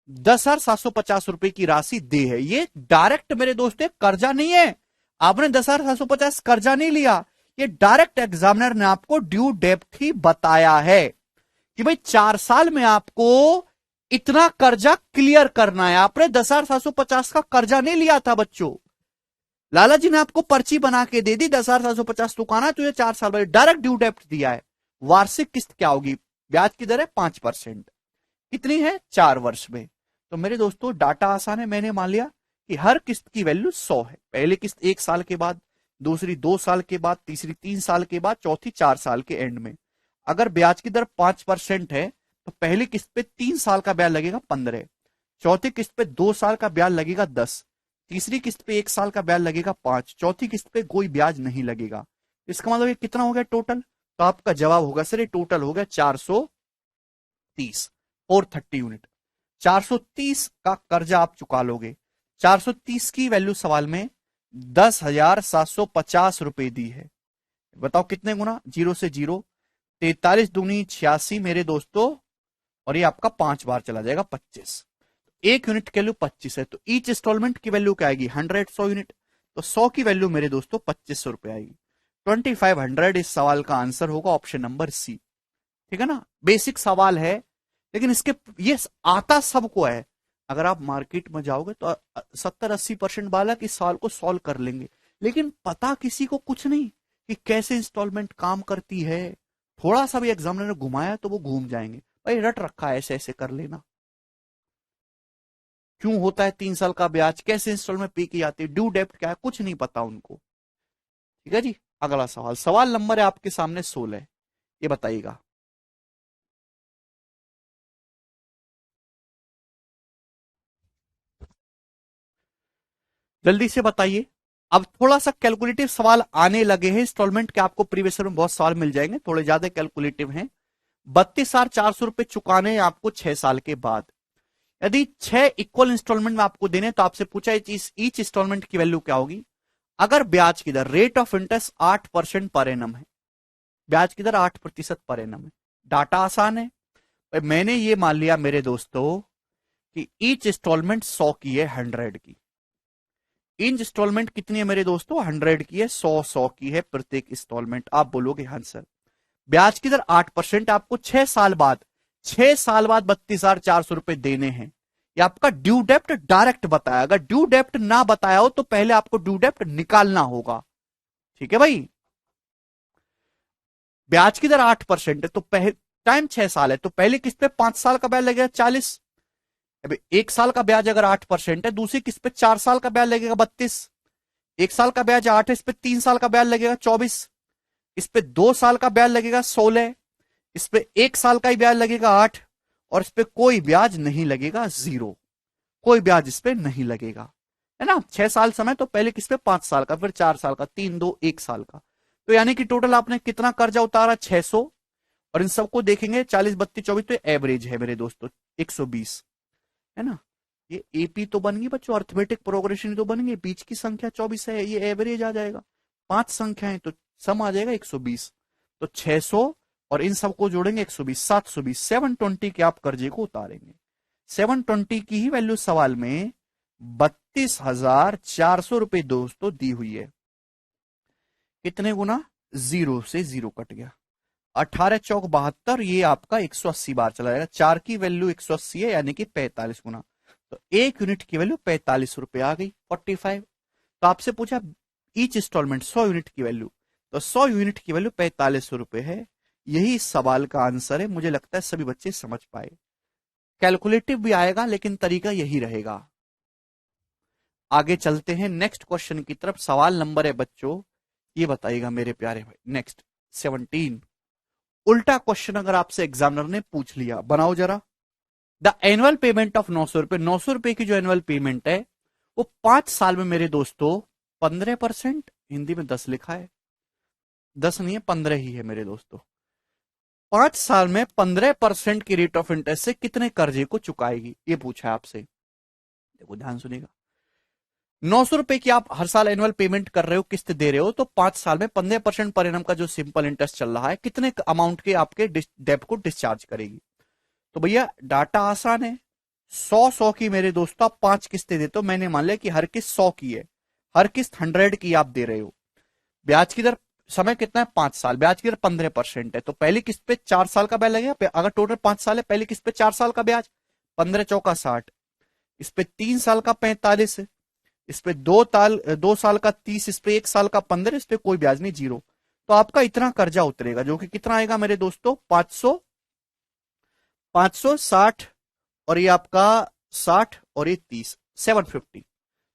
10,750 रुपए की राशि दे है। ये डायरेक्ट मेरे दोस्तों कर्जा नहीं है, आपने 10,750 कर्जा नहीं लिया, ये डायरेक्ट एग्जामिनर ने आपको ड्यू डेप्ट ही बताया है कि भाई 4 साल में आपको इतना कर्जा क्लियर करना है। आपने 10,750 का कर्जा नहीं लिया था बच्चों, लाला जी ने आपको पर्ची बना के दे दी 10,750 चुकाना, तो ये 4 साल बाद डायरेक्ट ड्यू डेप्ट दिया है। वार्षिक किस्त क्या होगी, ब्याज की दर है 5%, कितनी है 4 वर्ष में। तो मेरे दोस्तों डाटा आसान है, मैंने मान लिया कि हर किस्त की वैल्यू 100 है। पहली किस्त 1 साल के बाद, दूसरी 2 साल के बाद, तीसरी 3 साल के बाद, चौथी 4 साल के एंड में। अगर ब्याज की दर 5% है तो पहली किस्त पे 3 साल का ब्याज लगेगा 15, चौथी किस्त पे 2 साल का ब्याज लगेगा 10, तीसरी किस्त पे 1 साल का ब्याज लगेगा 5, चौथी किस्त पे कोई ब्याज नहीं लगेगा। इसका मतलब ये कितना हो गया टोटल, तो आपका जवाब होगा सर ये टोटल हो गया 430 और 30 यूनिट। 430 का कर्जा आप चुका लोगे। 430 की वैल्यू सवाल में 10,750 रुपए दी है। बताओ कितने गुना, जीरो से जीरो, 43 दूनी 86 मेरे दोस्तों, और ये आपका 5 बार चला जाएगा 25। 1 यूनिट की वैल्यू 25 है, तो ईच इंस्टॉलमेंट की वैल्यू क्या आएगी 100 यूनिट, तो 100 की वैल्यू मेरे दोस्तों 2500 रुपए आएगी। 2500 इस सवाल का आंसर होगा ऑप्शन नंबर सी, ठीक है ना। बेसिक सवाल है, लेकिन इसके ये आता सबको है। अगर आप मार्केट में जाओगे तो 70-80% बालक इस सवाल को सॉल्व कर लेंगे, लेकिन पता किसी को कुछ नहीं कि कैसे इंस्टॉलमेंट काम करती है। थोड़ा सा भी एग्जामिनर ने घुमाया तो वो घूम जाएंगे, भाई रट रखा है ऐसे ऐसे कर लेना, क्यों होता है 3 साल का ब्याज, कैसे इंस्टॉलमेंट पे की जाती है, ड्यू डेप्ट क्या है, कुछ नहीं पता उनको, ठीक है जी। अगला सवाल, सवाल नंबर है आपके सामने 16, ये बताइएगा। जल्दी से बताइए। अब थोड़ा सा कैलकुलेटिव सवाल आने लगे हैं इंस्टॉलमेंट के, आपको प्रीवियस में बहुत सवाल मिल जाएंगे, थोड़े ज्यादा कैलकुलेटिव हैं। 32,400 रुपए चुकाने हैं आपको 6 साल के बाद। यदि 6 इक्वल इंस्टॉलमेंट में आपको देने, तो आपसे पूछा ईच इंस्टॉलमेंट की वैल्यू क्या होगी। अगर ब्याज की दर rate of interest 8% per annum है, ब्याज की दर 8% पर एनम है, डाटा आसान है। मैंने ये मान लिया मेरे दोस्तों कि ईच इंस्टॉलमेंट 100 की है, 100 की। इंस्टॉलमेंट कितनी है मेरे दोस्तों, 100 की है, 100 की है प्रत्येक इंस्टॉलमेंट। आप बोलोगे हाँ सर, ब्याज की दर 8%, आपको 6 साल बाद 32,400 रुपए देने हैं। ये आपका ड्यू डेप्ट डायरेक्ट बताया, अगर ड्यू डेप्ट ना बताया हो तो पहले आपको ड्यू डेप्ट निकालना होगा, ठीक है भाई। ब्याज की दर 8% है, तो टाइम 6 साल है, तो पहली किस्त पे 5 साल का ब्याज लगेगा 40। अभी 1 साल का ब्याज अगर 8% है, दूसरी किस्त पे 4 साल का ब्याज लगेगा 32। 1 साल का ब्याज 8 है, इस पे 3 साल का ब्याज लगेगा 24। इस पे 2 साल का ब्याज लगेगा 16। इस पे 1 साल का ही ब्याज लगेगा 8, और इस पे कोई ब्याज नहीं लगेगा 0, कोई ब्याज इस पे नहीं लगेगा, है ना। 6 साल समय, तो पहले किस पे 5 साल का, फिर 4 साल का, 3, 2, 1 साल का। तो यानी कि टोटल आपने कितना कर्जा उतारा 600, और इन सबको देखेंगे 40, 32, 24, तो एवरेज है मेरे दोस्तों 120, है ना। ये एपी तो बन गई बच्चों, अर्थमेटिक प्रोग्रेशन तो बन गई, बीच की संख्या 24 है, ये एवरेज आ जाएगा। 5 संख्याएं तो सम आ जाएगा 120, तो 600 और इन सबको जोड़ेंगे 120, 720, 720 के आप कर्जे को उतारेंगे। 720 की ही वैल्यू सवाल में 32,400 रुपए दोस्तों दी हुई है। कितने गुना, 0 से 0 कट गया, 18 चौक 72, ये आपका 180 बार चला जाएगा। 4 की वैल्यू 180 है, यानी कि 45 गुना, तो 1 यूनिट की वैल्यू 45 रुपए आ गई, 45। तो आपसे पूछा ईच इंस्टॉलमेंट 100 यूनिट की वैल्यू, तो 100 यूनिट की वैल्यू 4500 रुपए है। यही इस सवाल का आंसर है। मुझे लगता है सभी बच्चे समझ पाए। कैलकुलेटिव भी आएगा लेकिन तरीका यही रहेगा। आगे चलते हैं नेक्स्ट क्वेश्चन की तरफ। सवाल नंबर है बच्चों, ये बताइएगा मेरे प्यारे भाई, नेक्स्ट 17। उल्टा क्वेश्चन अगर आपसे एग्जामिनर ने पूछ लिया, बनाओ जरा। द एनुअल पेमेंट ऑफ 900 रुपए, 900 रुपए की जो एनुअल पेमेंट है वो 5 साल में मेरे दोस्तों 15%, हिंदी में 10 लिखा है, 10 नहीं है 15 ही है मेरे दोस्तों। 5 साल में 15% की रेट ऑफ इंटरेस्ट से कितने कर्जे को चुकाएगी, ये पूछा है आपसे। देखो ध्यान सुनिएगा, 900 रुपए की आप हर साल एनुअल पेमेंट कर रहे हो, किस्त दे रहे हो, तो 5 साल में 15% पर एनम का जो सिंपल इंटरेस्ट चल रहा है, कितने अमाउंट के आपके डेब्ट को डिस्चार्ज करेगी। तो भैया डाटा आसान है, 100 की मेरे दोस्तों आप 5 किस्तें देते हो। मैंने मान लिया कि हर किस्त 100 की है, हर किस्त 100 की आप दे रहे हो। ब्याज की दर, समय कितना है 5 साल, ब्याज की दर 15% है, तो पहली किस्त पे 4 साल का ब्याज लगेगा। अगर टोटल 5 साल है, पहली किस्त पे 4 साल का ब्याज, 15 चौका 60, इस पे 3 साल का 45 है, इस पे 2 साल का 30, इस पे 1 साल का 15, इस पे कोई ब्याज नहीं, 0। तो आपका इतना कर्जा उतरेगा, जो कि कितना आएगा मेरे दोस्तों 560, और ये आपका 60 और ये 30, 750।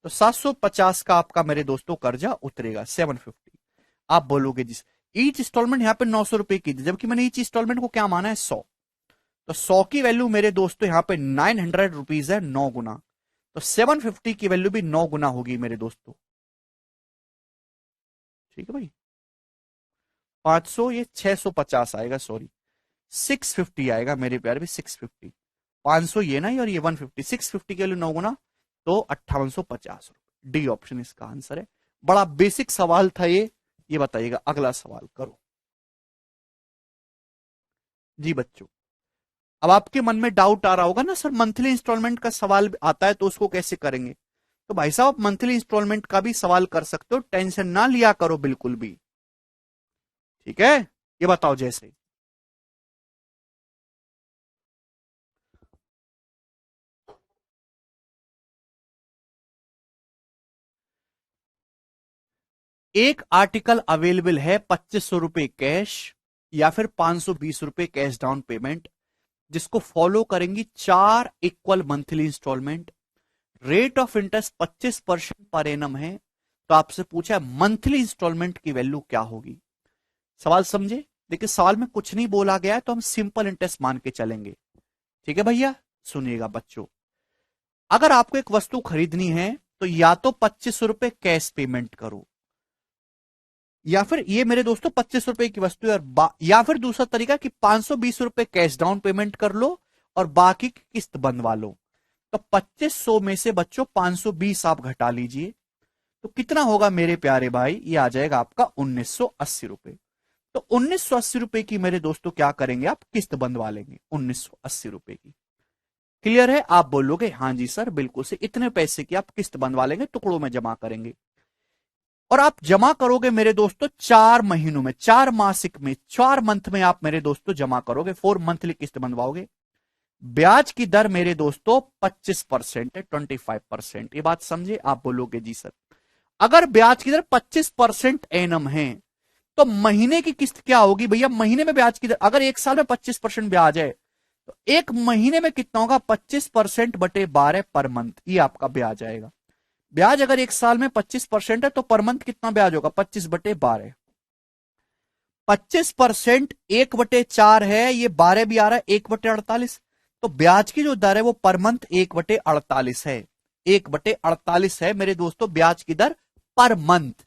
तो 750 का आपका मेरे दोस्तों कर्जा उतरेगा, 750। आप बोलोगे जिस ईच इंस्टॉलमेंट यहां पे 900 रुपए की थी, जबकि मैंने ईच इंस्टॉलमेंट को क्या माना है 100। तो 100 की वैल्यू मेरे दोस्तों यहां पे 900 रुपीज है, 9 गुना। तो 750 की वैल्यू भी 9 गुना होगी मेरे दोस्तों। ठीक है भाई, 500 ये 650 आएगा, सॉरी 650 आएगा मेरे प्यारे भी, 650। 500 ये ना, और ये 150, 650 के लिए 9 गुना, तो 5850 रुपए। डी ऑप्शन इसका आंसर है। बड़ा बेसिक सवाल था ये बताइएगा। अगला सवाल करो जी बच्चों। अब आपके मन में डाउट आ रहा होगा ना, सर मंथली इंस्टॉलमेंट का सवाल आता है तो उसको कैसे करेंगे। तो भाई साहब मंथली इंस्टॉलमेंट का भी सवाल कर सकते हो, टेंशन ना लिया करो बिल्कुल भी। ठीक है, ये बताओ जैसे एक आर्टिकल अवेलेबल है 2500 रुपए कैश या फिर 520 रुपए कैश डाउन पेमेंट, जिसको फॉलो करेंगी 4 equal monthly instalment, rate of interest 25% पर एनम है। तो आपसे पूछा है मंथली इंस्टॉलमेंट की वैल्यू क्या होगी। सवाल समझे, देखिए सवाल में कुछ नहीं बोला गया है, तो हम सिंपल इंटरेस्ट मान के चलेंगे। ठीक है भैया, सुनिएगा बच्चों, अगर आपको एक वस्तु खरीदनी है तो या तो 2500 रुपए कैश पेमेंट करो, या फिर ये मेरे दोस्तों 25 रुपए की वस्तु है, या फिर दूसरा तरीका कि 520 रुपए कैश डाउन पेमेंट कर लो और बाकी की किस्त बनवा लो। तो 2500 में से बच्चों 520 आप घटा लीजिए, तो कितना होगा मेरे प्यारे भाई, ये आ जाएगा आपका 1980 रुपए। तो 1980 रुपए की मेरे दोस्तों क्या करेंगे, आप किस्त बनवा लेंगे 1980 रुपए की। क्लियर है, आप बोलोगे हाँ जी सर बिल्कुल से, इतने पैसे की आप किस्त बनवा लेंगे, टुकड़ों में जमा करेंगे। और आप जमा करोगे मेरे दोस्तों 4 महीनों में, 4 मासिक में, 4 मंथ में आप मेरे दोस्तों जमा करोगे, 4 मंथली किस्त बनवाओगे। ब्याज की दर मेरे दोस्तों 25% है, 25%। ये बात समझे, आप बोलोगे जी सर। अगर ब्याज की दर 25% एनम है तो महीने की किस्त क्या होगी भैया, महीने में ब्याज की दर अगर एक साल में 25% ब्याज है तो एक महीने में कितना होगा, 25% बटे 12 पर मंथ, ये आपका ब्याज आएगा। ब्याज अगर एक साल में 25% है तो पर मंथ कितना ब्याज होगा, 25 बटे 12। 25% 1/4 है, ये 12 भी आ रहा है 1/48। तो ब्याज की जो दर है वो पर मंथ 1/48 है, 1/48 है मेरे दोस्तों ब्याज की दर पर मंथ।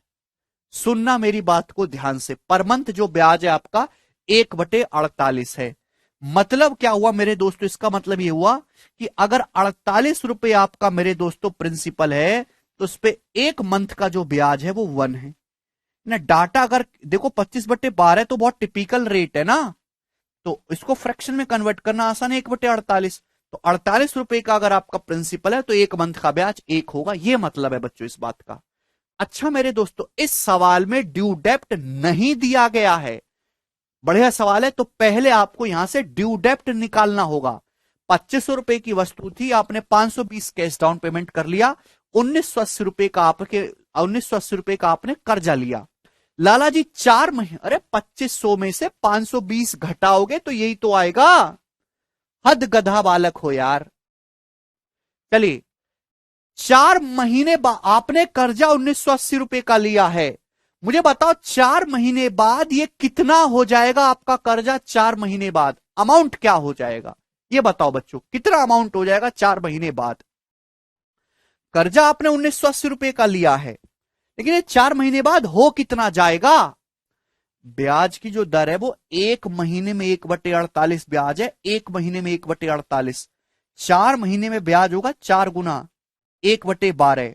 सुनना मेरी बात को ध्यान से, पर मंथ जो ब्याज है आपका 1/48 है। मतलब क्या हुआ मेरे दोस्तों, इसका मतलब ये हुआ कि अगर 48 रुपए आपका मेरे दोस्तों प्रिंसिपल है तो उस पे एक मंथ का जो ब्याज है वो 1 है ना। डाटा अगर देखो 25/12 तो बहुत टिपिकल रेट है ना, तो इसको फ्रैक्शन में कन्वर्ट करना आसान है, 1/48। तो 48 रुपए का अगर आपका प्रिंसिपल है तो एक मंथ का ब्याज 1 होगा, ये मतलब है बच्चों इस बात का। अच्छा मेरे दोस्तों, इस सवाल में ड्यू डेप्ट नहीं दिया गया है, बढ़िया सवाल है। तो पहले आपको यहां से ड्यू डेप्ट निकालना होगा। 2500 रुपए की वस्तु थी, आपने 520 कैश डाउन पेमेंट कर लिया, 1980 रुपए का आपने कर्जा लिया। लाला जी 4 महीने, अरे 2500 में से 520 घटाओगे तो यही तो आएगा। हद गधा बालक हो यार। चलिए, 4 महीने आपने कर्जा 1980 रुपए का लिया है, मुझे बताओ 4 महीने बाद ये कितना हो जाएगा आपका कर्जा? 4 महीने बाद अमाउंट क्या हो जाएगा ये बताओ बच्चों, कितना अमाउंट हो जाएगा 4 महीने बाद? कर्जा आपने 1980 रुपए का लिया है, लेकिन ये 4 महीने बाद हो कितना जाएगा? ब्याज की जो दर है वो 1 महीने में 1/48 ब्याज है। 1 महीने में 1/48, 4 महीने में ब्याज होगा 4 गुना 1/12।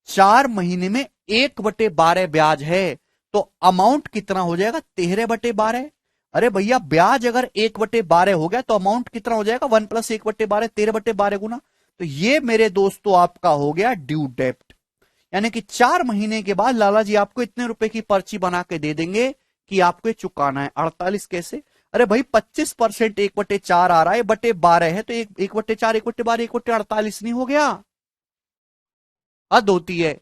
4 महीने में 1/12 ब्याज है, तो अमाउंट कितना हो जाएगा? 13/12। अरे भैया, ब्याज अगर 1/12 हो गया तो अमाउंट कितना हो जाएगा? 1 + 1/12, 13/12 गुना। तो ये मेरे दोस्तों आपका हो गया ड्यू डेप्ट। यानी कि 4 महीने के बाद लाला जी आपको इतने रुपए की पर्ची बना के दे देंगे कि आपको ये चुकाना है। 48 कैसे? अरे भाई 25% 1/4 आ रहा है, बटे 12 है, तो 1/4 1/12 1/48 नहीं हो गया? हद होती है।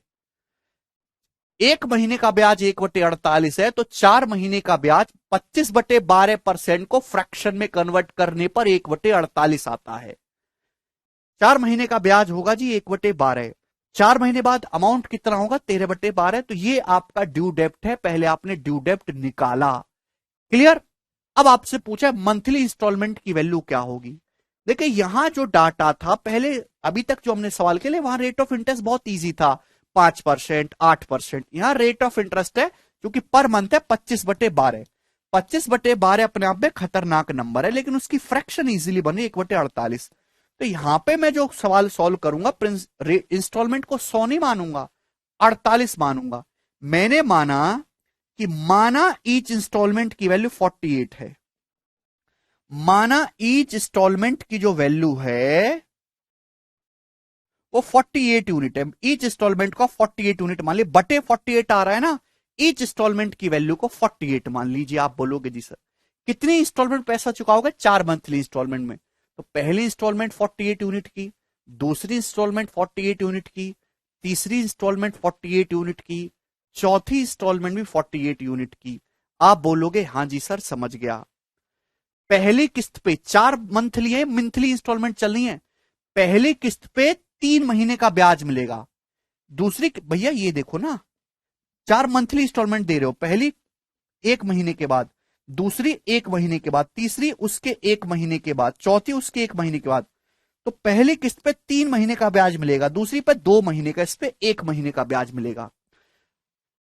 1 महीने का ब्याज 1/48 है, तो 4 महीने का ब्याज 25/12% को फ्रैक्शन में कन्वर्ट करने पर 1/48 आता है। 4 महीने का ब्याज होगा जी 1/12। 4 महीने बाद अमाउंट कितना होगा? 13/12। तो ये आपका ड्यू डेप्ट है, पहले आपने ड्यू डेप्ट निकाला। क्लियर? अब आपसे पूछा मंथली इंस्टॉलमेंट की वैल्यू क्या होगी। देखिए यहां जो डाटा था पहले, अभी तक जो हमने सवाल के लिए, वहां रेट ऑफ इंटरेस्ट बहुत इजी था, 5%, 8%। यहां रेट ऑफ इंटरेस्ट है क्योंकि पर मंथ है 25/12। 25/12 अपने आप में खतरनाक नंबर है, लेकिन उसकी फ्रैक्शन इजीली बनी 1/48। तो यहां पे मैं जो सवाल सॉल्व करूंगा, इंस्टॉलमेंट को 100 नहीं मानूंगा, 48 मानूंगा। मैंने माना ईच इंस्टॉलमेंट की वैल्यू 48 है। माना ईच इंस्टॉलमेंट की जो वैल्यू है वो 48 यूनिट है। ईच इंस्टॉलमेंट का 48 यूनिट मान ली, बटे 48 आ रहा है ना, ईच इंस्टॉलमेंट की वैल्यू को 48 मान लीजिए। आप बोलोगे जी सर कितनी इंस्टॉलमेंट पैसा चुकाओगे? 4 मंथली इंस्टॉलमेंट में। तो पहली इंस्टॉलमेंट 48 यूनिट की, दूसरी इंस्टॉलमेंट 48 यूनिट की, तीसरी इंस्टॉलमेंट 48 यूनिट की, चौथी इंस्टॉलमेंट भी 48 यूनिट की। आप बोलोगे हाँ जी सर समझ गया। पहली किस्त पे 4 मंथली है, मंथली इंस्टॉलमेंट चलनी है, पहली किस्त पे 3 महीने का ब्याज मिलेगा। दूसरी, भैया ये देखो ना, 4 मंथली इंस्टॉलमेंट दे रहे हो, पहली 1 महीने के बाद, दूसरी 1 महीने के बाद, तीसरी उसके 1 महीने के बाद, चौथी उसके 1 महीने के बाद। तो पहली किस्त पे 3 महीने का ब्याज मिलेगा, दूसरी पे 2 महीने का, इस पे 1 महीने का ब्याज मिलेगा।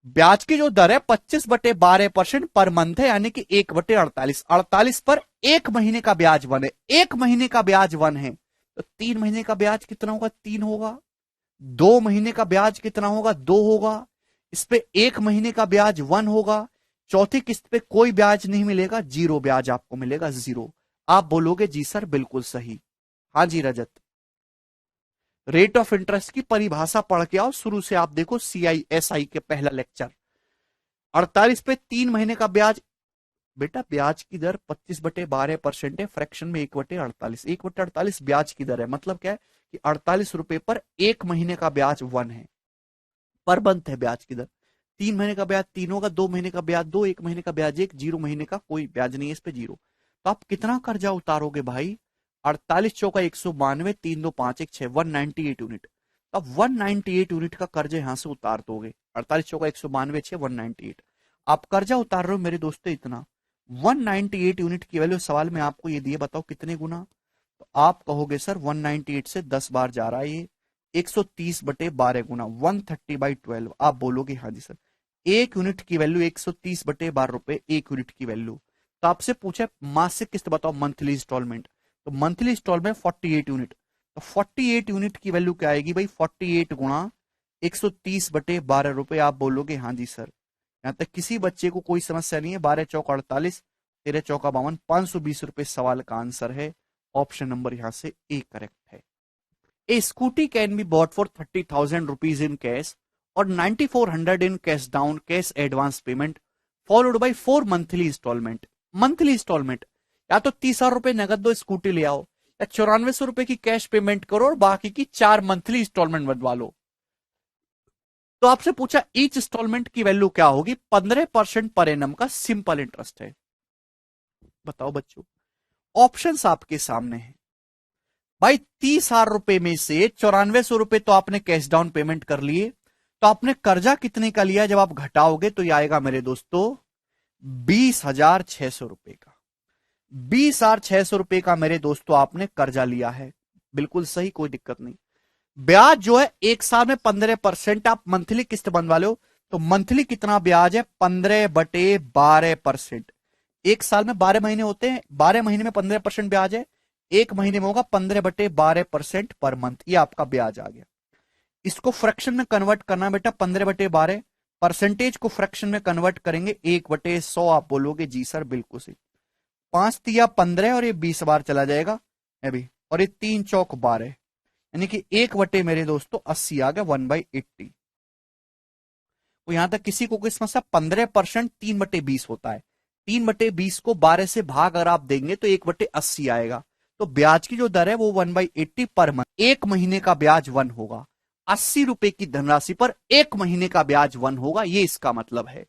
ब्याज की जो दर है 25/12% पर मंथ है, यानी कि 1/48। 48 पर 1 महीने का ब्याज 1 है, 1 महीने का ब्याज 1 है, तो 3 महीने का ब्याज कितना होगा? 3 होगा। 2 महीने का ब्याज कितना होगा? 2 होगा। इस पे 1 महीने का ब्याज 1 होगा। चौथी किस्त पे कोई ब्याज नहीं मिलेगा, 0 ब्याज आपको मिलेगा, 0। आप बोलोगे जी सर बिल्कुल सही। हाँ जी रजत, रेट ऑफ इंटरेस्ट की परिभाषा पढ़ के आओ, शुरू से आप देखो CISI के पहला लेक्चर। 48 पे 3 महीने का ब्याज, बेटा ब्याज की दर 25/12% है, फ्रैक्शन में 1/48। 1/48 ब्याज की दर है, मतलब क्या है कि 48 रुपए पर 1 महीने का ब्याज 1 है, पर मंथ है ब्याज की दर। 3 महीने का ब्याज 3 होगा, 2 महीने का ब्याज 2, 1 महीने का ब्याज 1, 0 महीने का कोई ब्याज नहीं है, इस पे 0। तो आप कितना कर्जा उतारोगे भाई? 48 चौका 192, 3 2 5 1 6, 198 यूनिट। अब 198 यूनिट का कर्जा यहां से उतार दोगे। 48 चौका 192 6, 198। आप कर्जा उतार रहे हो मेरे दोस्तों इतना, 198 यूनिट की वैल्यू सवाल में आपको ये दिए, बताओ कितने गुना? तो आप कहोगे सर 198 से 10 बार जा रहा है ये, 130/12 गुना 130/12। आप बोलोगे हाँ जी सर। 1 यूनिट की वैल्यू 130/12 रुपए, 1 यूनिट की वैल्यू। तो आपसे पूछा मासिक किस्त बताओ, मंथली इंस्टॉलमेंट। तो मंथली इंस्टॉलमेंट 48 यूनिट, तो 48 यूनिट की वैल्यू क्या आएगी भाई? 48 गुणा 130/12 रुपए। आप बोलोगे हाँ जी सर। यहां तक किसी बच्चे को कोई समस्या नहीं है। 12 चौक 48, 13 चौका 52, 520 रुपए सवाल का आंसर है। ऑप्शन नंबर यहां से ए करेक्ट है। A scooty can be bought for 30,000 rupees in cash or 9,400 in cash down, cash advance payment, followed by 4 monthly installment। Monthly instalment, या तो 30,000 रुपए नगद दो स्कूटी ले आओ, या 9400 रुपए की कैश पेमेंट करो और बाकी की 4 मंथली इंस्टॉलमेंट बनवा लो। तो आपसे पूछा ईच इंस्टॉलमेंट की वैल्यू क्या होगी, 15% पर एनम का सिंपल इंटरेस्ट है। बताओ बच्चों, ऑप्शंस आपके सामने है भाई। 30,000 रुपए में से 9400 रुपए तो आपने कैश डाउन पेमेंट कर लिए, तो आपने कर्जा कितने का लिया, जब आप घटाओगे तो ये आएगा मेरे दोस्तों 20,600 रुपए का। 20,600 रुपए का मेरे दोस्तों आपने कर्जा लिया है, बिल्कुल सही, कोई दिक्कत नहीं। ब्याज जो है एक साल में 15%, आप मंथली किस्त बनवा लो तो मंथली कितना ब्याज है, 15/12%। एक साल में 12 महीने होते हैं, 12 महीने में 15% ब्याज है, एक महीने में होगा 15/12% पर मंथ, ये आपका ब्याज आ गया। इसको फ्रैक्शन में कन्वर्ट करना बेटा, 15/12 परसेंटेज को फ्रैक्शन में कन्वर्ट करेंगे 1/100। आप बोलोगे जी सर बिल्कुल सही। 5×3 = 15 और ये 20 बार चला जाएगा अभी, और ये 3×4 = 12, यानी कि 1/ मेरे दोस्तों 80 आ गया, 1/80। तो यहां तक किसी को किस समस्या, 15% 3/20 होता है, 3/20 को 12 से भाग अगर आप देंगे तो 1/80 आएगा। तो ब्याज की जो दर है वो 1/80 पर मंथ, एक महीने का ब्याज 1 होगा। 80 रुपए की धनराशि पर एक महीने का ब्याज 1 होगा, ये इसका मतलब है।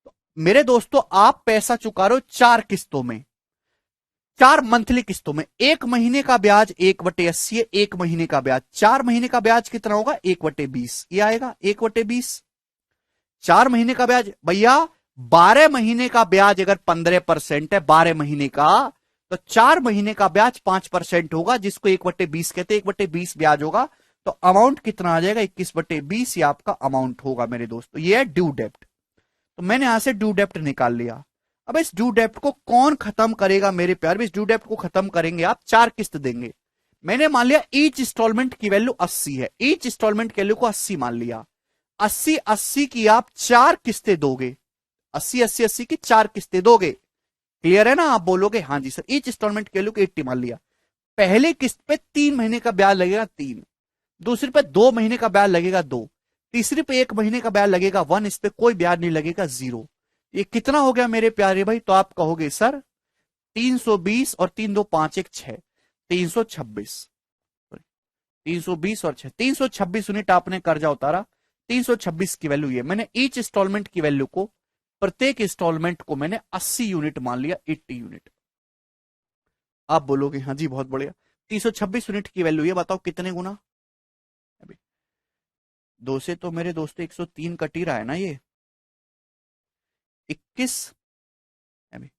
तो मेरे दोस्तों आप पैसा चुका रहे हो 4 किस्तों में, 4 मंथली किस्तों में, एक महीने का ब्याज 1/80 है, एक महीने का ब्याज, 4 महीने का ब्याज कितना होगा 1/20, ये आएगा 1/20। 4 महीने का ब्याज भैया, 12 महीने का ब्याज अगर 15% है 12 महीने का, तो 4 महीने का ब्याज 5% होगा, जिसको 1/20 कहते हैं, 1/20 ब्याज होगा। तो अमाउंट कितना आ जाएगा, 21/20, ये आपका अमाउंट होगा मेरे दोस्तों, ये है ड्यू डेप्ट। तो मैंने यहां से ड्यू डेप्ट निकाल लिया। अब इस ड्यू डेप्ट को कौन खत्म करेगा मेरे प्यार, इस ड्यू डेप्ट को खत्म करेंगे आप, 4 किस्त देंगे। मैंने मान लिया ईच इंस्टॉलमेंट की वैल्यू 80 है, ईच इंस्टॉलमेंट की वैल्यू को 80 मान लिया। 80/80 की आप 4 किस्तें दोगे, 80/80/80 की 4 किस्तें दोगे। क्लियर है ना, आप बोलोगे हाँ जी सर। ईच इंस्टॉलमेंट की वैल्यू को 80 मान लिया। पहले किस्त पे 3 महीने का ब्याज लगेगा 3, दूसरी पे 2 महीने का ब्याज लगेगा 2, तीसरी पे 1 महीने का ब्याज लगेगा 1, इस पे कोई ब्याज नहीं लगेगा 0। ये कितना हो गया मेरे प्यारे भाई, तो आप कहोगे सर 320 और 3 2 5 1 6, 326, 320 और 6, 326 यूनिट आपने कर्जा उतारा। 326 की वैल्यू ये, मैंने ईच इंस्टॉलमेंट की वैल्यू को, प्रत्येक इंस्टॉलमेंट को मैंने 80 यूनिट मान लिया, 80 यूनिट। आप बोलोगे हाँ जी बहुत बढ़िया। 326 यूनिट की वैल्यू, ये बताओ कितने गुना, अभी 2 से तो मेरे दोस्तों 103 कट ही रहा है ना, ये 21, अभी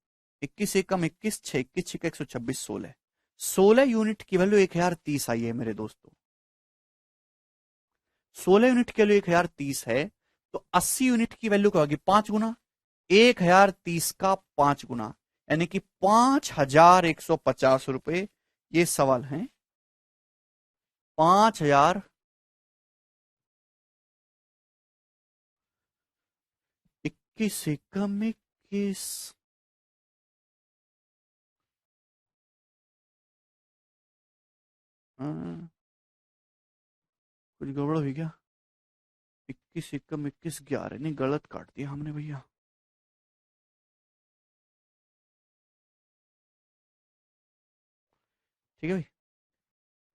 21 एकम 21 6, 21 6 126, 16, 16 यूनिट की वैल्यू 1030 आई है मेरे दोस्तों। 16 यूनिट की वैल्यू 1030 है, तो 80 यूनिट की वैल्यू क्या होगी, 5 गुना, 1030 का 5 गुना, यानी कि 5,150 रुपए। ये सवाल है 5,000, 21 एकम 21, कुछ गड़बड़ हुई क्या, 21 एकम 21 11, नहीं गलत काट दिया हमने भैया। ठीक है भाई,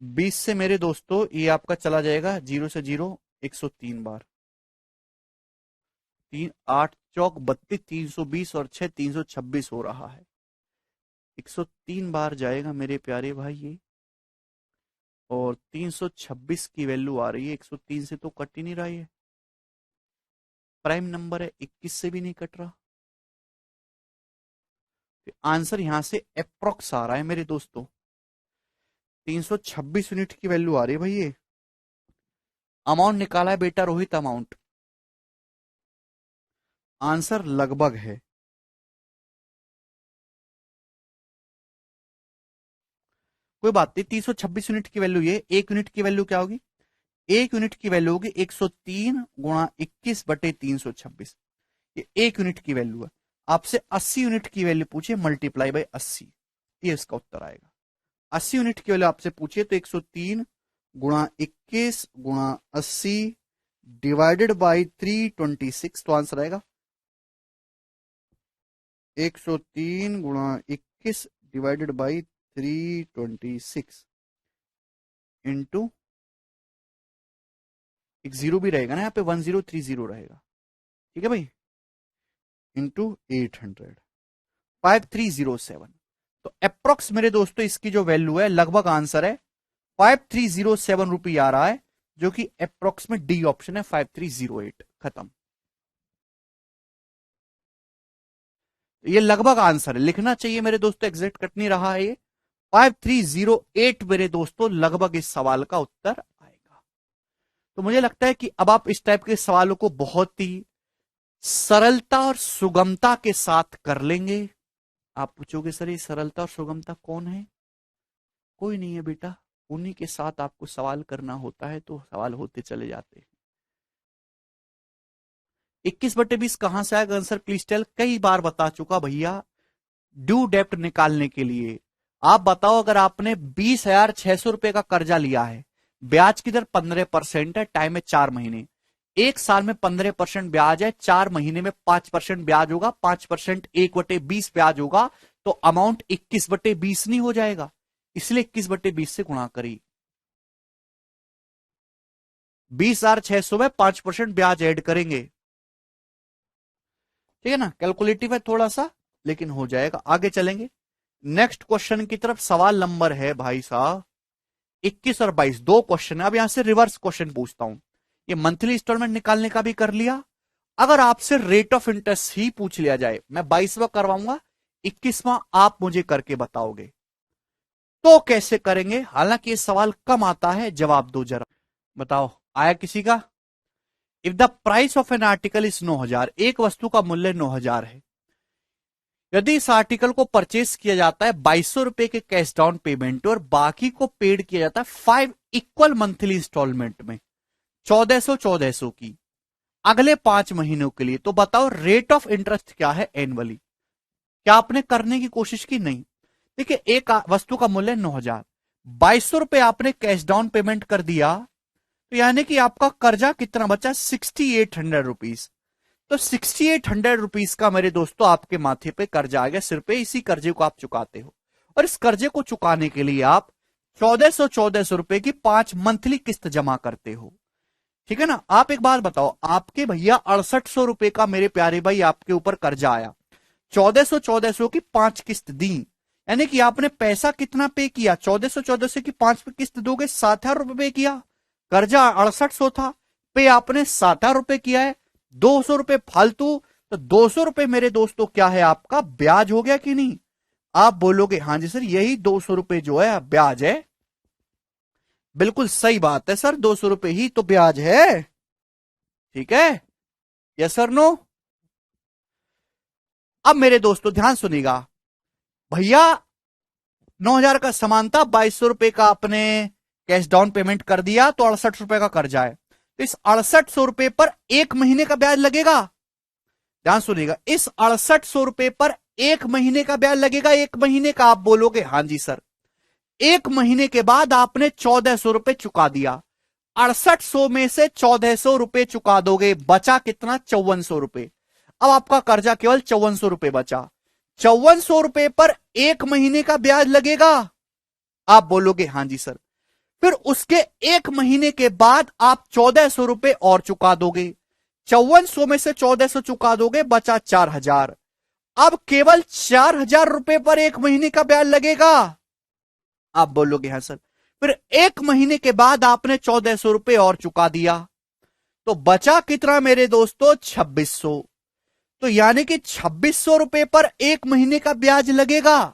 20 से मेरे दोस्तों ये आपका चला जाएगा 0 से 0 103 बार, 3 8 चौक 32, 320 और 6 326 हो रहा है, 103 बार जाएगा मेरे प्यारे भाई ये। और 326 की वैल्यू आ रही है, 103 से तो कट ही नहीं रहा है, प्राइम नंबर है, 21 से भी नहीं कट रहा। आंसर यहां से अप्रोक्स आ रहा है मेरे दोस्तों, 326 यूनिट की वैल्यू आ रही है भाई ये। अमाउंट निकाला है बेटा रोहित, अमाउंट, आंसर लगभग है, कोई बात नहीं। 326 यूनिट की वैल्यू ये, एक यूनिट की वैल्यू क्या होगी, एक यूनिट की वैल्यू होगी 103 गुणा 21/326, ये एक यूनिट की वैल्यू है। आपसे 80 यूनिट की वैल्यू पूछे, मल्टीप्लाई बाय 80, ये इसका उत्तर आएगा। 80 यूनिट की वैल्यू आपसे पूछिए तो 103 गुणा 21 गुणा 80 डिवाइडेड बाई 326, तो आंसर आएगा 103 गुणा 21 डिवाइडेड बाई 326 इंटू एक जीरो भी रहेगा ना यहाँ पे, 1030 रहेगा, ठीक है भाई, इंटू 800, 5307। तो अप्रोक्स मेरे दोस्तों इसकी जो वैल्यू है, लगभग आंसर है 5307 रुपये आ रहा है, जो कि अप्रोक्स में डी ऑप्शन है 5308। खत्म। ये लगभग आंसर है, लिखना चाहिए मेरे दोस्तों, एग्जैक्ट कट नहीं रहा है ये, 5308 मेरे दोस्तों लगभग इस सवाल का उत्तर आएगा। तो मुझे लगता है कि अब आप इस टाइप के सवालों को बहुत ही सरलता और सुगमता के साथ कर लेंगे। आप पूछोगे सर ये सरलता और सुगमता कौन है? कोई नहीं है बेटा, उन्हीं के साथ आपको सवाल करना होता है, तो सवाल होते चले जाते हैं। 21/20 कहां से आएगा आंसर? Please tell. कई बार बता चुका भैया, ड्यू डेप्ट निकालने के लिए आप बताओ, अगर आपने 20,600 रुपए का कर्जा लिया है, ब्याज की दर 15% है, टाइम है 4 महीने, एक साल में 15% ब्याज है, 4 महीने में 5% ब्याज होगा, 5% 1/20 ब्याज होगा, तो अमाउंट 21/20 नहीं हो जाएगा? इसलिए 21/20 से गुणा करिए। 20,600 में 5% ब्याज ऐड करेंगे, ठीक है ना, कैलकुलेटिव है थोड़ा सा, लेकिन हो जाएगा। आगे चलेंगे नेक्स्ट क्वेश्चन की तरफ। सवाल नंबर है भाई साहब 21 और 22, दो क्वेश्चन है। अब यहां से रिवर्स क्वेश्चन पूछता हूं, ये मंथली इंस्टॉलमेंट निकालने का भी कर लिया। अगर आपसे रेट ऑफ इंटरेस्ट ही पूछ लिया जाए, मैं 22वां करवाऊंगा, 21वां आप मुझे करके बताओगे, तो कैसे करेंगे? हालांकि ये सवाल कम आता है, जवाब दो जरा, बताओ आया किसी का? If the price of an article is 9,000, एक वस्तु का मूल्य 9,000 है, यदि इस आर्टिकल को परचेस किया जाता है 2200 रुपए के कैश डाउन पेमेंट और बाकी को पेड किया जाता है 5 इक्वल मंथली इंस्टॉलमेंट में 1400 की अगले 5 महीनों के लिए, तो बताओ रेट ऑफ इंटरेस्ट क्या है एनुअली? क्या आपने करने की कोशिश की? नहीं। देखिए, एक वस्तु का मूल्य 9,000, 2200 रुपए आपने कैश डाउन पेमेंट कर दिया, तो यानी कि आपका कर्जा कितना बचा? 6800 रुपीज। तो 6800 रुपीज का मेरे दोस्तों आपके माथे पे कर्जा आ गया, सिर पे। इसी कर्जे को आप चुकाते हो, और इस कर्जे को चुकाने के लिए आप 1400 रुपए की 5 मंथली किस्त जमा करते हो, ठीक है ना। आप एक बात बताओ, आपके भैया 6800 रुपए का मेरे प्यारे भाई आपके ऊपर कर्जा आया, 1400 की 5 किस्त दी, यानी कि आपने पैसा कितना पे किया? 1400 की 5 किस्त दोगे 7,000 रुपए पे किया। कर्जा 6800 था, पे आपने 7,000 रुपए किया है, 200 रुपए फालतू। तो 200 रुपए मेरे दोस्तों क्या है आपका? ब्याज हो गया कि नहीं? आप बोलोगे हाँ जी सर, यही 200 रुपए जो है ब्याज है। बिल्कुल सही बात है सर, 200 रुपए ही तो ब्याज है, ठीक है, यस सर नो। अब मेरे दोस्तों ध्यान सुनिएगा, भैया 9,000 का सामान था, 2200 रुपए का आपने कैश डाउन पेमेंट कर दिया, तो 68 रुपए का कर्जा है। तो इस 6800 रुपए पर 1 महीने का ब्याज लगेगा। ध्यान सुनिएगा, इस 6800 रुपए पर 1 महीने का ब्याज लगेगा। 1 महीने का? आप बोलोगे हाँ जी सर। 1 महीने के बाद आपने 1400 रुपए चुका दिया, 6800 में से 1400 रुपए चुका दोगे, बचा कितना? 5400 रुपए। अब आपका कर्जा केवल 5400 रुपए बचा। 5400 रुपए पर 1 महीने का ब्याज लगेगा। आप बोलोगे हाँ जी सर। फिर उसके 1 महीने के बाद आप 1400 रुपए और चुका दोगे, 5400 में से 1400 चुका दोगे, बचा 4,000। अब केवल 4,000 रुपए पर 1 महीने का ब्याज लगेगा। आप बोलोगे हाँ सर। फिर 1 महीने के बाद आपने 1400 रुपए और चुका दिया, तो बचा कितना मेरे दोस्तों? 2600। तो यानी कि 2600 रुपए पर 1 महीने का ब्याज लगेगा।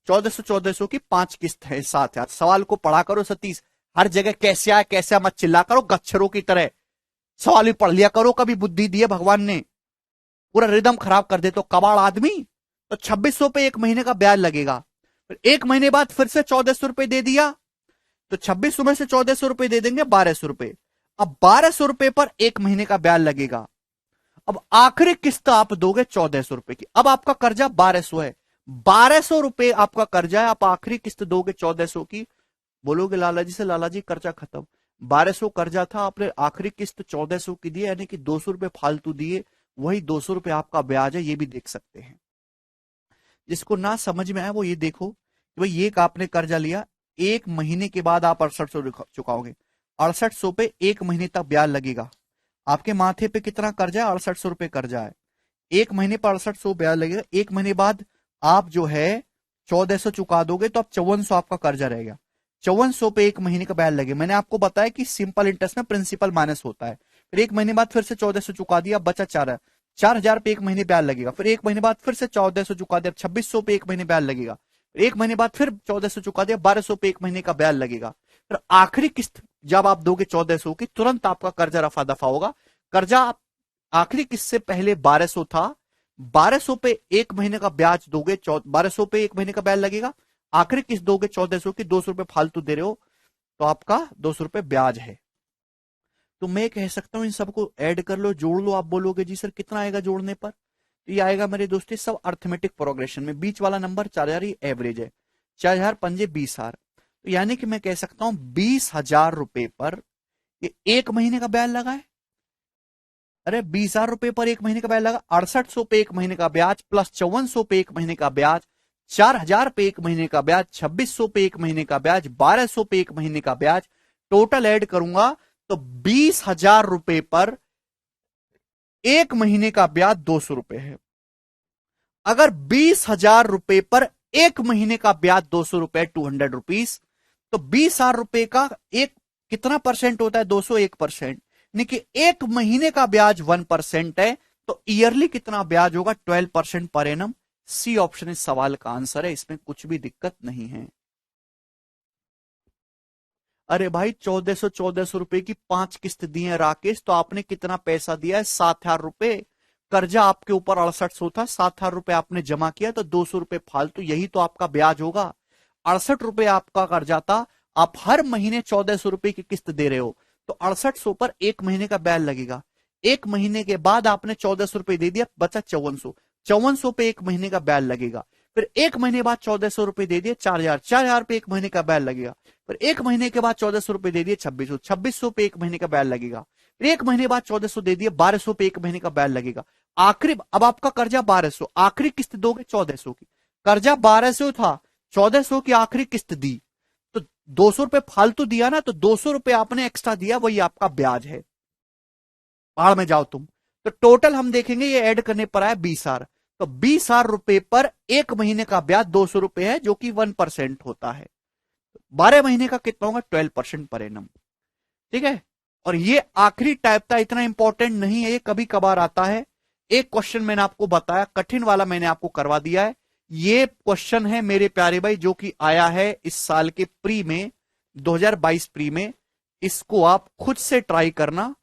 1400 की 5 किस्त है, 7,000। सवाल को पढ़ा करो सतीश, हर जगह कैसे आया कैसे मत चिल्ला करो गच्छरों की तरह, सवाल भी पढ़ लिया करो, कभी बुद्धि दी है भगवान ने, पूरा रिदम खराब कर दे तो कबाड़ आदमी। तो 2600 पे 1 महीने का ब्याज लगेगा। फिर 1 महीने बाद फिर से 1400 रुपए दे दिया, तो 2600 में से 1400 रुपए दे देंगे 1200 रुपए। अब 1200 रुपए पर 1 महीने का ब्याज लगेगा। अब आखिरी किस्त आप दोगे 1400 रुपए की। अब आपका कर्जा 1200 है, 1200 रुपए आपका कर्जा है, आप आखिरी किस्त दोगे 1400 की। बोलोगे लाला जी से, लाला जी कर्जा खत्म। 1200 कर्जा था, आपने आखिरी किस्त 1400 की दी, यानी कि 200 रुपए फालतू दिए, वही 200 रुपए आपका ब्याज है। ये भी देख सकते हैं। जिसको ना समझ में आए वो ये देखो कि भाई एक आपने कर्जा लिया, 1 महीने के बाद आप 6800 चुकाओगे, 6800 पे एक महीने तक ब्याज लगेगा। आपके माथे पे कितना कर्जा है? 6800 रुपए कर्जा है। एक महीने पर 6800 ब्याज लगेगा। एक महीने बाद आप जो है 1400 चुका दोगे तो अब 5400 आपका कर्जा रहेगा। 5400 पे एक महीने का ब्याज लगे। मैंने आपको बताया कि सिंपल इंटरेस्ट में प्रिंसिपल माइनस होता है। फिर एक महीने बाद फिर से 1400 चुका दिया, बचा 4000 पे एक महीने ब्याज लगेगा। फिर एक महीने बाद फिर से 1400 चुका दिया, 2600 पे एक महीने ब्याज लगेगा। एक महीने बाद फिर 1400 चुका दिया, 1200 पे एक महीने का ब्याज लगेगा। फिर आखिरी किस्त जब आप दोगे 1400 की, तुरंत आपका कर्जा रफा दफा होगा। कर्जा आखिरी किस्त से पहले 1200 था, 1200 पे एक महीने का ब्याज दोगे, 1200 पे एक महीने का ब्याज लगेगा। आखिरी किस्त दोगे 1400 की, 200 रुपए फालतू दे रहे हो तो आपका 200 रुपए ब्याज है। तो मैं कह सकता हूं इन सबको ऐड कर लो, जोड़ लो। आप बोलोगे जी सर कितना आएगा जोड़ने पर? तो ये आएगा मेरे दोस्तों सब अर्थमेटिक प्रोग्रेशन में। बीच वाला नंबर 4000 ही एवरेज है, 4000 पंजे 20,000। तो यानी कि मैं कह सकता हूं 20,000 रुपए पर ये एक महीने का ब्याज लगा है। अरे 20,000 रुपए पर एक महीने का ब्याज लगा, 6800 पे एक महीने का ब्याज प्लस 5400 पे एक महीने का ब्याज, 4000 पे एक महीने का ब्याज, 2600 पे एक महीने का ब्याज, 1200 पे एक महीने का ब्याज। टोटल ऐड करूंगा तो 20,000 रुपए पर एक महीने का ब्याज 200 रुपए है। अगर 20,000 रुपए पर एक महीने का ब्याज 200 रुपए, 200 रुपीज, तो 20,000 रुपए का एक कितना परसेंट होता है? 201%। यानी कि एक महीने का ब्याज 1% है, तो ईयरली कितना ब्याज होगा? 12% पर एनम। सी ऑप्शन इस सवाल का आंसर है, इसमें कुछ भी दिक्कत नहीं है। अरे भाई 1400 रुपए की 5 किस्त दी है राकेश, तो आपने कितना पैसा दिया है? 7,000 रुपए। कर्जा आपके ऊपर 6800 था, 7,000 रुपए आपने जमा किया, तो 200 रुपए फालतू, यही तो आपका ब्याज होगा। 68 रुपए आपका कर्जा था, आप हर महीने 1400 रुपए की किस्त दे रहे हो, तो 6800 पर एक महीने का ब्याज लगेगा। एक महीने के बाद आपने 1400 रुपए दे दिया, बचा 5400। 5400 पे एक महीने का ब्याज लगेगा। फिर एक महीने बाद 1400 रुपए दे दिए, 4000। 4000 पे एक महीने का ब्याज लगेगा। फिर एक महीने के बाद 1400 रुपए दे दिए, 2600। 2600 पे एक महीने का ब्याज लगेगा। फिर एक महीने बाद 1400 दे दिए, 1200 पे एक महीने का ब्याज लगेगा। आखिरी, अब आपका कर्जा 1200, आखिरी किस्त दोगे 1400 की। कर्जा 1200 था, 1400 की आखिरी किस्त दी, तो 200 रुपए फालतू दिया ना, तो 200 रुपए आपने एक्स्ट्रा दिया, वही आपका ब्याज है। पहाड़ में जाओ तुम। तो टोटल हम देखेंगे ये ऐड करने पर आया 20,000। तो 20,000 रुपए पर एक महीने का ब्याज 200 रुपए है, जो कि 1% होता है। 12 महीने का कितना होगा? 12% पर एनम। ठीक है। और ये आखिरी टाइप था, इतना इंपॉर्टेंट नहीं है, ये कभी कभार आता है। एक क्वेश्चन मैंने आपको बताया, कठिन वाला मैंने आपको करवा दिया है। ये क्वेश्चन है मेरे प्यारे भाई, जो कि आया है इस साल के प्री में, 2022 प्री में। इसको आप खुद से ट्राई करना,